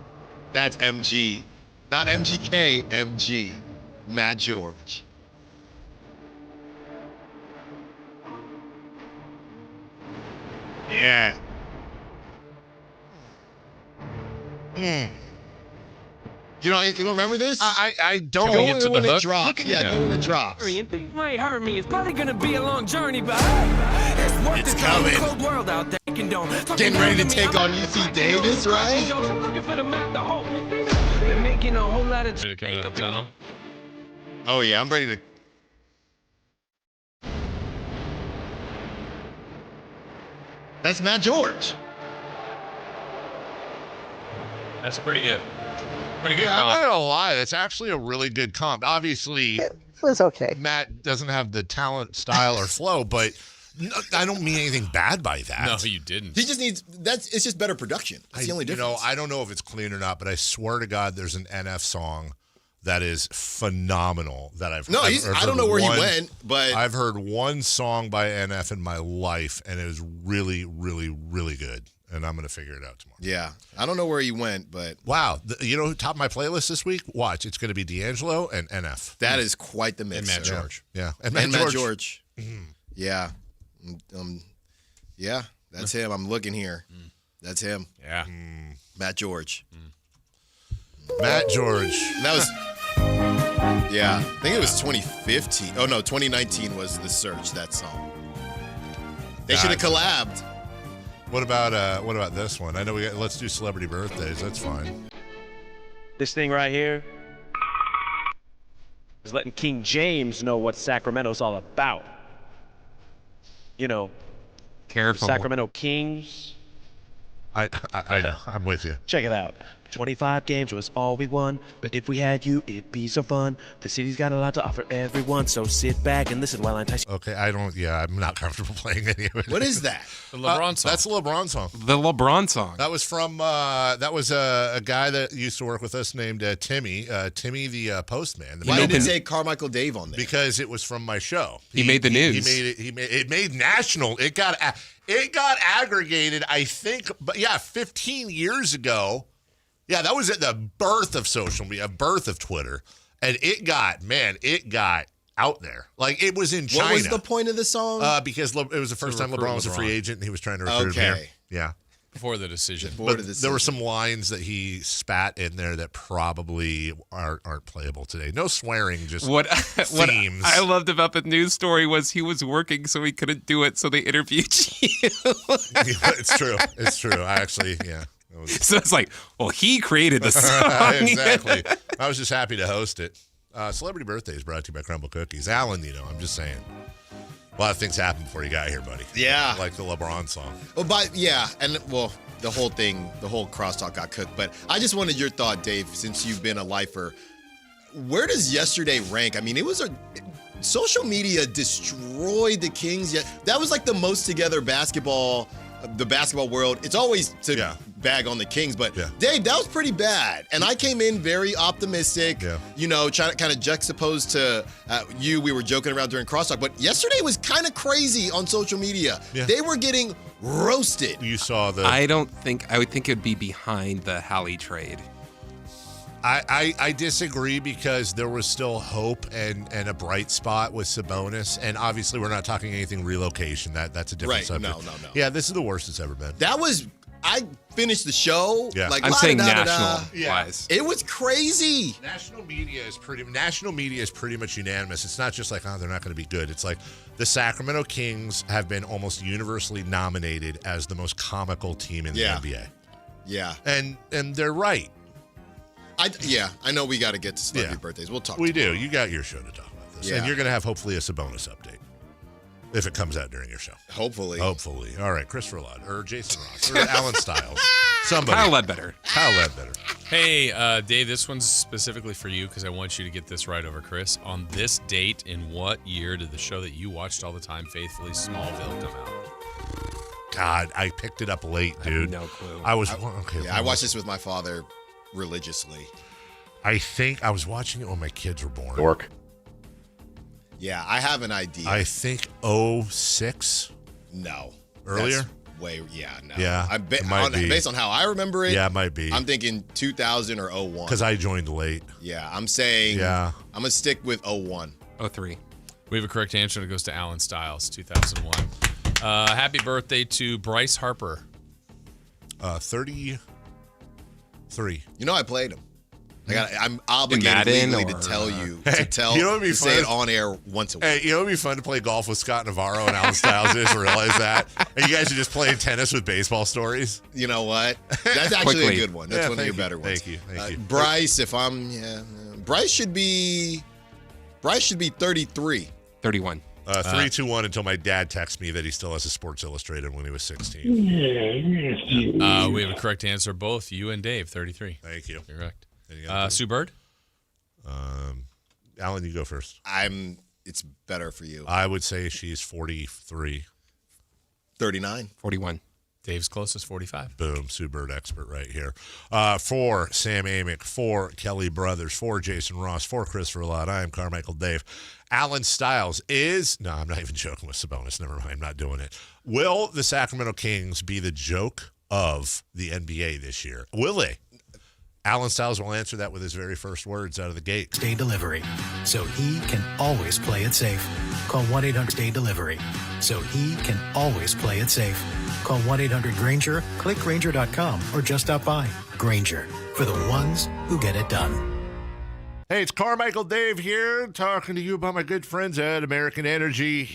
that's MG. Not MGK, MG. Matt George. Yeah. You don't remember this? I don't. Go in when it drops. Yeah, go when it drops. It might hurt me. It's probably gonna be a long journey, but It's coming. cold world out there. Getting ready to take on UC Davis, right? They're making a whole lot of. Oh yeah, I'm ready to. That's Matt George. That's pretty good. Pretty good. I'm not gonna lie, that's actually a really good comp. Obviously, It was okay. Matt doesn't have the talent, style, or flow, but I don't mean anything bad by that. No, you didn't. He just needs it's just better production. That's the only difference. I don't know if it's clean or not, but I swear to God, there's an NF song that is phenomenal that I've No, I've I don't know where he went, but I've heard one song by NF in my life, and it was really, really, really good. And I'm going to figure it out tomorrow. Yeah. I don't know where he went, but wow. You know who topped my playlist this week? Watch. It's going to be D'Angelo and NF. that is quite the mix. And Matt sir. George. Yeah. And Matt George. Yeah. Yeah, that's him. I'm looking here. That's him. Yeah. Matt George. Matt George. That was yeah, I think it was 2015. Oh no, 2019 was The Search, that song. They should have collabed. What about this one? I know let's do celebrity birthdays. That's fine. This thing right here is letting King James know what Sacramento's all about. You know, Careful. Sacramento Kings. I know. I'm with you. Check it out. 25 games was all we won, but if we had you, it'd be so fun. The city's got a lot to offer everyone, so sit back and listen while I entice you. Okay, I'm not comfortable playing any of it. What is that? The LeBron song. That's the LeBron song. The LeBron song. That was from a guy that used to work with us named Timmy the postman. Why did it say Carmichael Dave on there? Because it was from my show. He made the news. It made national. It got aggregated, I think, but 15 years ago. Yeah, that was at the birth of social media, birth of Twitter, and it got out there. Like, it was in China. What was the point of the song? Because it was the first time LeBron was a free agent, and he was trying to recruit him here. Yeah. Before the decision. There were some lines that he spat in there that probably aren't playable today. No swearing, just what themes. I loved about the news story was he was working, so he couldn't do it, so they interviewed you. It's true. It's true. I actually, yeah. So it's like, well, he created the song. Exactly. I was just happy to host it. Celebrity Birthday is brought to you by Crumble Cookies. Alan, I'm just saying. A lot of things happened before you got here, buddy. Yeah. Like the LeBron song. Well, the whole thing, the whole crosstalk got cooked. But I just wanted your thought, Dave, since you've been a lifer. Where does yesterday rank? I mean, social media destroyed the Kings. That was like the most together the basketball world. It's always to bag on the Kings, but Dave, that was pretty bad. And I came in very optimistic, trying to kind of juxtapose to you. We were joking around during crosstalk, but yesterday was kind of crazy on social media. Yeah. They were getting roasted. You saw I would think it would be behind the Hallie trade. I disagree because there was still hope and a bright spot with Sabonis, and obviously we're not talking anything relocation. That's a different subject. No. Yeah, this is the worst it's ever been. I finished the show. Yeah. Like, I'm saying national wise. It was crazy. National media is pretty much unanimous. It's not just like, they're not going to be good. It's like the Sacramento Kings have been almost universally nominated as the most comical team in the NBA. Yeah. And they're right. I know we got to get to celebrity birthdays. We'll talk. We do. You got your show to talk about this. Yeah. And you're going to have hopefully a Sabonis update if it comes out during your show. Hopefully. All right. Christopher Ludd or Jason Ross or Alan Stiles. Somebody. Kyle Ledbetter. Hey, Dave, this one's specifically for you because I want you to get this right over Chris. On this date, in what year did the show that you watched all the time faithfully, Smallville, come out? God, I picked it up late, dude. I have no clue. I watched this with my father religiously. I think I was watching it when my kids were born. Dork. Yeah, I have an idea. I think 06. No. Earlier? No. Yeah, it might be. Based on how I remember it. Yeah, it might be. I'm thinking 2000 or 01. Because I joined late. Yeah, I'm saying. Yeah. I'm gonna stick with 01. 03. We have a correct answer. It goes to Alan Stiles, 2001. Happy birthday to Bryce Harper. 33. You know, I played him. I'm obligated legally to tell you to say it on air once a week. Hey, you know, it'd be fun to play golf with Scott Navarro and Alan Stiles. Just realize that, and you guys are just playing tennis with baseball stories. You know what? That's actually a good one. That's one of your better ones. Thank you. Bryce, Bryce should be 33. 31. 3, 2, 1 until my dad texts me that he still has a Sports Illustrated when he was 16. We have a correct answer, both you and Dave, 33. Thank you. Correct. Sue Bird? Alan, you go first. It's better for you. I would say she's 43. 39. 41. Dave's closest, 45. Boom. Sue Bird expert right here. For Sam Amick, for Kelly Brothers, for Jason Ross, for Christopher Lott, I am Carmichael Dave. Alan Stiles no, I'm not even joking with Sabonis. Never mind. I'm not doing it. Will the Sacramento Kings be the joke of the NBA this year? Will they? Alan Stiles will answer that with his very first words out of the gate. Day delivery, so he can always play it safe. Call 1-800-STAY-DELIVERY, so he can always play it safe. Call 1-800-GRANGER, click Grainger.com, or just stop by. Grainger, for the ones who get it done. Hey, it's Carmichael Dave here, talking to you about my good friends at American Energy.